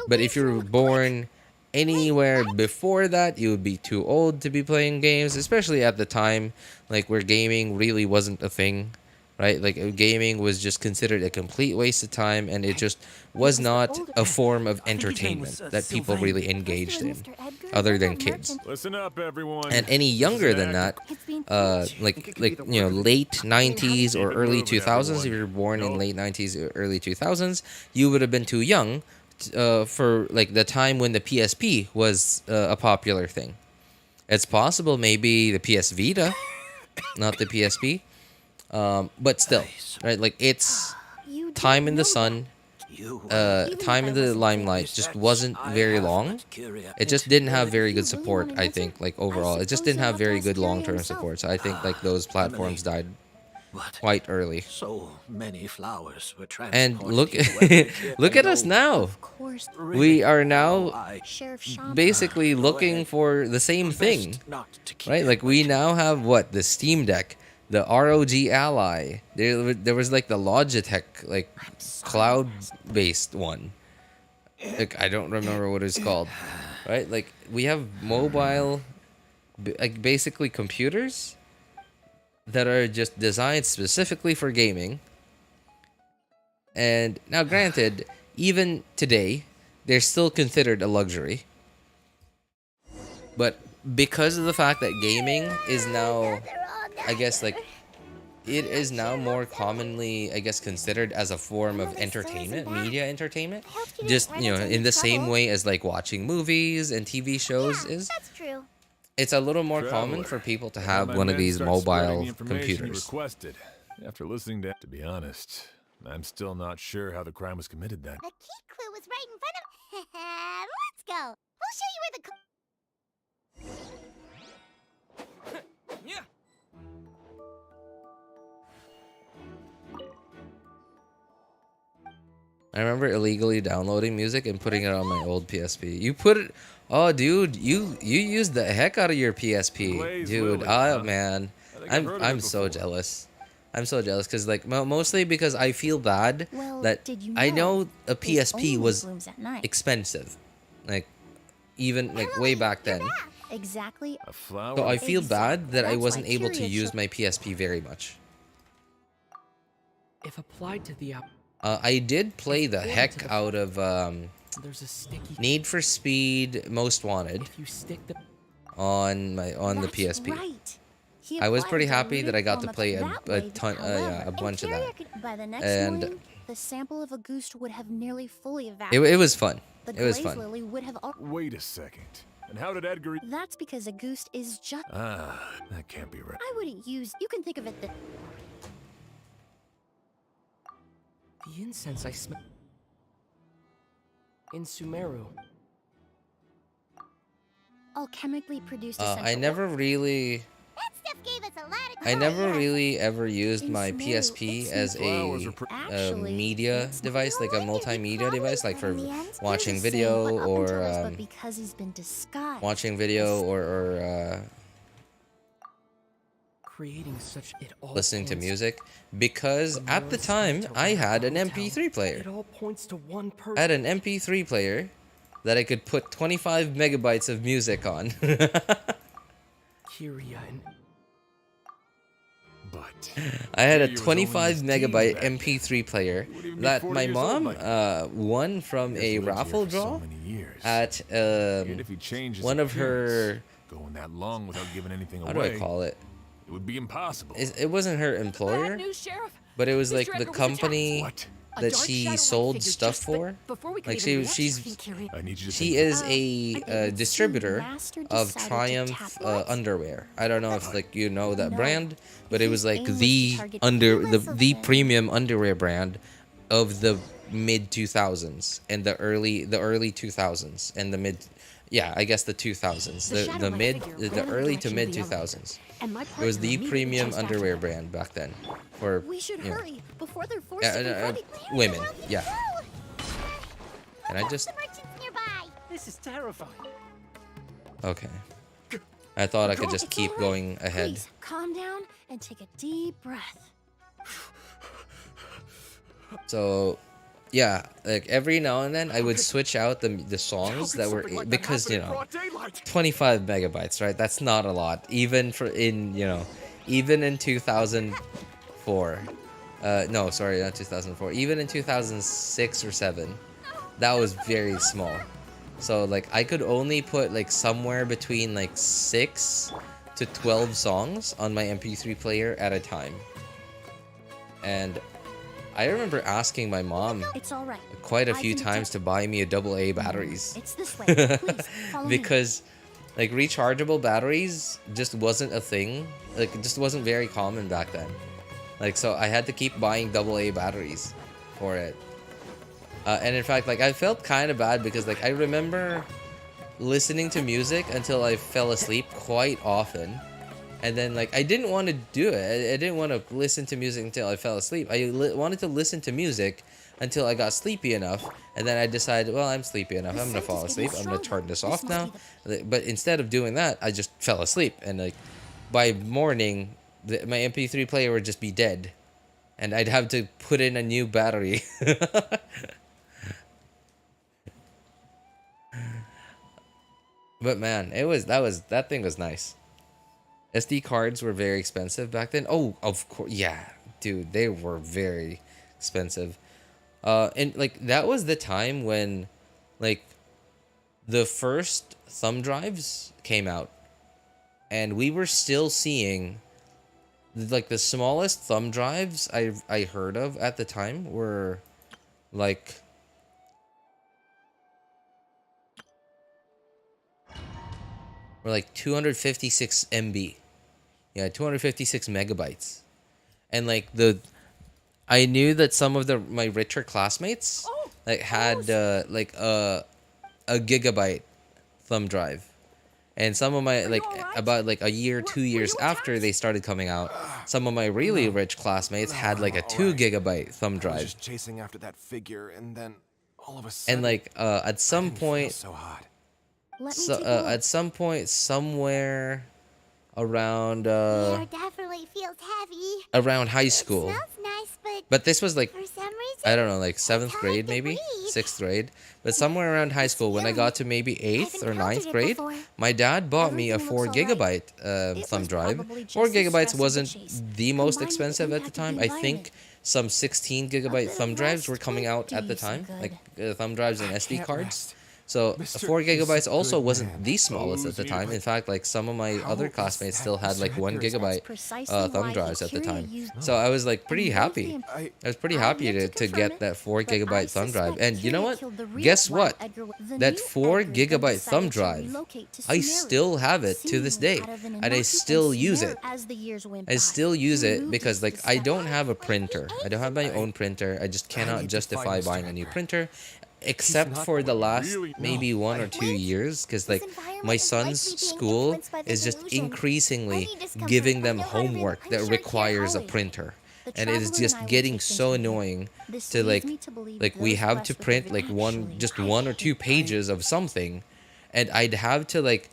But if you were born anywhere before that, you would be too old to be playing games, especially at the time, like, where gaming really wasn't a thing, right? Like, gaming was just considered a complete waste of time, and it just was not a form of entertainment that people really engaged in, other than kids. Listen up, everyone. And any younger than that, like you know, late 90s or early 2000s, if you were born in late 90s or early 2000s, you would have been too young for like the time when the PSP was a popular thing. It's possible maybe the PS Vita, not the PSP, but still, right? Like, it's time in the sun, time in the limelight just wasn't very long. It just didn't have very good support, I think, like, overall. It just didn't have very good long-term support. So I think, like, those platforms died quite early. So many flowers were And look, transported look at us now. We are now basically looking for the same thing, right? Like, we now have what, the Steam Deck, the ROG Ally. There was like the Logitech, like, cloud-based one. Like, I don't remember what it's called, right? Like, we have mobile, like, basically computers that are just designed specifically for gaming. And now, granted, even today, they're still considered a luxury. But because of the fact that gaming is now, I guess, like, it is now more commonly, I guess, considered as a form of entertainment, media entertainment. Just, you know, in the same way as, like, watching movies and TV shows is. That's true. It's a little more common for people to have one of these mobile computers. Requested. After listening to be honest, I'm still not sure how the crime was committed then. The key clue was right in front of. Let's go. I'll show you where the. I remember illegally downloading music and putting it on my old PSP. You put it, oh dude, you used the heck out of your PSP, dude. Oh man, I'm so jealous. I'm so jealous because, like, mostly because I feel bad that I know a PSP was expensive, like, even like way back then. Exactly. A flower. So I feel bad that I That's wasn't why able to Kirya use should- my PSP very much. If applied to the I did play the heck out of there's a sticky Need for Speed Most Wanted if you stick the on the PSP. I was pretty happy that I got to play a ton, a bunch of that. By the next And morning, the sample of a goose would have nearly fully evaporated. it was fun. The It was glaze fun. lily would have. Wait a second. And how did Edgar? That's because a goose is just. Ah, that can't be right. I wouldn't use. You can think of it that. The incense I smell in Sumeru. alchemically produced I never really ever used my PSP as a media device, like a multimedia device, like for watching video or watching video or Creating such it all listening to points- music, because at the time I had an MP3 player. It all points to one person. I had an MP3 player that I could put 25 megabytes of music on. Kiria and I had a 25 megabyte MP3 player that my mom won from a raffle draw at one of her, Going that long without giving anything how away. do I call it? It would be impossible. It wasn't her employer, news, Sheriff. but it was Mr. like the Edgar was company attacked. A that dark she shadow-like sold figure stuff just split for. before we could Like even she react. I need you to she is a distributor of Triumph underwear. I don't know if like you know that brand, but it was like the premium underwear brand of the mid 2000s and the early 2000s and the mid, yeah, I guess the 2000s, the early to mid 2000s. It was the premium underwear brand back then for, We should you know, hurry before they're forced to women. Yeah. Can I just? This is terrifying. Okay. I thought I could just It's keep all right. going ahead. Please, calm down and take a deep breath. So, yeah, like every now and then I would switch out the songs that were, because you know, 25 megabytes, right? That's not a lot, even for even in 2004. No, sorry, not 2004. Even in 2006 or 7, that was very small. So like I could only put like somewhere between like 6 to 12 songs on my MP3 player at a time. And I remember asking my mom It's all right. quite a few times to buy me a AA batteries. It's this way. Please, follow me. Because like rechargeable batteries just wasn't a thing. Like it just wasn't very common back then. Like so I had to keep buying AA batteries for it. And in fact, like I felt kind of bad because like I remember listening to music until I fell asleep quite often. And then like I didn't want to do it. I didn't want to listen to music until I fell asleep. I wanted to listen to music until I got sleepy enough, and then I decided, well, I'm sleepy enough. I'm gonna fall asleep. I'm gonna turn this off now. But instead of doing that, I just fell asleep, and like by morning, my MP3 player would just be dead, and I'd have to put in a new battery. But man, that thing was nice. SD cards were very expensive back then. Oh, of course, yeah, dude, they were very expensive. And like that was the time when, like, the first thumb drives came out, and we were still seeing, like, the smallest thumb drives I heard of at the time were, like, were like 256 MB. Yeah, 256 megabytes. And like I knew that some of my richer classmates like had like a gigabyte thumb drive. And some of my about like a year, 2 years after they started coming out, some of my really rich classmates had like a 2 gigabyte thumb I was drive. just chasing after that figure, and then all of a sudden. And like at some point, so hot. at some point somewhere around The air definitely feels heavy. around high school. Smells nice, But this was like, for some reason, I don't know, like 7th grade maybe, 6th grade. But somewhere around high school, when I got to maybe 8th or 9th grade, my dad bought me a 4 gigabyte thumb drive. 4 gigabytes wasn't the most expensive at the time. I think some 16 gigabyte thumb drives were coming out at the time, like thumb drives and SD cards. So 4 gigabytes also wasn't the smallest at the time. In fact, like some of my other classmates still had like 1 gigabyte thumb drives at the time. So I was like pretty happy. I was pretty happy to get that 4 gigabyte thumb drive. And you know what? Guess what? That 4 gigabyte thumb drive, I still have it to this day, and I still use it. I still use it because like I don't have a printer. I don't have my own printer. I just cannot justify buying a new printer. except not for the what you last really maybe know. 1 or 2 years, because like environment my is son's likely being school influenced by the is just delusion. increasingly Any discomfort, giving I them know how to read the homework that picture, requires a can't printer, The and it is traveler just and I will getting take things so from here. annoying This to leads like me to believe we those have quests to with the print like actually, just 1 or 2 pages of something, and I'd have to like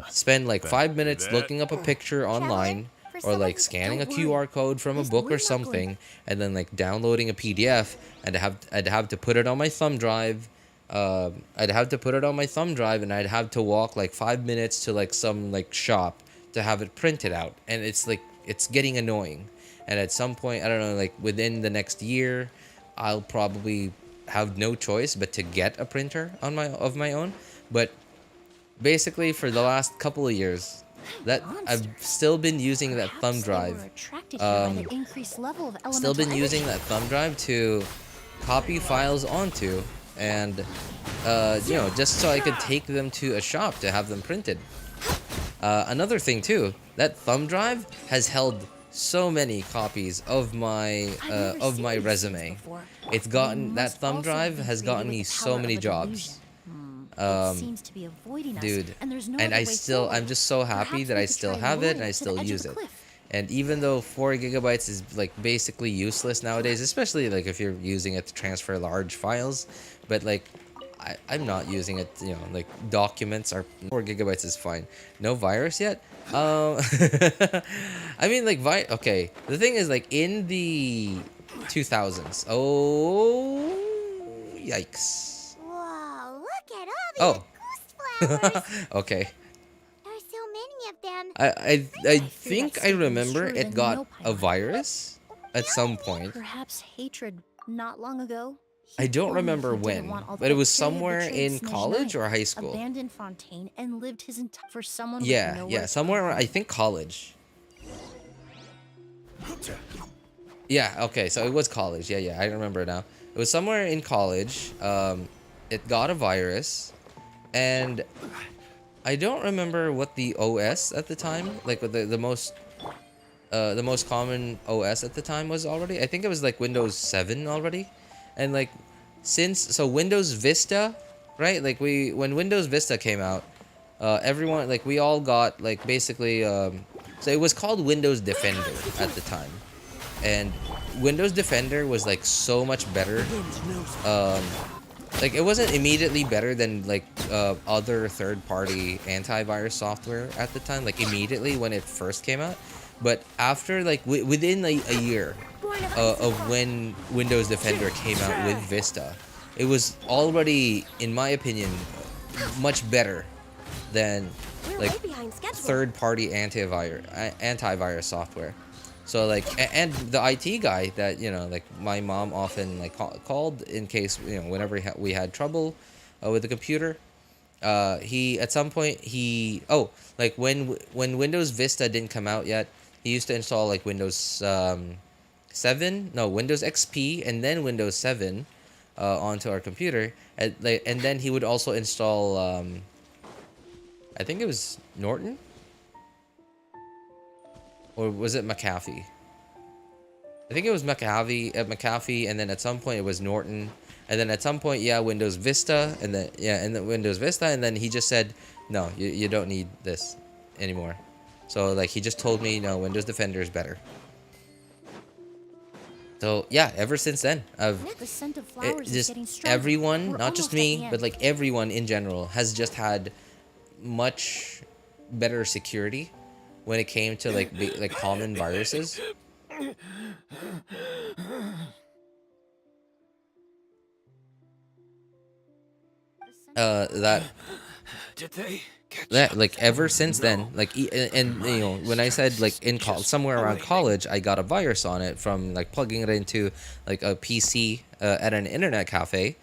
spend like 5 minutes looking up a picture online or like scanning a Don't worry. QR code from a This- book we're or not going- something, and then like downloading a PDF, and I'd have to put it on my thumb drive. I'd have to put it on my thumb drive, and I'd have to walk like 5 minutes to like some like shop to have it printed out, and it's like it's getting annoying. And at some point, I don't know, like within the next year, I'll probably have no choice but to get a printer on my own. But basically, for the last couple of years, that I've still been using that thumb drive. Still been using that thumb drive to copy files onto, and you know, just so I could take them to a shop to have them printed. Another thing too, that thumb drive has held so many copies of my resume. It's gotten that thumb drive has gotten me so many jobs. Dude, and I'm just so happy that I still have it and I still use it. And even though 4 gigabytes is like basically useless nowadays, especially like if you're using it to transfer large files, but like I'm not using it, you know, like documents are 4 gigabytes is fine. No virus yet? I mean like okay, the thing is like in the 2000s. Oh, yikes. Whoa, look at all these ghost flowers. Okay. There's so many of them. I think I remember it got a virus at some point. Perhaps hatred not long ago. I don't remember when, but it was somewhere in college or high school. Abandoned Fontaine and lived his entire for someone with Yeah, nowhere yeah, to somewhere go. around, I think college. Yeah, okay, so it was college. Yeah, I remember now. It was somewhere in college. It got a virus, and I don't remember what the OS at the time, like the most common OS at the time was already. I think it was like Windows 7 already. And like so Windows Vista, right? Like when Windows Vista came out, everyone, like we all got like basically so it was called Windows Defender at the time. And Windows Defender was like so much better. Like it wasn't immediately better than like other third-party antivirus software at the time, like immediately when it first came out. But after like within a year of when Windows Defender came out with Vista, it was already, in my opinion, much better than like third-party antivirus software. So like, and the IT guy that, you know, like my mom often like called in case, you know, whenever we had trouble with the computer, he at some point like when Windows Vista didn't come out yet, he used to install like Windows Windows XP and then Windows 7 onto our computer, and then he would also install I think it was Norton, or was it McAfee? I think it was McAfee, and then at some point it was Norton, and then at some point Windows Vista, and then Windows Vista, and then he just said, no, you don't need this anymore. So like he just told me, no, Windows Defender is better. So yeah, ever since then, everyone, not just me, but like everyone in general has just had much better security when it came to like common viruses. That like ever since then, like and you know, when I said like in somewhere around college, I got a virus on it from like plugging it into like a PC at an internet cafe.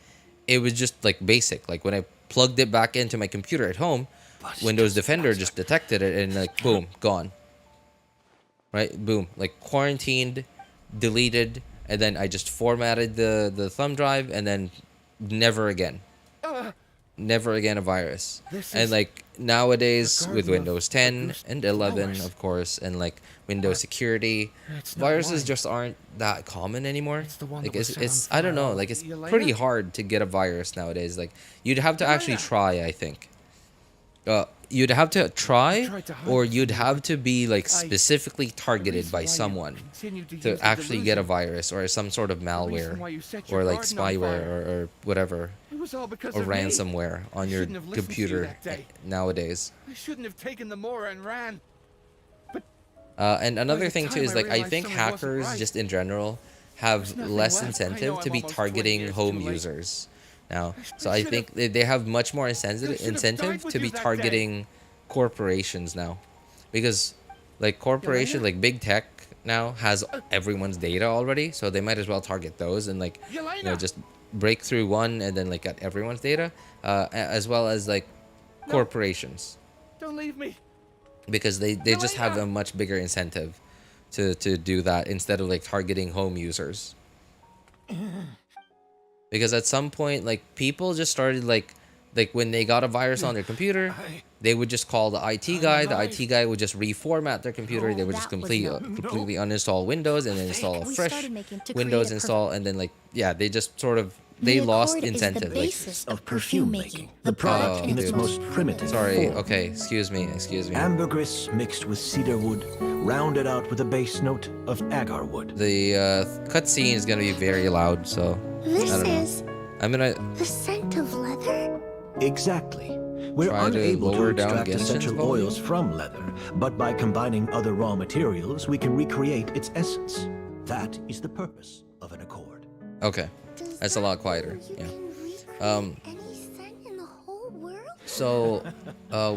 It was just like basic. Like when I plugged it back into my computer at home, Windows Defender just detected it and like boom, gone. Right, boom, like quarantined, deleted, and then I just formatted the thumb drive and then never again. never again a virus. This And is like nowadays with garden of Windows 10 Auguste and 11, flowers. of course, and like Windows security, It's not viruses mine. just aren't that common anymore. It's the one Like that was set it's on I don't know, fire. like it's Yelena? pretty hard to get a virus nowadays. Like you'd have to actually Yelena! try, I think. You'd have to try, tried to hide or this you'd from you. have to be like I- specifically The targeted reason by why you someone continued to to use the actually get a delusion, virus or some sort of the malware reason why you set your or like garden on spyware fire, or whatever it was all because or of me. ransomware on your shouldn't have listened to you computer that day. nowadays. I shouldn't have taken the Mora and ran. And another the thing too time is I like I realized think something wasn't hackers right, just in general there have was nothing less left. I know incentive to I'm be almost 20 targeting years home too late. users now. So I I should've- think they have much more I should've died incentive with to you be that day. targeting corporations now, because like corporation Yelena? like big tech now has everyone's data already, so they might as well target those and like Yelena! just break through one and then like get everyone's data, as well as like corporations, Don't leave me. because they just have Yelena! a much bigger incentive to do that instead of like targeting home users. Because at some point like people just started like when they got a virus on their computer, they would just call the IT guy. The IT guy would just reformat their computer. They would just That was completely uninstall Windows and then install a We fresh started making to Windows create a install, and then like they just sort of they The lost accord is incentive. the Like, basis Of perfume making, the Oh, product in its dude. most primitive sorry. form. Okay, excuse me. Ambergris mixed with cedar wood, rounded out with a base note of agar wood. The cutscene is gonna be very loud, so This I don't know. is I'm gonna the scent of leather. Exactly. We're Try to unable to lower down extract Genshin's essential volume? oils from leather, but by combining other raw materials, we can recreate its essence. That is the purpose of an accord. okay. Does That's a that lot quieter. mean you Yeah. can recreate Um, any scent in the whole world? So,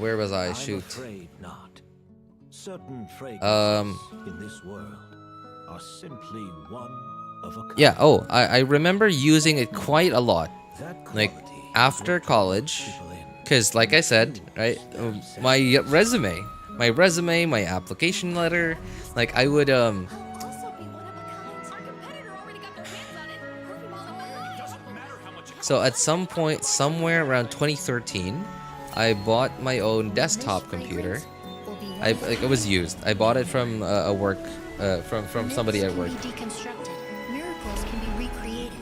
where was I? I'm Shoot. afraid not. Certain fragrances Um, in this world are simply one of a kind. Yeah. Oh, I remember using it quite a lot. That Like quality after will draw college, people in. because like I said, right, my resume, my application letter, like I would Also be one of a kind. Our competitor already got their hands on it. Hurry while it doesn't matter how much. So at some point, somewhere around 2013, I bought my own desktop computer. It was used. I bought it from a work, from somebody at work. Myths can be deconstructed. Miracles can be recreated.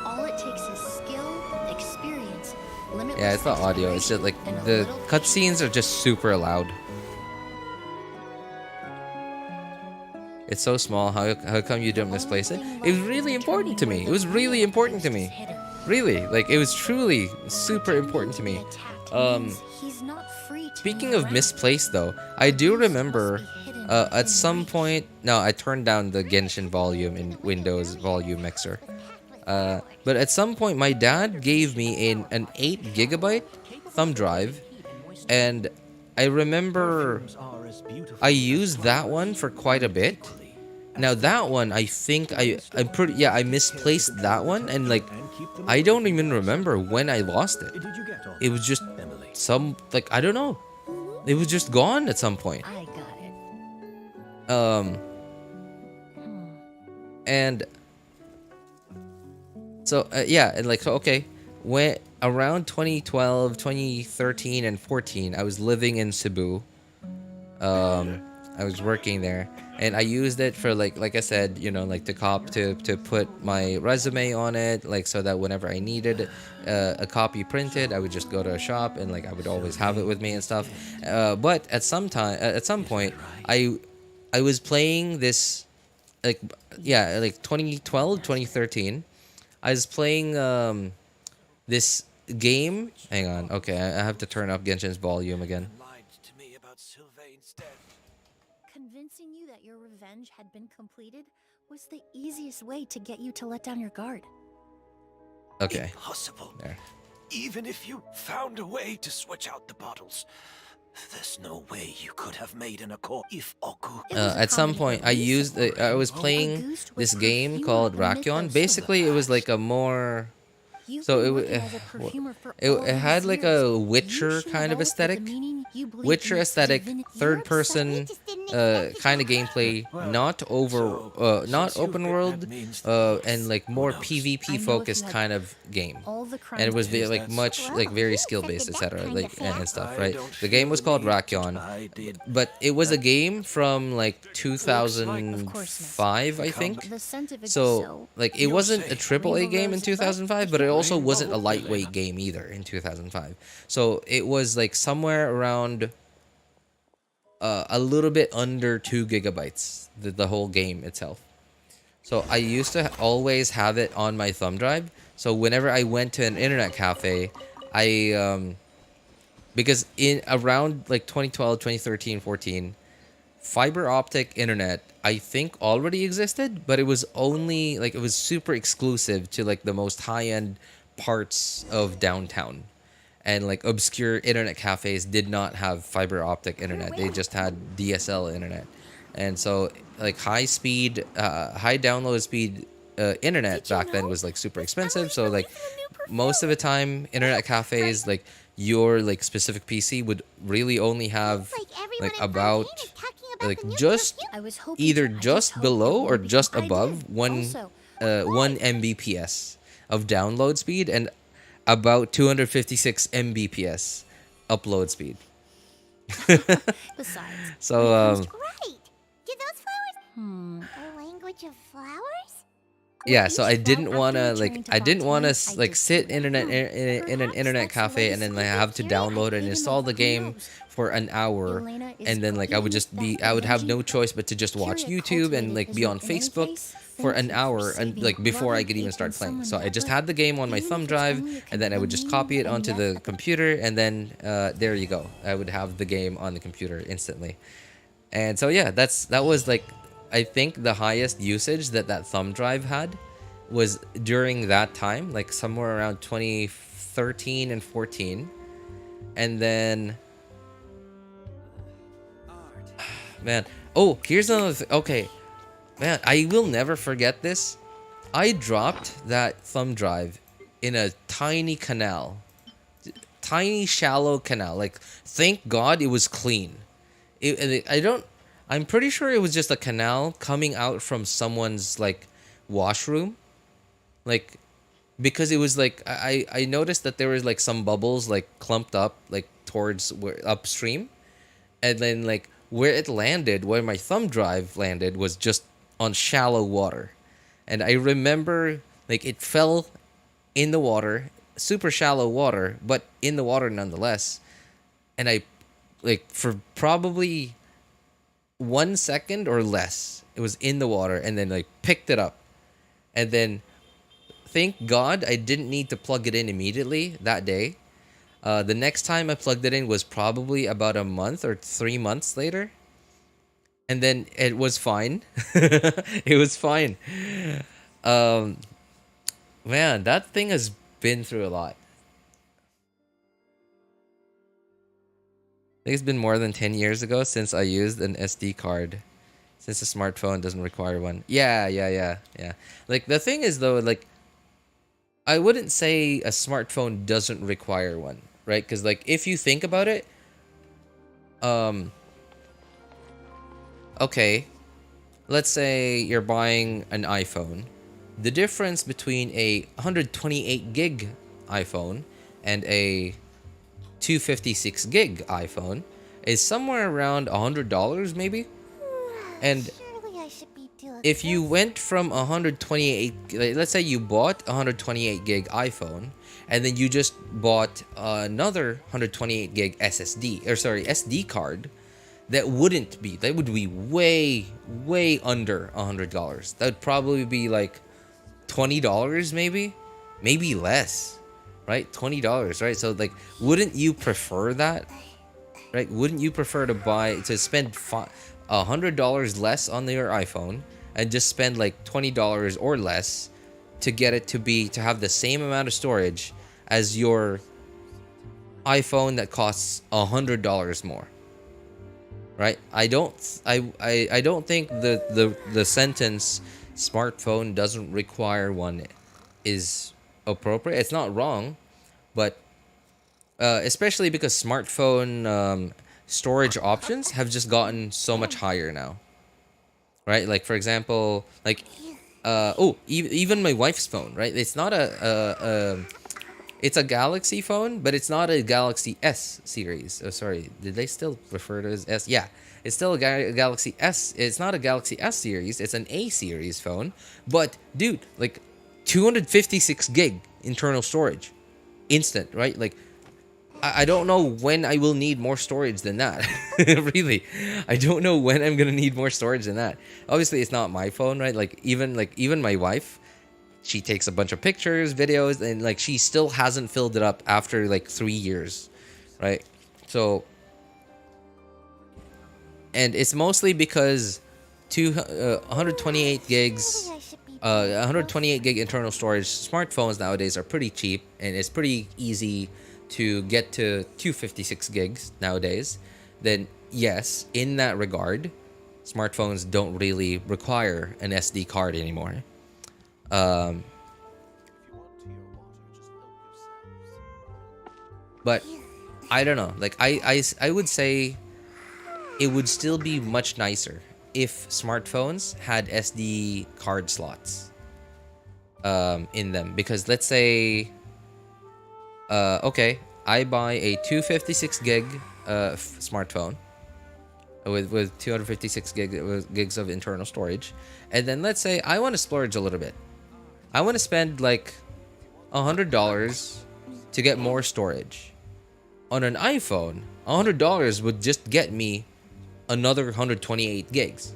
All it takes is skill, experience, limitless Yeah, it's the audio. It's just like and a the little cutscenes are just super loud. It's so small. How come you don't misplace it? It was really important to me. It was really important to me. Really, like it was truly super important to me. He's not free to Speaking move of around. misplaced though, I do remember at some point. No, I turned down the Genshin volume in Windows Volume Mixer. But at some point, my dad gave me an 8 GB thumb drive, and I remember Perfumes are as beautiful I as used that one for quite a bit. Now that one, I think I misplaced that one, and like I don't even remember when I lost it. Did you get all It was just Emelie? I don't know. It was just gone at some point. I got it. And so and like so okay, when around 2012, 2013 and 14, I was living in Cebu. I was working there, and I used it for like I said, like to put my resume on it, like so that whenever I needed a copy printed, I would just go to a shop and like I would always have it with me and stuff. But at some point, I was playing this, like 2012, 2013. I was playing this game. Hang on, okay, I have to turn up Genshin's volume again. Lied to me about Sylvain's death. Convincing you that your revenge had been completed was the easiest way to get you to let down your guard. Okay. Impossible. There. Even if you found a way to switch out the bottles, there's no way you could have made an accord if Oku. It was a At some comedy point, I was playing Auguste this was game perfumed called with the myth Rakion. of Basically, it was like a more You've So been it working as a perfumer for it, all it had these like years. a You Witcher should kind know of with the aesthetic. meaning you believe Witcher makes aesthetic, divinity. third You're person kind of gameplay, not since you've open been world, admins the and like who more knows? PvP focused kind of game. all the And it was crimes like much like very skill based, etc. Like and stuff, right? The game was called Rakion, but it was a game from like 2005, I think. the scent of it. So like it wasn't a AAA game in 2005, but it also wasn't a lightweight game either in 2005. So it was like somewhere around a little bit under 2 gigabytes, the whole game itself. So I used to always have it on my thumb drive. So whenever I went to an internet cafe, because in around like 2012, 2013, 14, fiber optic internet I think already existed, but it was only like it was super exclusive to like the most high-end parts of downtown. And like obscure internet cafes did not have fiber optic internet. They just had DSL internet. And so like high download speed internet back then was like super expensive. So like most of the time internet cafes, like your like specific PC would really only have like about like just either just below or just above 1 Mbps of download speed and about 256 Mbps upload speed. Besides, so right. Did those flowers? A language of flowers? yeah, so I didn't want to like sit in an internet cafe and then like have to download and install the game for an hour, and then like I would have no choice but to just watch YouTube and like be on Facebook for an hour and like before I could even start playing. So I just had the game on my thumb drive and then I would just copy it onto the computer and then there you go. I would have the game on the computer instantly. And so yeah, that was like I think the highest usage that thumb drive had was during that time, like somewhere around 2013 and 14. And then man, oh, here's another okay. Man, I will never forget this. I dropped that thumb drive in a tiny canal. Tiny shallow canal. Like thank God it was clean. I'm pretty sure it was just a canal coming out from someone's like washroom. Like because it was like I noticed that there was like some bubbles like clumped up like towards upstream. And then like where it landed, where my thumb drive landed was just on shallow water. And I remember like it fell in the water, super shallow water, but in the water nonetheless. And I like for probably 1 second or less, it was in the water and then like picked it up. And then thank God I didn't need to plug it in immediately that day. The next time I plugged it in was probably about a month or 3 months later. And then it was fine. It was fine. Man, that thing has been through a lot. I think it's been more than 10 years ago since I used an SD card. Since the smartphone doesn't require one. Yeah. Like, the thing is, though, like, I wouldn't say a smartphone doesn't require one, right? Because, like, if you think about it, okay, let's say you're buying an iPhone. The difference between a 128 gig iPhone and a 256 gig iPhone is somewhere around $100 maybe. And if you went from 128, let's say you bought a 128 gig iPhone and then you just bought another 128 gig SD card, that would be way under $100. That would probably be like $20 maybe less, right? $20, right? So like, wouldn't you prefer that, right? Wouldn't you prefer to spend $100 less on your iPhone and just spend like $20 or less to get it to have the same amount of storage as your iPhone that costs $100 more? Right? I don't think the sentence smartphone doesn't require one is appropriate. It's not wrong, but especially because smartphone storage options have just gotten so much higher now, right? Like for example, like even my wife's phone, right? It's not it's a Galaxy phone, but it's not a Galaxy S series. Oh, sorry, did they still refer to it as S? Yeah, it's still a Galaxy S. It's not a Galaxy S series. It's an A series phone. But dude, like 256 gig internal storage, instant, right? Like I don't know when I will need more storage than that. Really, I don't know when I'm gonna need more storage than that. Obviously, it's not my phone, right? Like even my wife, she takes a bunch of pictures, videos, and like she still hasn't filled it up after like 3 years, right? So, and it's mostly because 128 gigs, 128 gig internal storage smartphones nowadays are pretty cheap, and it's pretty easy to get to 256 gigs nowadays. Then yes, in that regard, smartphones don't really require an SD card anymore. But I don't know. Like I would say it would still be much nicer if smartphones had SD card slots in them, because let's say okay, I buy a 256 gig smartphone with 256 gigs of internal storage, and then let's say I want to splurge a little bit. I want to spend like $100 to get more storage. On an iPhone, $100 would just get me another 128 gigs.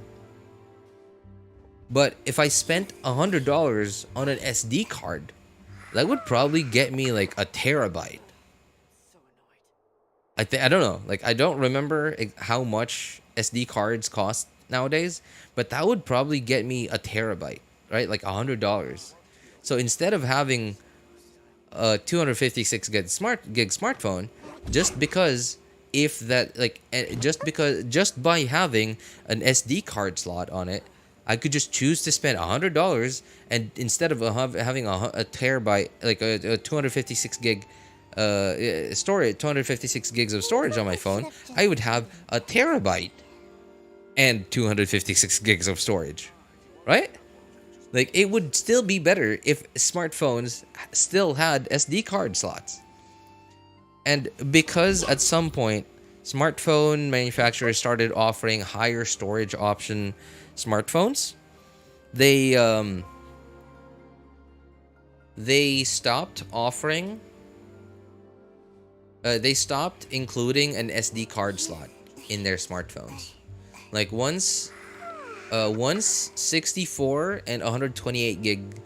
But if I spent $100 on an SD card, that would probably get me like a terabyte. I don't know. Like I don't remember how much SD cards cost nowadays, but that would probably get me a terabyte, right? Like $100. So instead of having a 256 gig smartphone, just because if that like just by having an SD card slot on it, I could just choose to spend $100, and instead of having a terabyte, like a 256 gig storage, 256 gigs of storage on my phone, I would have a terabyte and 256 gigs of storage, right? Like it would still be better if smartphones still had SD card slots. And because at some point smartphone manufacturers started offering higher storage option smartphones, they stopped offering they stopped including an SD card slot in their smartphones. Like once 64 and 128 gig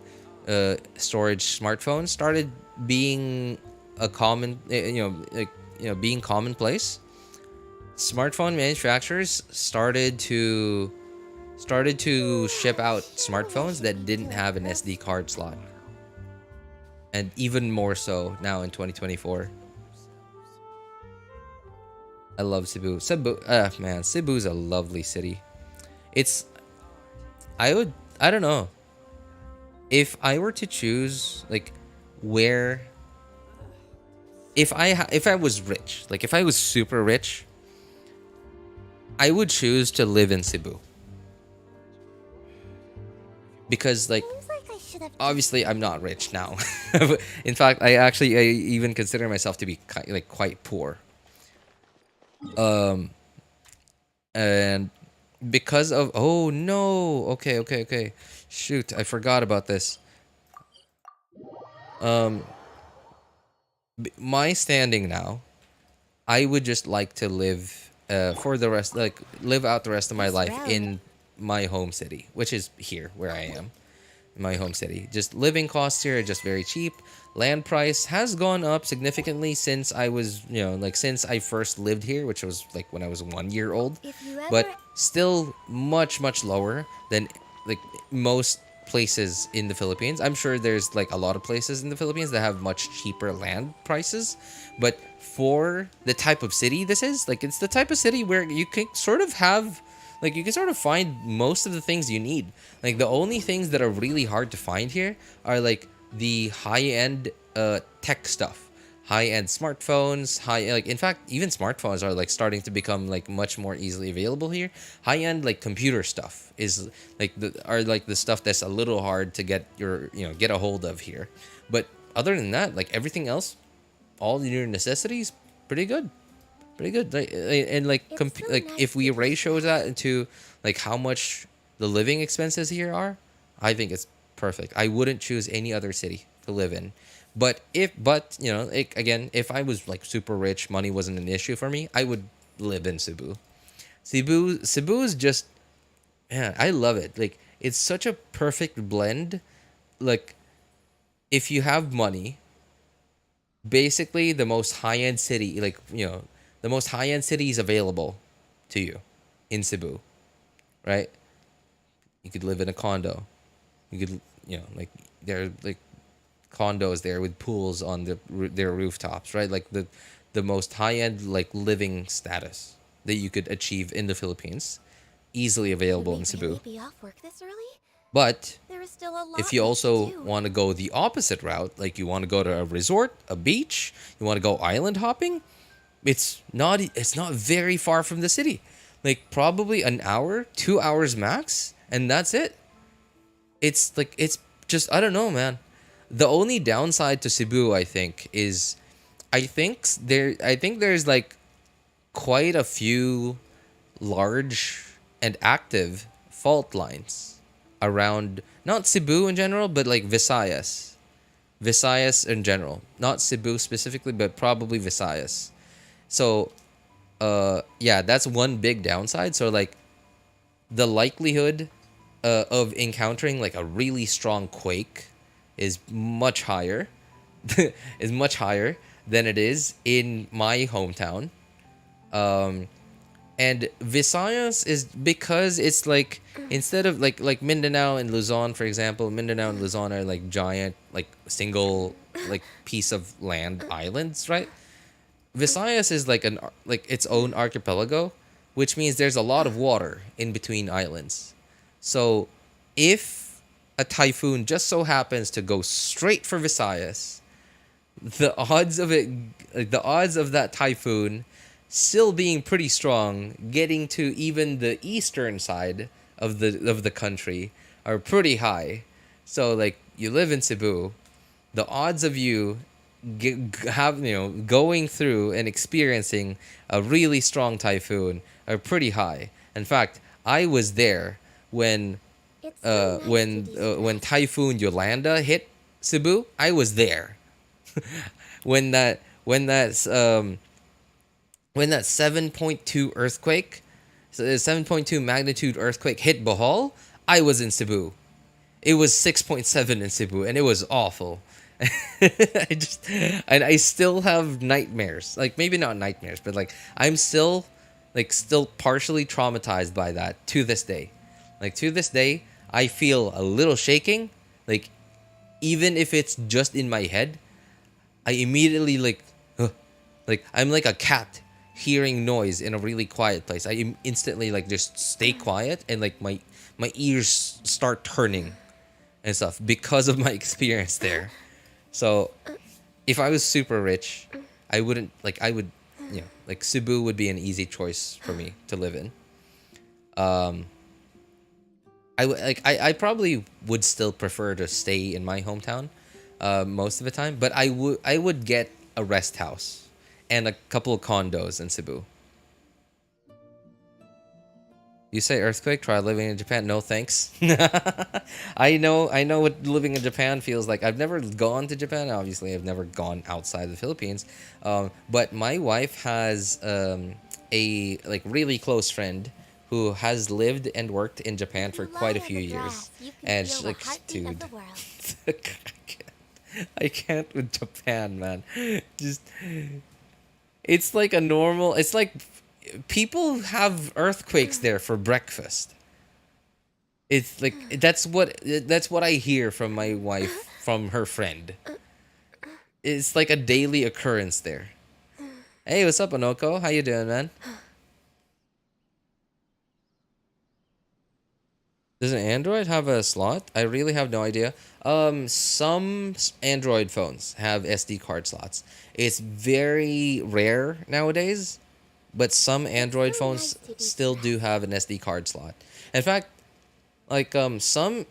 storage smartphones started being a common being commonplace, smartphone manufacturers started to ship out smartphones that didn't have an SD card slot. And even more so now in 2024. I love Cebu. Man, Cebu's a lovely city. I don't know. If I were to choose like where, if I was rich, like if I was super rich, I would choose to live in Cebu. Because like obviously I'm not rich now. In fact, I even consider myself to be quite poor. And because of oh no, okay, shoot, I forgot about this. My standing now, I would just like to live live out the rest of my life in my home city, which is here where I am. My home city. Just living costs here are just very cheap. Land price has gone up significantly since I was, since I first lived here, which was like when I was 1 year old. But still much lower than like most places in the Philippines. I'm sure there's like a lot of places in the Philippines that have much cheaper land prices, but for the type of city this is, like it's the type of city where you can sort of have like you can sort of find most of the things you need. Like the only things that are really hard to find here are like the high-end tech stuff, high-end smartphones, in fact, even smartphones are like starting to become like much more easily available here. High-end like computer stuff is like the stuff that's a little hard to get get a hold of here. But other than that, like everything else, all your necessities, pretty good. Pretty good. And like if we ratio that into like how much the living expenses here are, I think it's perfect. I wouldn't choose any other city to live in. But again, if I was like super rich, money wasn't an issue for me, I would live in Cebu. Cebu is just, man, I love it. Like it's such a perfect blend. Like if you have money, basically the most high-end city, the most high-end cities available to you in Cebu, right? You could live in a condo. You could, there are like condos there with pools on their rooftops, right? Like the most high-end like living status that you could achieve in the Philippines, easily available in Cebu. Be off work this early? But There is still a lot if you left also to do. want to go the opposite route, like you want to go to a resort, a beach, you want to go island hopping, it's not very far from the city. Like probably an hour, 2 hours max, and that's it. It's just, I don't know, man. The only downside to Cebu, I think, is I think there's like quite a few large and active fault lines around, not Cebu in general, but like Visayas in general, not Cebu specifically, but probably Visayas. So yeah, that's one big downside. So like the likelihood of encountering like a really strong quake is much higher than it is in my hometown. And Visayas is because it's like, instead of like Mindanao and Luzon, for example, Mindanao and Luzon are like giant, like single like piece of land islands, right? Visayas is like its own archipelago, which means there's a lot of water in between islands. So if a typhoon just so happens to go straight for Visayas, the odds of that typhoon still being pretty strong, getting to even the eastern side of the country are pretty high. So like you live in Cebu, the odds of you going through and experiencing a really strong typhoon are pretty high. In fact, I was there when Typhoon Yolanda hit Cebu. I was there when that 7.2 earthquake, 7.2 magnitude earthquake hit Bohol. I was in Cebu. It was 6.7 in Cebu, and it was awful. I still have nightmares. Like maybe not nightmares, but like I'm still partially traumatized by that to this day. Like to this day, I feel a little shaking. Like even if it's just in my head, I immediately like I'm like a cat hearing noise in a really quiet place. I instantly like just stay quiet, and like my ears start turning and stuff because of my experience there. So if I was super rich, I would Cebu would be an easy choice for me to live in. I probably would still prefer to stay in my hometown most of the time, but I would get a rest house and a couple of condos in Cebu. You say earthquake, try living in Japan. No thanks. I know what living in Japan feels like. I've never gone to Japan. Obviously, I've never gone outside the Philippines. But my wife has a like really close friend who has lived and worked in Japan for quite a few years. And she's like, dude, I can't with Japan, man. Just, it's like a normal, it's like people have earthquakes there for breakfast. It's like that's what I hear from my wife, from her friend. It's like a daily occurrence there. Hey, what's up, Onoko? How you doing, man? Does an Android have a slot? I really have no idea. Some Android phones have SD card slots. It's very rare nowadays, but some Android phones still do have an SD card slot. In fact, like some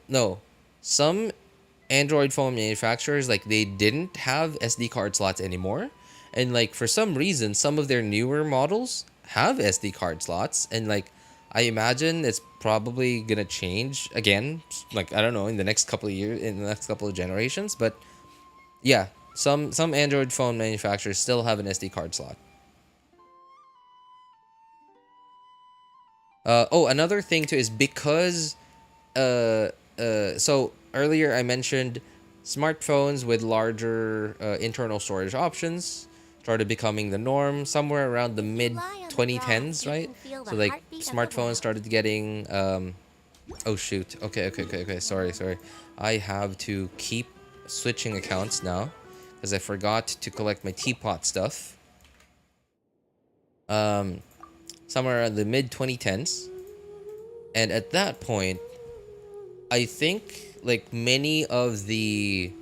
Android phone manufacturers, like, they didn't have SD card slots anymore, and like for some reason some of their newer models have SD card slots, and like I imagine it's probably gonna change again, like I don't know, in the next couple of years, in the next couple of generations. But yeah, some Android phone manufacturers still have an SD card slot. Oh, another thing too is because so earlier I mentioned smartphones with larger internal storage options started becoming the norm somewhere around the mid 2010s, right? So like smartphones started getting oh shoot. Okay. Sorry. I have to keep switching accounts now because I forgot to collect my teapot stuff. Somewhere around the mid 2010s. And at that point, I think like many of the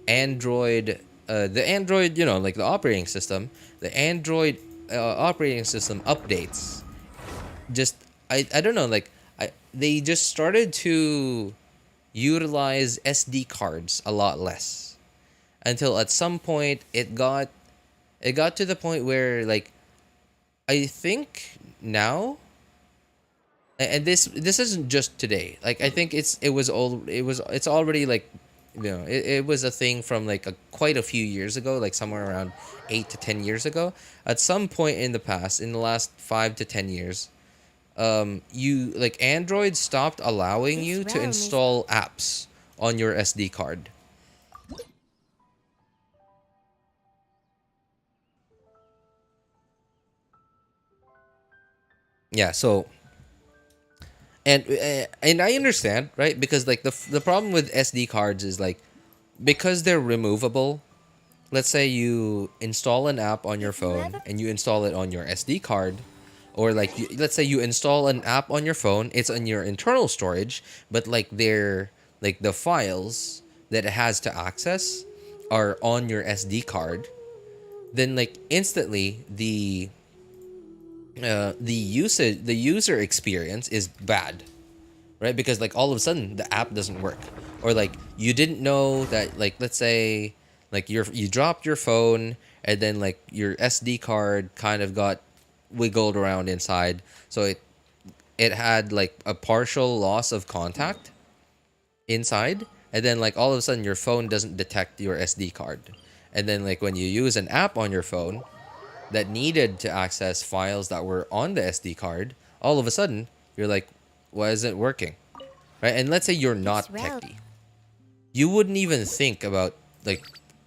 Android, you know, like the operating system, the Android operating system updates, just I don't know, like they just started to utilize SD cards a lot less, until at some point it got to the point where like I think now, and this isn't just today, like I think it's already like, you know, it was a thing from like quite a few years ago, like somewhere around 8 to 10 years ago. At some point in the past, in the last 5 to 10 years, you like Android stopped allowing you to install apps on your SD card. Yeah, so and I understand, right? Because like the problem with SD cards is like, because they're removable. Let's say you install an app on your phone and you install it on your SD card, or like let's say you install an app on your phone, it's on your internal storage, but like they're like the files that it has to access are on your SD card. Then like instantly the user experience is bad, right? Because like all of a sudden the app doesn't work, or like you didn't know that, like let's say like you dropped your phone and then like your SD card kind of got wiggled around inside, so it had like a partial loss of contact inside, and then like all of a sudden your phone doesn't detect your SD card, and then like when you use an app on your phone that needed to access files that were on the SD card, all of a sudden you're like, why isn't it working, right? And let's say you're not techie, you wouldn't even think about like,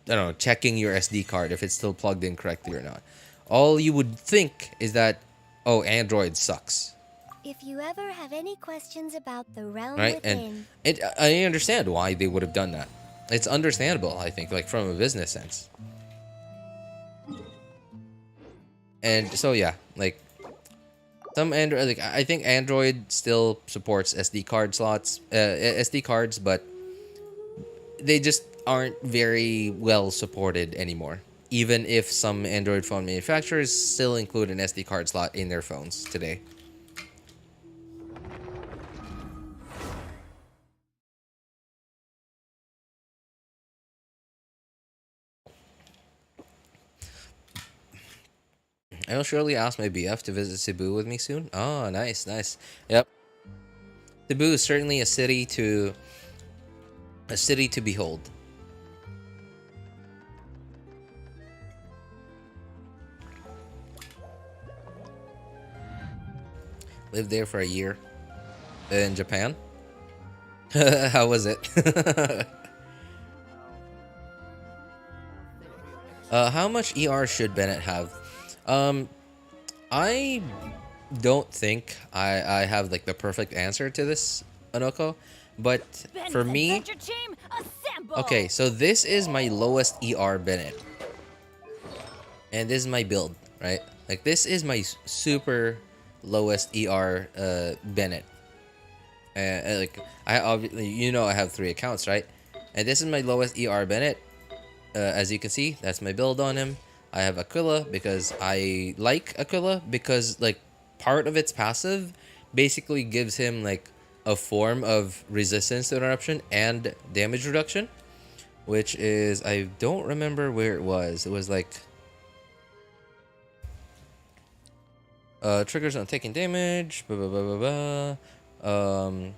I don't know, checking your SD card if it's still plugged in correctly or not. All you would think is that, oh, Android sucks. If you ever have any questions about the realm Right? within... And I understand why they would have done that. It's understandable, I think, like from a business sense. And so yeah, like some Android, like I think Android still supports SD card slots, SD cards, but they just aren't very well supported anymore. Even if some Android phone manufacturers still include an SD card slot in their phones today. I'll surely ask my BF to visit Cebu with me soon. Oh, nice. Yep. Cebu is certainly a city to behold. Lived there for a year in Japan. How was it? How much ER should Bennett have? I don't think I have like the perfect answer to this, Anoko, but for me, okay, so this is my lowest ER Bennett, and this is my build, right? Like this is my super lowest ER Bennett, Like I obviously, you know, I have 3 accounts, right? And this is my lowest ER Bennett. As you can see, that's my build on him. I have Aquila because I like Aquila because like part of its passive basically gives him like a form of resistance to interruption and damage reduction, which is, I don't remember where it was. It was like triggers on taking damage, blah, blah, blah, blah, blah.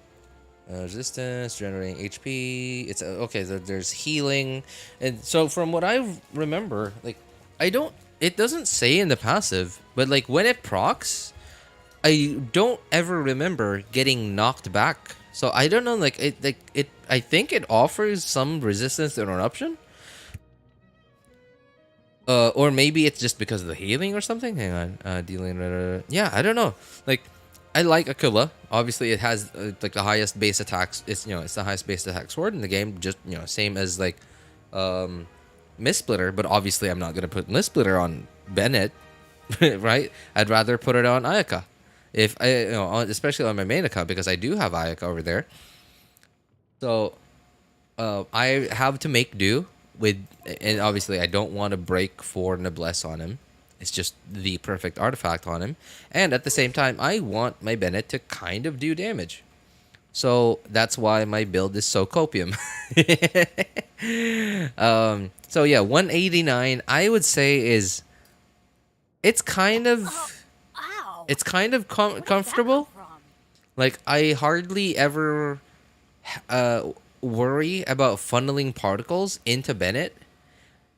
Resistance, generating HP. It's okay. There's healing, and so from what I remember, like it doesn't say in the passive, but like when it procs, I don't ever remember getting knocked back. So I don't know. Like it. I think it offers some resistance to interruption. Or maybe it's just because of the healing or something. Hang on. Dealing. Yeah, I don't know. Like, I like Aquila. Obviously, it has like the highest base attacks. It's it's the highest base attack sword in the game. Just same as like, Mist Splitter. But obviously, I'm not gonna put Mist Splitter on Bennett, right? I'd rather put it on Ayaka, if I especially on my main account because I do have Ayaka over there. So, I have to make do with, and obviously I don't want to break 4 Noblesse on him. It's just the perfect artifact on him. And at the same time, I want my Bennett to kind of do damage. So that's why my build is so copium. So yeah, 189, I would say is, it's kind of comfortable. Like, I hardly ever worry about funneling particles into Bennett.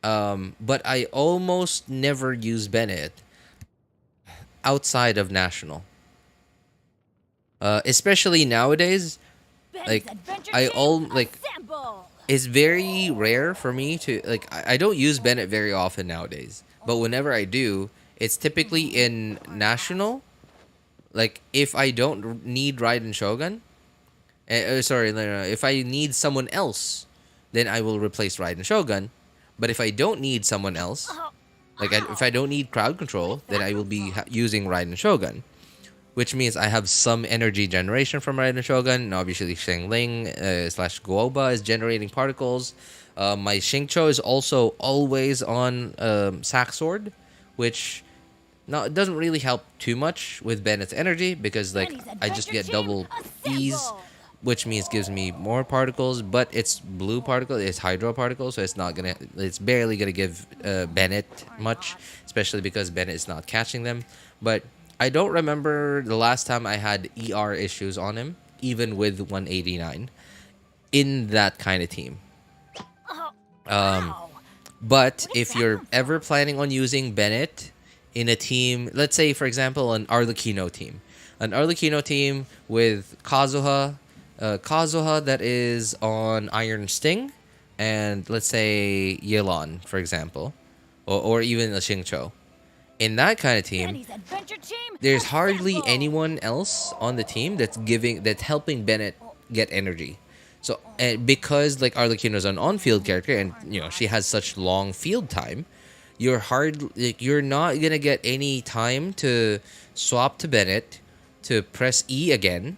But I almost never use Bennett outside of National. Especially nowadays, like it's very rare for me to I don't use Bennett very often nowadays. But whenever I do, it's typically in National. Like if I don't need Raiden Shogun, if I need someone else, then I will replace Raiden Shogun. But if I don't need someone else, if I don't need crowd control, then I will be using Raiden Shogun. Which means I have some energy generation from Raiden Shogun. And obviously Xiangling / Guoba is generating particles. My Xingqiu is also always on Sack Sword, which it doesn't really help too much with Bennett's energy because I just get double ease, which means gives me more particles, but it's blue particle, it's hydro particle, so it's barely gonna give Bennett much, especially because Bennett is not catching them. But I don't remember the last time I had ER issues on him, even with 189, in that kind of team. But if you're ever planning on using Bennett in a team, let's say for example an Arlecchino team with Kazuha that is on Iron Sting, and let's say Yelan, for example, or even a Xingqiu. In that kind of team, there's hardly anyone else on the team that's helping Bennett get energy. So, because Arlecchino's an on-field character, and she has such long field time, you're not gonna get any time to swap to Bennett, to press E again,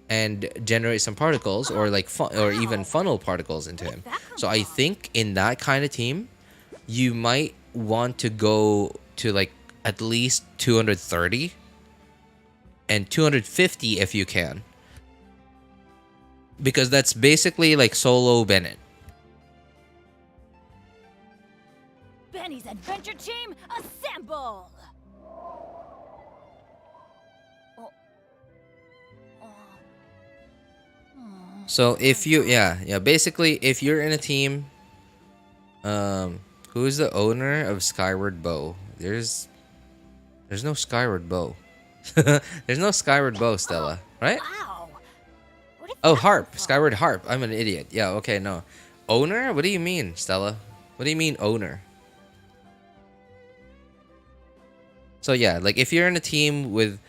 and generate some particles, or or even funnel particles into him. So I think in that kind of team, you might want to go to at least 230 and 250 if you can, because that's basically solo Bennett. Benny's adventure team, assemble! So if you basically if you're in a team, who's the owner of Skyward Bow? There's no Skyward Bow. There's no Skyward Bow, Stella, right? Oh, Harp. Skyward Harp. I'm an idiot. Yeah, okay, no. Owner? What do you mean, Stella? What do you mean owner? So yeah, if you're in a team with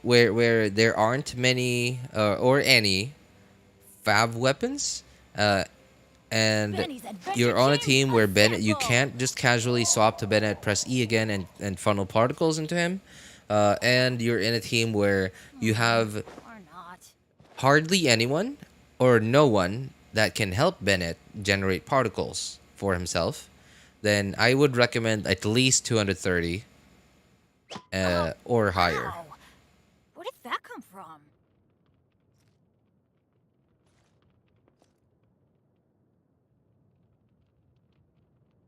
where there aren't many or any Fab weapons, and you're on a team where Bennett, you can't just casually swap to Bennett, press E again, and funnel particles into him, and you're in a team where you have hardly anyone or no one that can help Bennett generate particles for himself, then I would recommend at least 230 or higher. Wow. Where did that come from?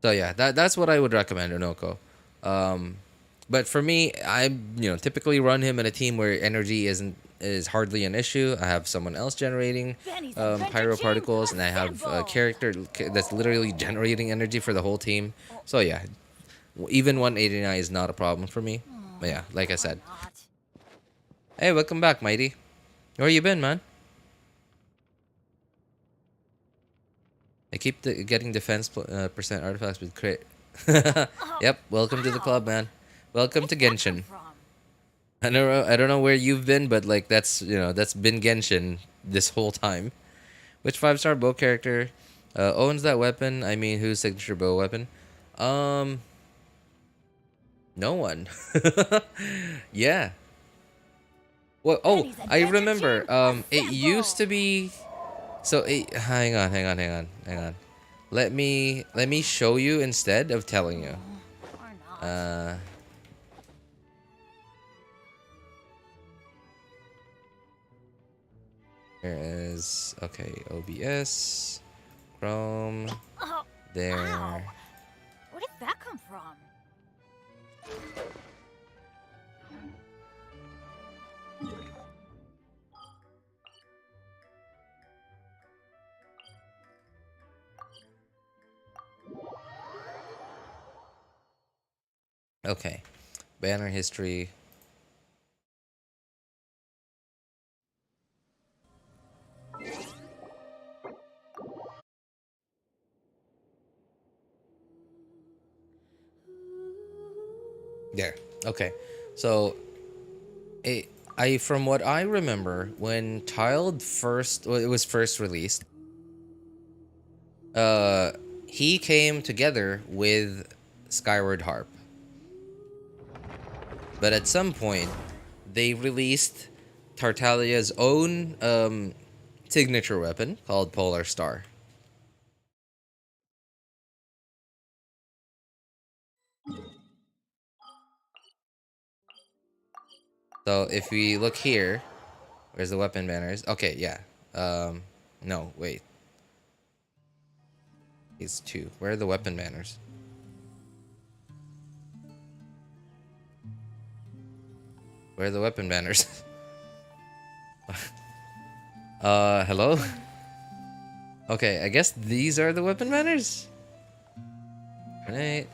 So yeah, that's what I would recommend, Onoko. But for me, I typically run him in a team where energy is hardly an issue. I have someone else generating pyro particles, and I have a character that's literally generating energy for the whole team. So yeah, even 189 is not a problem for me. But yeah, like I said. Hey, welcome back, Mighty. Where you been, man? I keep getting defense percent artifacts with crit. Yep, welcome to the club, man. Welcome to Genshin. I don't know where you've been, but like that's been Genshin this whole time. Which 5-star bow character owns that weapon? I mean, whose signature bow weapon? No one. Yeah. Well, oh, I remember. It used to be. So hang on. Let me show you instead of telling you. Here is OBS, Chrome, there. Wow. Where did that come from? Okay, banner history. There. Okay. So, from what I remember, when Tiled it was first released, he came together with Skyward Harp. But at some point, they released Tartaglia's own signature weapon called Polar Star. So if we look here, where's the weapon banners? Okay, yeah. No, wait. These two. Where are the weapon banners? Where are the weapon banners? Hello? Okay, I guess these are the weapon banners? Right.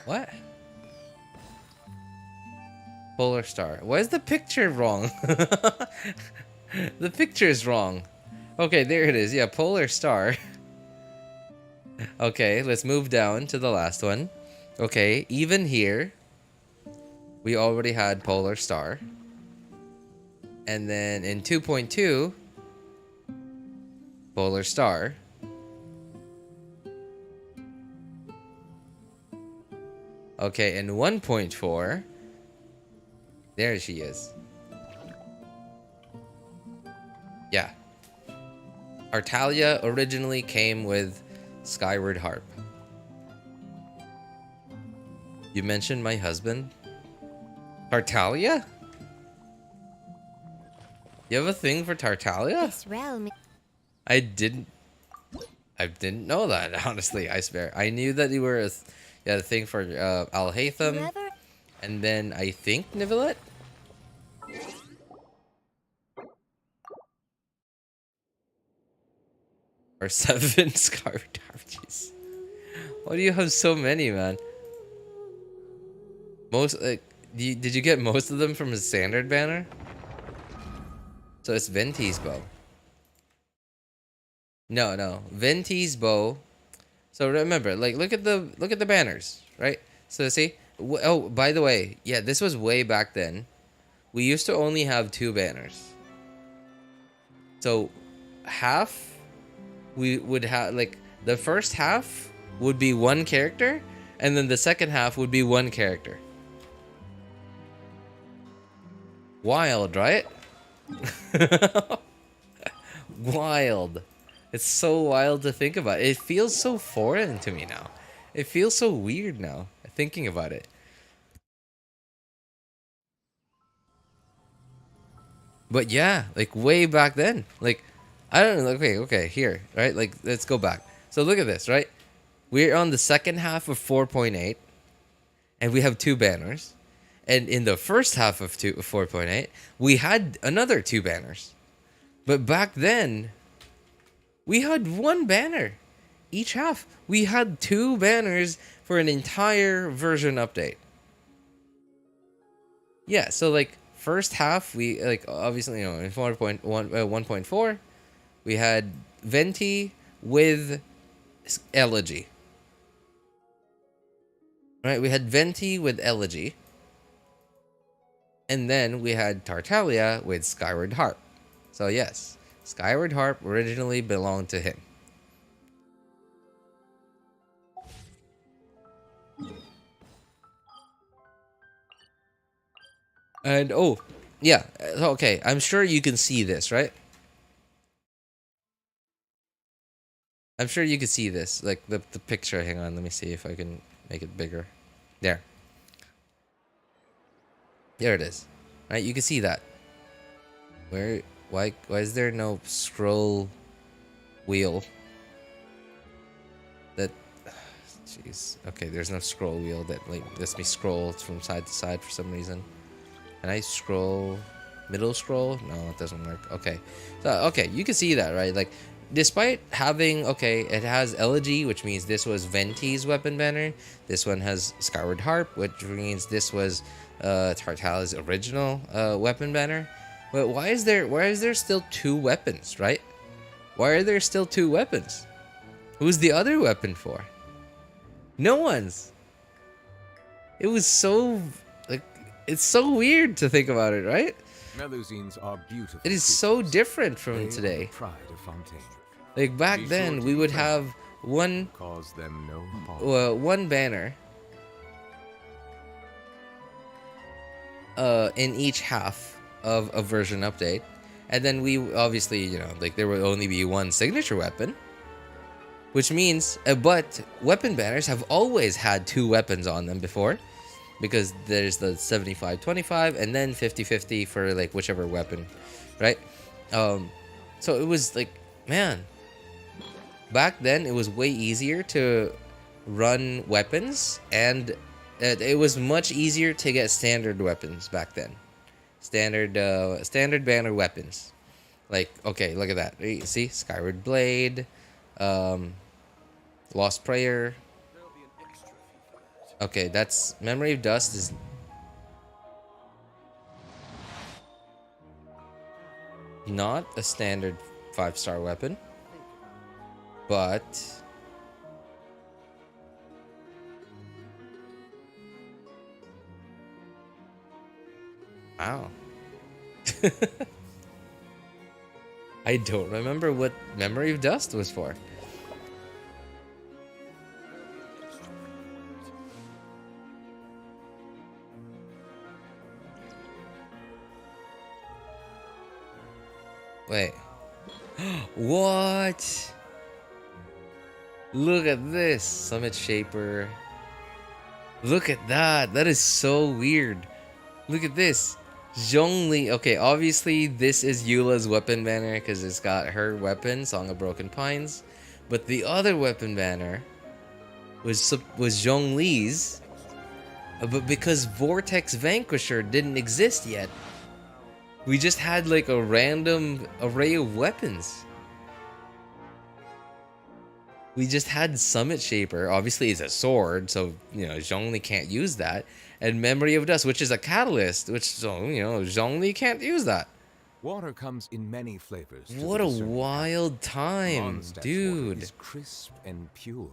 What? Polar Star. Why is the picture wrong? The picture is wrong. Okay, there it is. Yeah, Polar Star. Okay, let's move down to the last one. Okay, even here, we already had Polar Star. And then in 2.2, Polar Star. Okay, in 1.4, there she is. Yeah. Tartaglia originally came with Skyward Harp. You mentioned my husband? Tartaglia? You have a thing for Tartaglia? This realm. I didn't know that, honestly, I swear. I knew that you were a thing for Al-Haytham, and then I think Nivelette? Or 7 Skyward Harp, jeez. Why do you have so many, man? Most, did you get most of them from a standard banner? So it's Venti's bow. No, Venti's bow. So remember, like, look at the banners, right? So see, oh, by the way, yeah, this was way back then. We used to only have 2 banners. So half, we would have, like, the first half would be one character, And then the second half would be one character. Wild, right? Wild. It's so wild to think about. It feels so foreign to me now. It feels so weird now, thinking about it. But yeah, like way back then. Like, I don't know. Okay, here, right? Like, let's go back. So look at this, right? We're on the second half of 4.8, and we have 2 banners. And in the first half of 4.8, we had another 2 banners. But back then, we had 1 banner each half. We had 2 banners for an entire version update. Yeah, so like first half, we like obviously, you know, in 1.4, we had Venti with Elegy. Right, we had Venti with Elegy. And then we had Tartaglia with Skyward Harp. So yes, Skyward Harp originally belonged to him. And oh, yeah, okay, I'm sure you can see this, right? I'm sure you can see this, like the picture. Hang on, let me see if I can make it bigger. There. There it is. Right, you can see that. Why is there no scroll wheel? That, jeez. Okay, there's no scroll wheel that like lets me scroll from side to side for some reason. Can I scroll? Middle scroll? No, it doesn't work. Okay. So, okay, you can see that, right? Like, despite having, okay, it has Elegy, which means this was Venti's weapon banner. This one has Skyward Harp, which means this was Tartaglia's original weapon banner. But why is there still 2 weapons, right? Why are there still 2 weapons? Who's the other weapon for? No one's. It was so, like, it's so weird to think about it, right? Melusines are beautiful. It is so different from today. Pride of Fontaine. Like back then, we would have one banner in each half of a version update, and then we obviously, you know, like there would only be 1 signature weapon, which means but weapon banners have always had 2 weapons on them before, because there's the 75-25 and then 50-50 for like whichever weapon, right? So it was like, man, back then it was way easier to run weapons, and it was much easier to get standard weapons back then. Standard banner weapons. Like, okay, look at that. You see, Skyward Blade, Lost Prayer. Okay, that's Memory of Dust is not a standard 5-star weapon, but wow. I don't remember what Memory of Dust was for. Wait. What? Look at this. Summit Shaper. Look at that. That is so weird. Look at this. Xiangling. Okay, obviously this is Eula's weapon banner because it's got her weapon, Song of Broken Pines. But the other weapon banner was Zhongli's. But because Vortex Vanquisher didn't exist yet, we just had like a random array of weapons. We just had Summit Shaper. Obviously, it's a sword, so, you know, Zhongli can't use that. And Memory of Dust, which is a catalyst, which, so, you know, Zhongli can't use that. Water comes in many flavors. What a wild time, dude. Water is crisp and pure,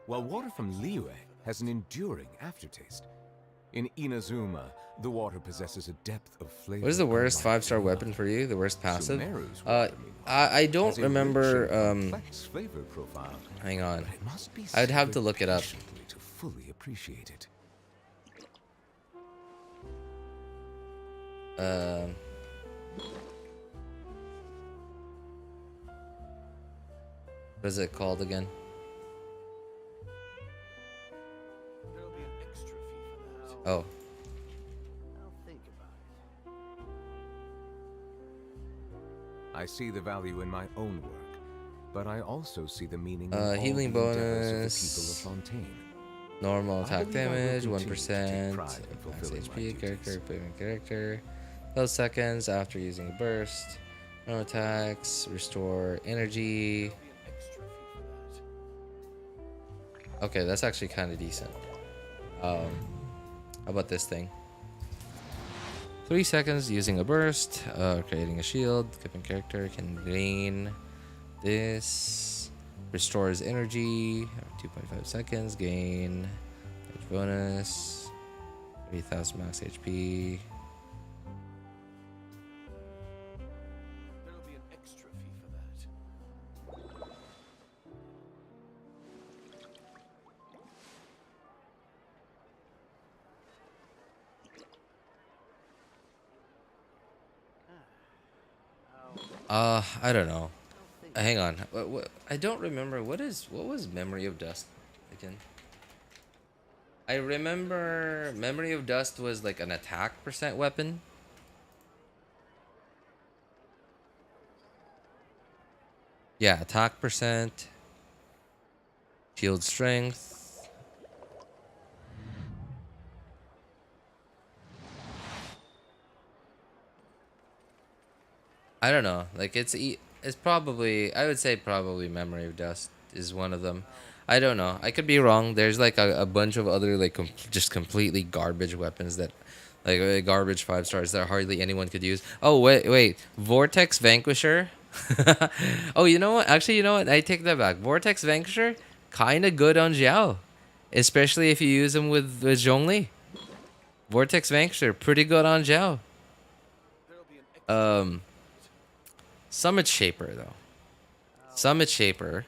while water from Liyue has an enduring aftertaste. In Inazuma, the water possesses a depth of flavor. What is the worst 5-star weapon for you? The worst passive? I don't remember. Hang on. I'd have to look it up. appreciate it. What is it called again? There'll be an extra fee for that. Oh. I'll think about it. I see the value in my own work, but I also see the meaning in all healing the endeavors bonus. of the people of Fontaine. Normal I attack believe I will damage, continue to take 1%. pride in Max fulfilling my HP, duties. character, playing character. 12 seconds after using a burst. No attacks, restore energy. There'll be an extra fee for that. Okay, that's actually kind of decent. How about this thing? 3 seconds using a burst, creating a shield. Equipping character can gain this. Restores energy. 2.5 seconds. Gain bonus. 3000 max HP. There'll be an extra fee for that. I don't know. Hang on. I don't remember what was Memory of Dust again. I remember Memory of Dust was like an attack percent weapon. Yeah, attack percent. Shield strength. I don't know. Like it's probably, I would say probably Memory of Dust is one of them. I don't know. I could be wrong. There's like a bunch of other like just completely garbage weapons that like garbage 5 stars that hardly anyone could use. Oh wait. Vortex Vanquisher. Oh, you know what? Actually, you know what? I take that back. Vortex Vanquisher kind of good on Xiao, especially if you use him with Zhongli. Vortex Vanquisher pretty good on Xiao. Summit Shaper though. Summit Shaper.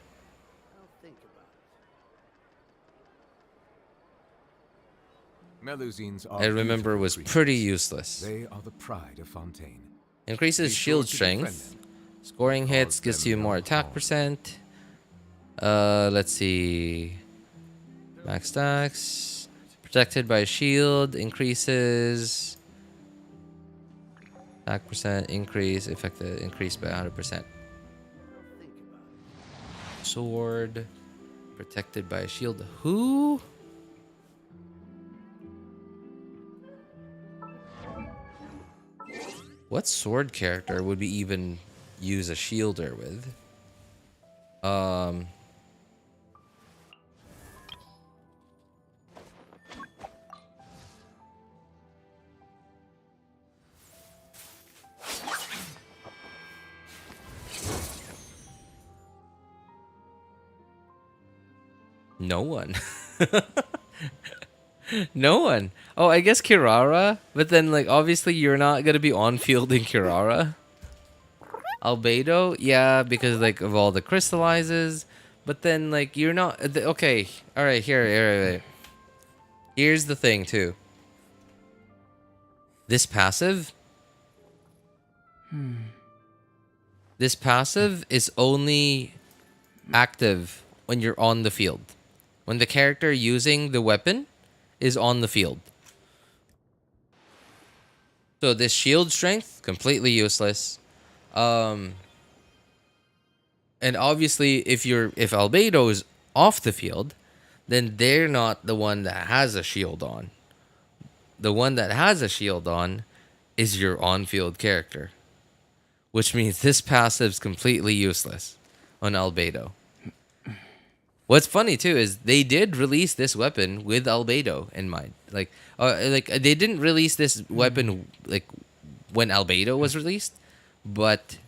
Melusines are I remember was beautiful pretty creatures. useless. They are the pride of Fontaine. Increases Be shield sure to befriend strength. them. Scoring Cause hits gives them you no more attack harm. percent. Let's see. Max stacks. Protected by shield increases. Attack percent increase. Effective increase by 100%. Sword. Protected by shield. Who? What sword character would we even use a shielder with? No one. No one. Oh, I guess Kirara, but then like obviously you're not gonna be on field in Kirara. Albedo, yeah, because like of all the crystallizes, but then like you're not okay. All right, here. Here's the thing too. This passive. This passive is only active when you're on the field. When the character using the weapon is on the field. So this shield strength, completely useless. And obviously if Albedo is off the field, then they're not the one that has a shield on. The one that has a shield on is your on-field character. Which means this passive's completely useless on Albedo. What's funny too is they did release this weapon with Albedo in mind. Like they didn't release this weapon like when Albedo was released, but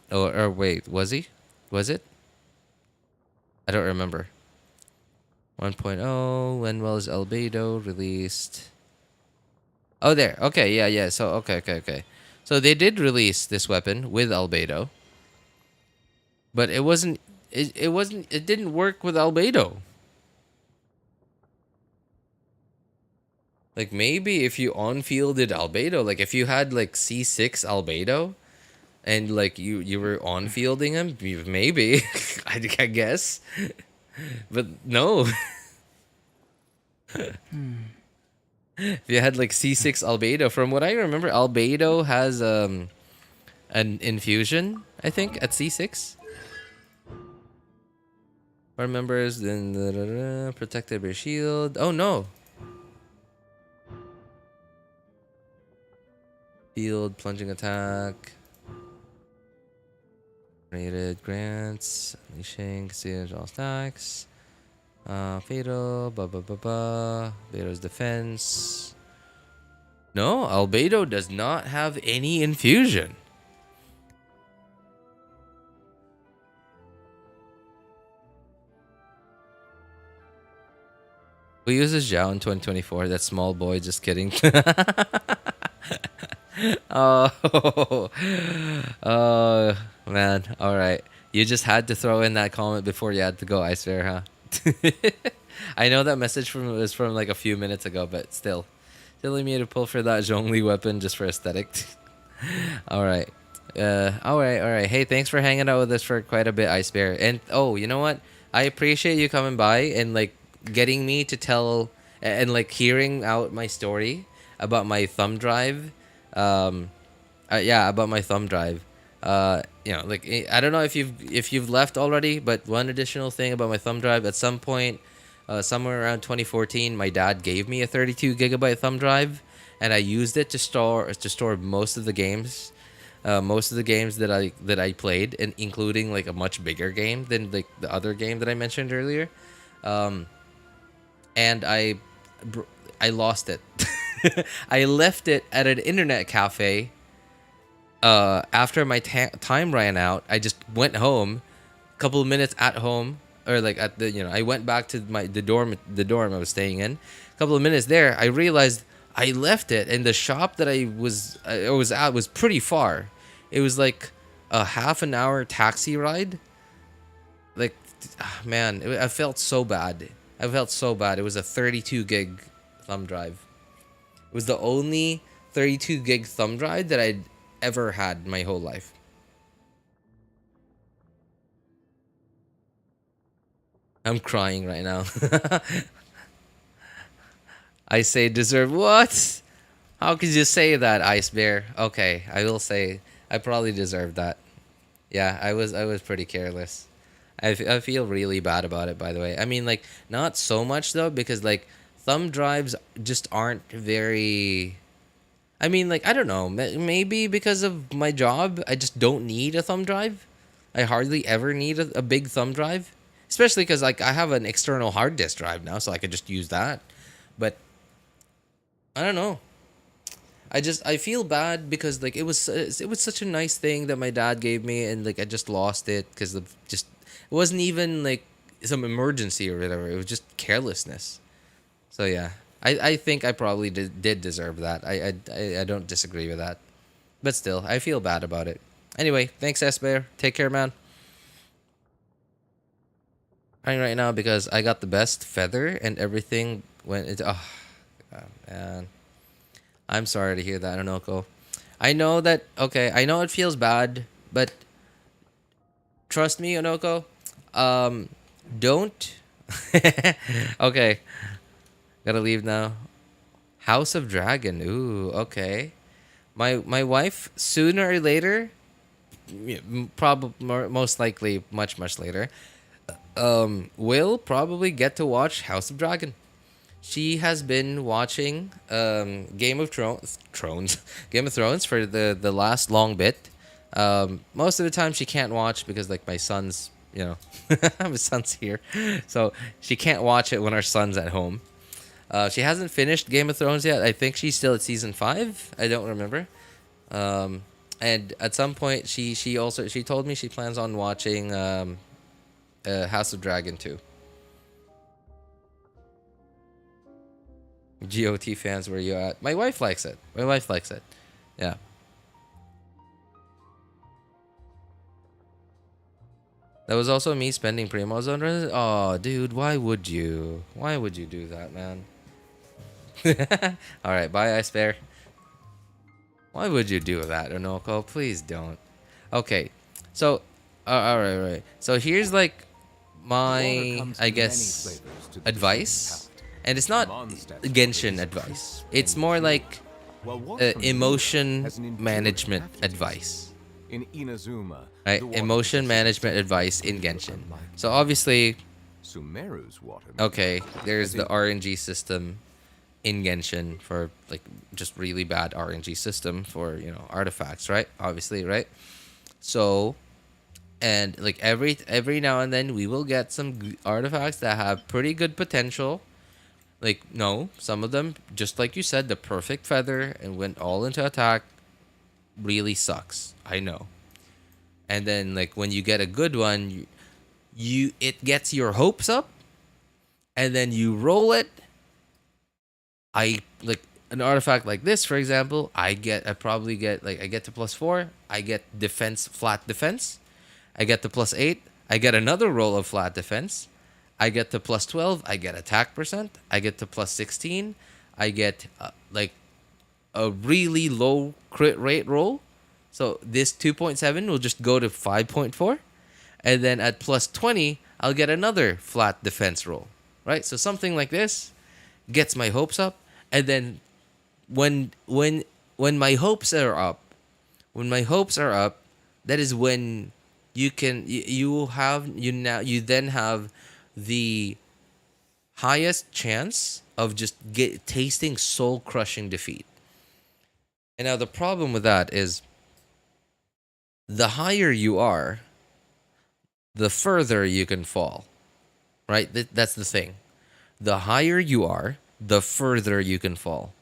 or wait, was he? Was it? I don't remember. 1.0, when was Albedo released? Oh, there. Okay, yeah. So okay. So they did release this weapon with Albedo, but it wasn't. It didn't work with Albedo. Like maybe if you on-fielded albedo, like if you had like C6 albedo and like you were on-fielding him, maybe I guess. But no. If you had like C6 albedo, from what I remember, albedo has an infusion, I think, at C6. Remembers then protected by shield. Oh no. Field plunging attack. Rated grants. Unleashing siege all stacks. Fatal. Albedo's defense. No, albedo does not have any infusion. Who uses Zhao in 2024? That small boy, just kidding. Oh, oh, man. All right. You just had to throw in that comment before you had to go, I swear, huh? I know that message was from like a few minutes ago, but still. Telling me to pull for that Zhongli weapon just for aesthetic. All right. All right. Hey, thanks for hanging out with us for quite a bit, Ice Bear. And oh, you know what? I appreciate you coming by and like getting me to tell and like hearing out my story about my thumb drive. Yeah, about my thumb drive. You know, like I don't know if you've left already, but one additional thing about my thumb drive, at some point, somewhere around 2014, my dad gave me a 32 gigabyte thumb drive, and I used it to store most of the games. Most of the games that I played, and including like a much bigger game than like the other game that I mentioned earlier, and I lost it. I left it at an internet cafe. After my time ran out, I just went home. A couple of minutes at home, or like at the I went back to the dorm I was staying in. A couple of minutes there, I realized I left it, and the shop that I was at was pretty far. It was like a half an hour taxi ride. Like, man, I felt so bad. It was a 32 gig thumb drive. It was the only 32 gig thumb drive that I'd ever had my whole life. I'm crying right now. I say deserve what? How could you say that, Ice Bear? Okay, I will say I probably deserved that. Yeah, I was pretty careless. I feel really bad about it, by the way. I mean, like, not so much though, because like thumb drives just aren't very. I mean, like, I don't know. Maybe because of my job, I just don't need a thumb drive. I hardly ever need a big thumb drive, especially because like I have an external hard disk drive now, so I could just use that. But I don't know. I feel bad because like it was such a nice thing that my dad gave me, and like I just lost it because of just it wasn't even like some emergency or whatever. It was just carelessness. So yeah, I think I probably did deserve that. I don't disagree with that, but still I feel bad about it. Anyway, thanks S-Bear. Take care, man. Crying right now because I got the best feather and everything went into. Oh, man. I'm sorry to hear that, Onoko. I know that. Okay, I know it feels bad, but trust me, Onoko. Don't. Okay, gotta leave now. House of Dragon. Ooh, okay. My wife sooner or later, probably most likely much later, will probably get to watch House of Dragon. She has been watching Game of Thrones for the last long bit. Most of the time she can't watch because like my son's, my son's here, so she can't watch it when our son's at home. She hasn't finished Game of Thrones yet. I think she's still at season 5. I don't remember. And at some point she told me she plans on watching House of Dragon 2. GOT fans, where you at? My wife likes it. Yeah. That was also me spending primos on Reddit. Oh, dude, why would you? Why would you do that, man? Alright, bye, Ice Bear. Why would you do that, Onoko? Please don't. Okay, so, alright. So here's like my, I guess, advice. And it's not Genshin advice. It's more like emotion management advice. In Inazuma, right? Emotion management advice in Genshin. So obviously, Sumeru's water. Okay, there's the RNG system in Genshin for like just really bad RNG system for, you know, artifacts, right? Obviously, right? So, and like every now and then we will get some artifacts that have pretty good potential. Like, no, some of them, just like you said, the perfect feather and went all into attack really sucks. I know. And then like when you get a good one, it gets your hopes up, and then you roll it. I like an artifact like this, for example, I get to +4, I get defense, flat defense. I get to +8, I get another roll of flat defense. I get to +12, I get attack percent. I get to +16, I get like a really low crit rate roll. So this 2.7 will just go to 5.4. And then at +20, I'll get another flat defense roll. Right? So something like this gets my hopes up. And then when my hopes are up, that is when you then have the highest chance of just tasting soul crushing defeat. And now the problem with that is the higher you are, the further you can fall. Right? That's the thing. The higher you are, the further you can fall.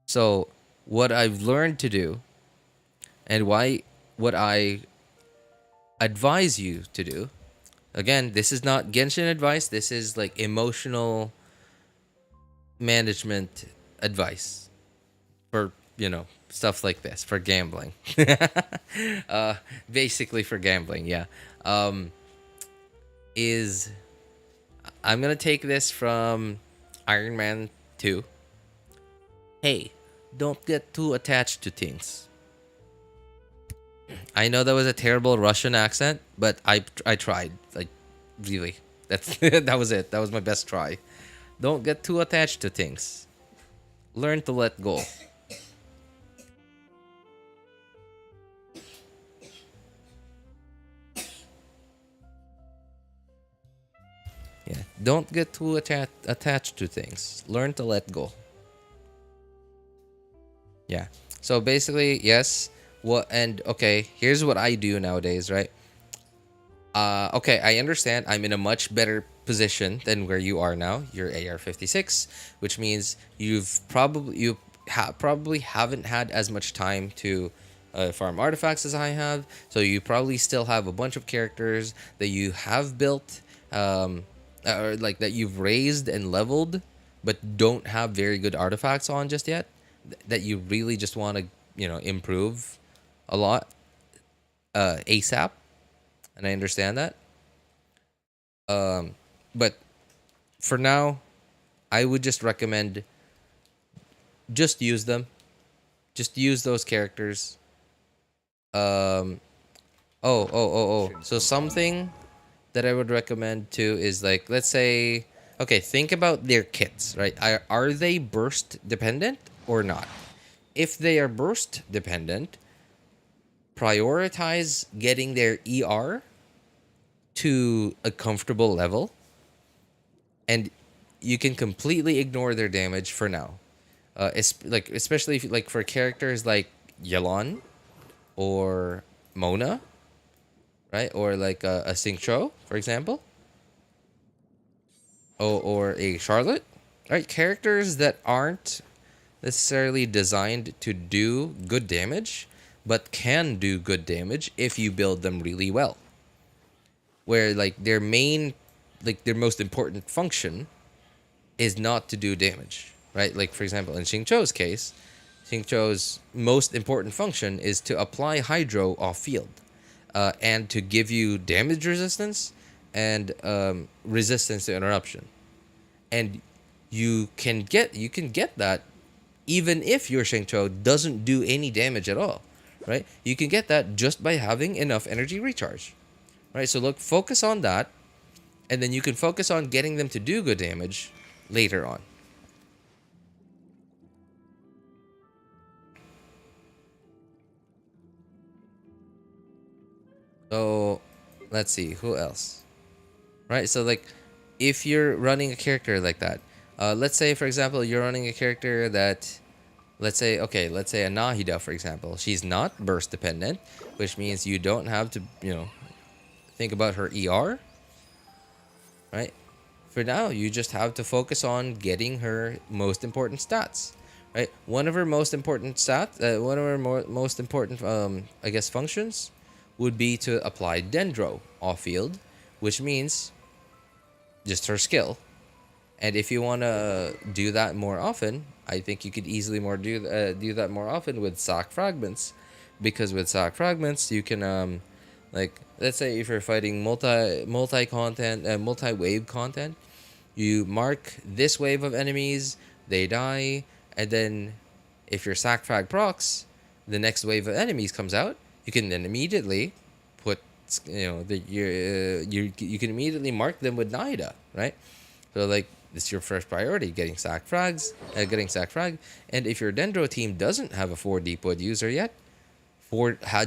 So what I've learned to do, and what I advise you to do, again, this is not Genshin advice, this is like emotional management advice for, you know, stuff like this, for gambling. Basically for gambling, yeah. I'm gonna take this from Iron Man 2. Hey, don't get too attached to things. I know that was a terrible Russian accent, but I tried. Like, really. That was it. That was my best try. Don't get too attached to things. Learn to let go. Yeah, don't get too attached to things. Learn to let go. Yeah. So basically, yes. Okay, here's what I do nowadays, right? Okay, I understand I'm in a much better position than where you are now. You're AR-56, which means you probably haven't had as much time to farm artifacts as I have. So you probably still have a bunch of characters that you have built, or like that you've raised and leveled, but don't have very good artifacts on just yet. That you really just want to, you know, improve a lot ASAP. And I understand that. But for now, I would just recommend just use them. Just use those characters. So something that I would recommend too is like, let's say, okay, think about their kits, right? Are they burst dependent or not? If they are burst dependent, prioritize getting their ER to a comfortable level, and you can completely ignore their damage for now. Especially if, like, for characters like Yelan or Mona, right? Or like a Xingqiu, for example, or a Charlotte, right? Characters that aren't necessarily designed to do good damage, but can do good damage if you build them really well. Where like their most important function is not to do damage, right? Like, for example, in Xingqiu's case, Xingqiu's most important function is to apply Hydro off field, and to give you damage resistance and resistance to interruption. And you can get that even if your Shengqiu doesn't do any damage at all, right? You can get that just by having enough energy recharge, right? So look, focus on that, and then you can focus on getting them to do good damage later on. So let's see, who else? Right, so like if you're running a character like that, let's say for example you're running a character that, let's say a Nahida, for example. She's not burst dependent, which means you don't have to, think about her ER, right? For now, you just have to focus on getting her most important stats, right? One of her most important most important, I guess, functions would be to apply Dendro off field, which means just her skill. And if you want to do that more often, I think you could easily do that more often with Sock Fragments, because with Sock Fragments you can like, let's say if you're fighting multi wave content, you mark this wave of enemies, they die, and then if your Sack Frag procs, the next wave of enemies comes out, you can then immediately put you can immediately mark them with Nahida, right? So like, this is your first priority, getting Sack Frag. And if your Dendro team doesn't have a 4 Deep Wood user yet,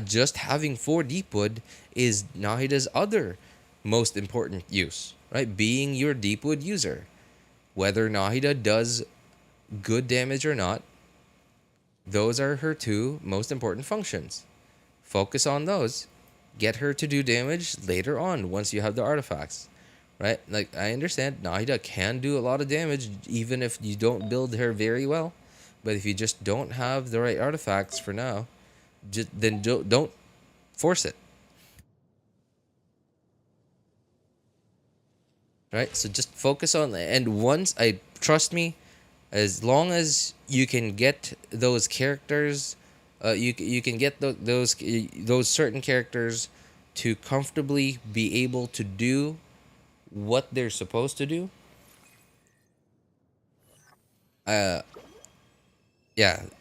just having 4 Deep Wood is Nahida's other most important use, right? Being your Deep Wood user. Whether Nahida does good damage or not, those are her 2 most important functions. Focus on those. Get her to do damage later on once you have the artifacts. Right? Like, I understand Nahida can do a lot of damage even if you don't build her very well. But if you just don't have the right artifacts for now, then don't force it. Right? So just focus on, and trust me, as long as you can get those characters, you can get those certain characters to comfortably be able to do what they're supposed to do,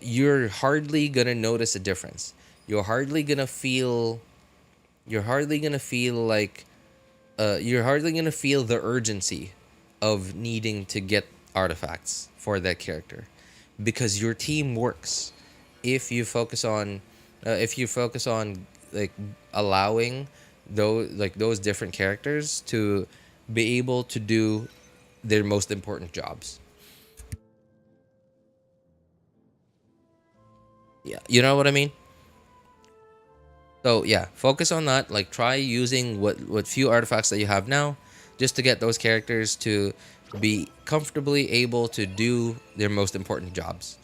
you're hardly gonna notice a difference. You're hardly gonna feel like you're hardly gonna feel the urgency of needing to get artifacts for that character, because your team works if you focus on like allowing those different characters to be able to do their most important jobs. Yeah, you know what I mean? So yeah, focus on that. Like, try using what few artifacts that you have now, just to get those characters to be comfortably able to do their most important jobs.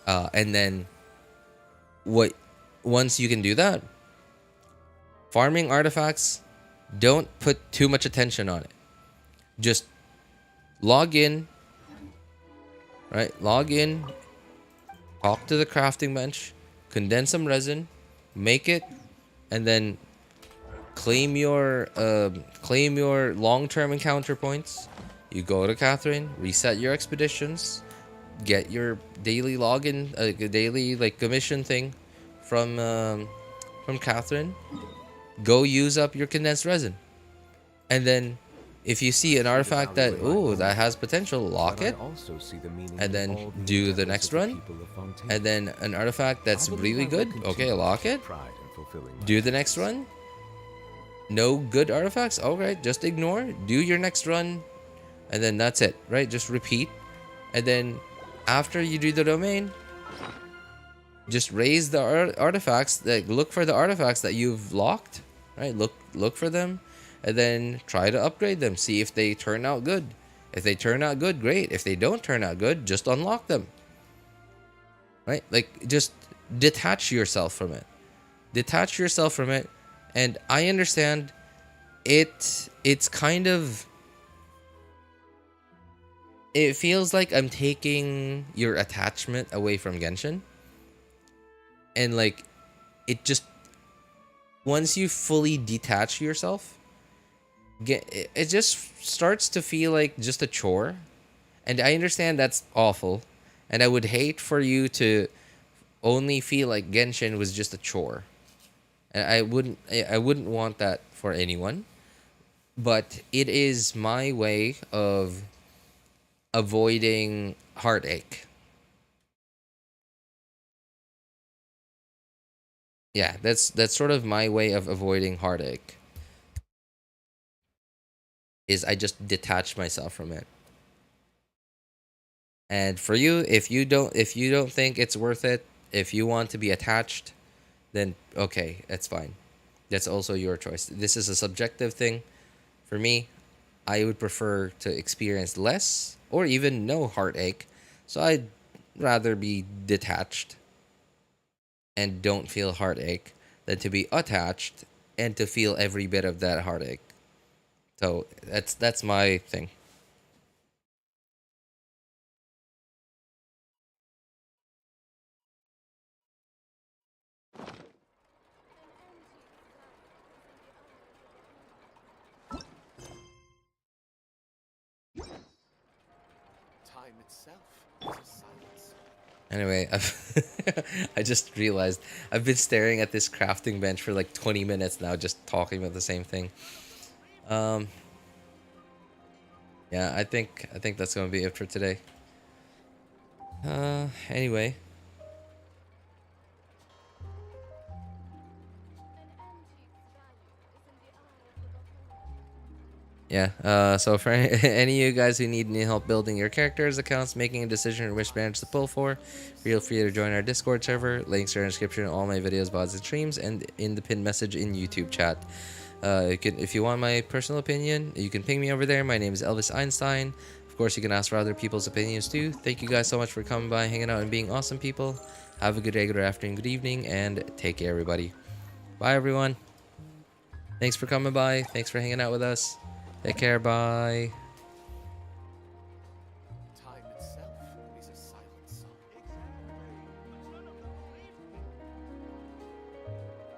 And then once you can do that, farming artifacts, don't put too much attention on it. Just log in, right? Log in, talk to the crafting bench, condense some resin, make it, and then claim your long-term encounter points. You go to Catherine, reset your expeditions, get your daily login, daily commission thing from Catherine. Go use up your condensed resin, and then if you see an artifact that has potential, lock it, and then do the next run. And then an artifact that's really good, okay, lock it, do the next run. No good artifacts, alright, just ignore, do your next run, and then that's it, right? Just repeat. And then after you do the domain, just raise the artifacts, look for the artifacts that you've locked, right? Look for them, and then try to upgrade them. See if they turn out good. If they turn out good, great. If they don't turn out good, just unlock them. Right? Like, just detach yourself from it. Detach yourself from it. And I understand it's kind of, it feels like I'm taking your attachment away from Genshin. And like, it just, once you fully detach yourself, it just starts to feel like just a chore. And I understand that's awful, and I would hate for you to only feel like Genshin was just a chore. And I wouldn't want that for anyone. But it is my way of avoiding heartache. Yeah, that's sort of my way of avoiding heartache. Is I just detach myself from it. And for you, if you don't think it's worth it, if you want to be attached, then okay, that's fine. That's also your choice. This is a subjective thing. For me, I would prefer to experience less or even no heartache. So I'd rather be detached and don't feel heartache than to be attached and to feel every bit of that heartache. So that's my thing. Time itself is a silence. Anyway, I just realized I've been staring at this crafting bench for like 20 minutes now, just talking about the same thing. Yeah, I think that's gonna be it for today. Anyway. Yeah, so for any of you guys who need any help building your characters, accounts, making a decision or which branch to pull for, feel free to join our Discord server. Links are in the description of all my videos, VODs, and streams, and in the pinned message in YouTube chat. If you want my personal opinion, you can ping me over there. My name is Elvis Einstein. Of course, you can ask for other people's opinions too. Thank you guys so much for coming by, hanging out, and being awesome people. Have a good day, good afternoon, good evening, and take care, everybody. Bye, everyone. Thanks for coming by. Thanks for hanging out with us. Take care. Bye.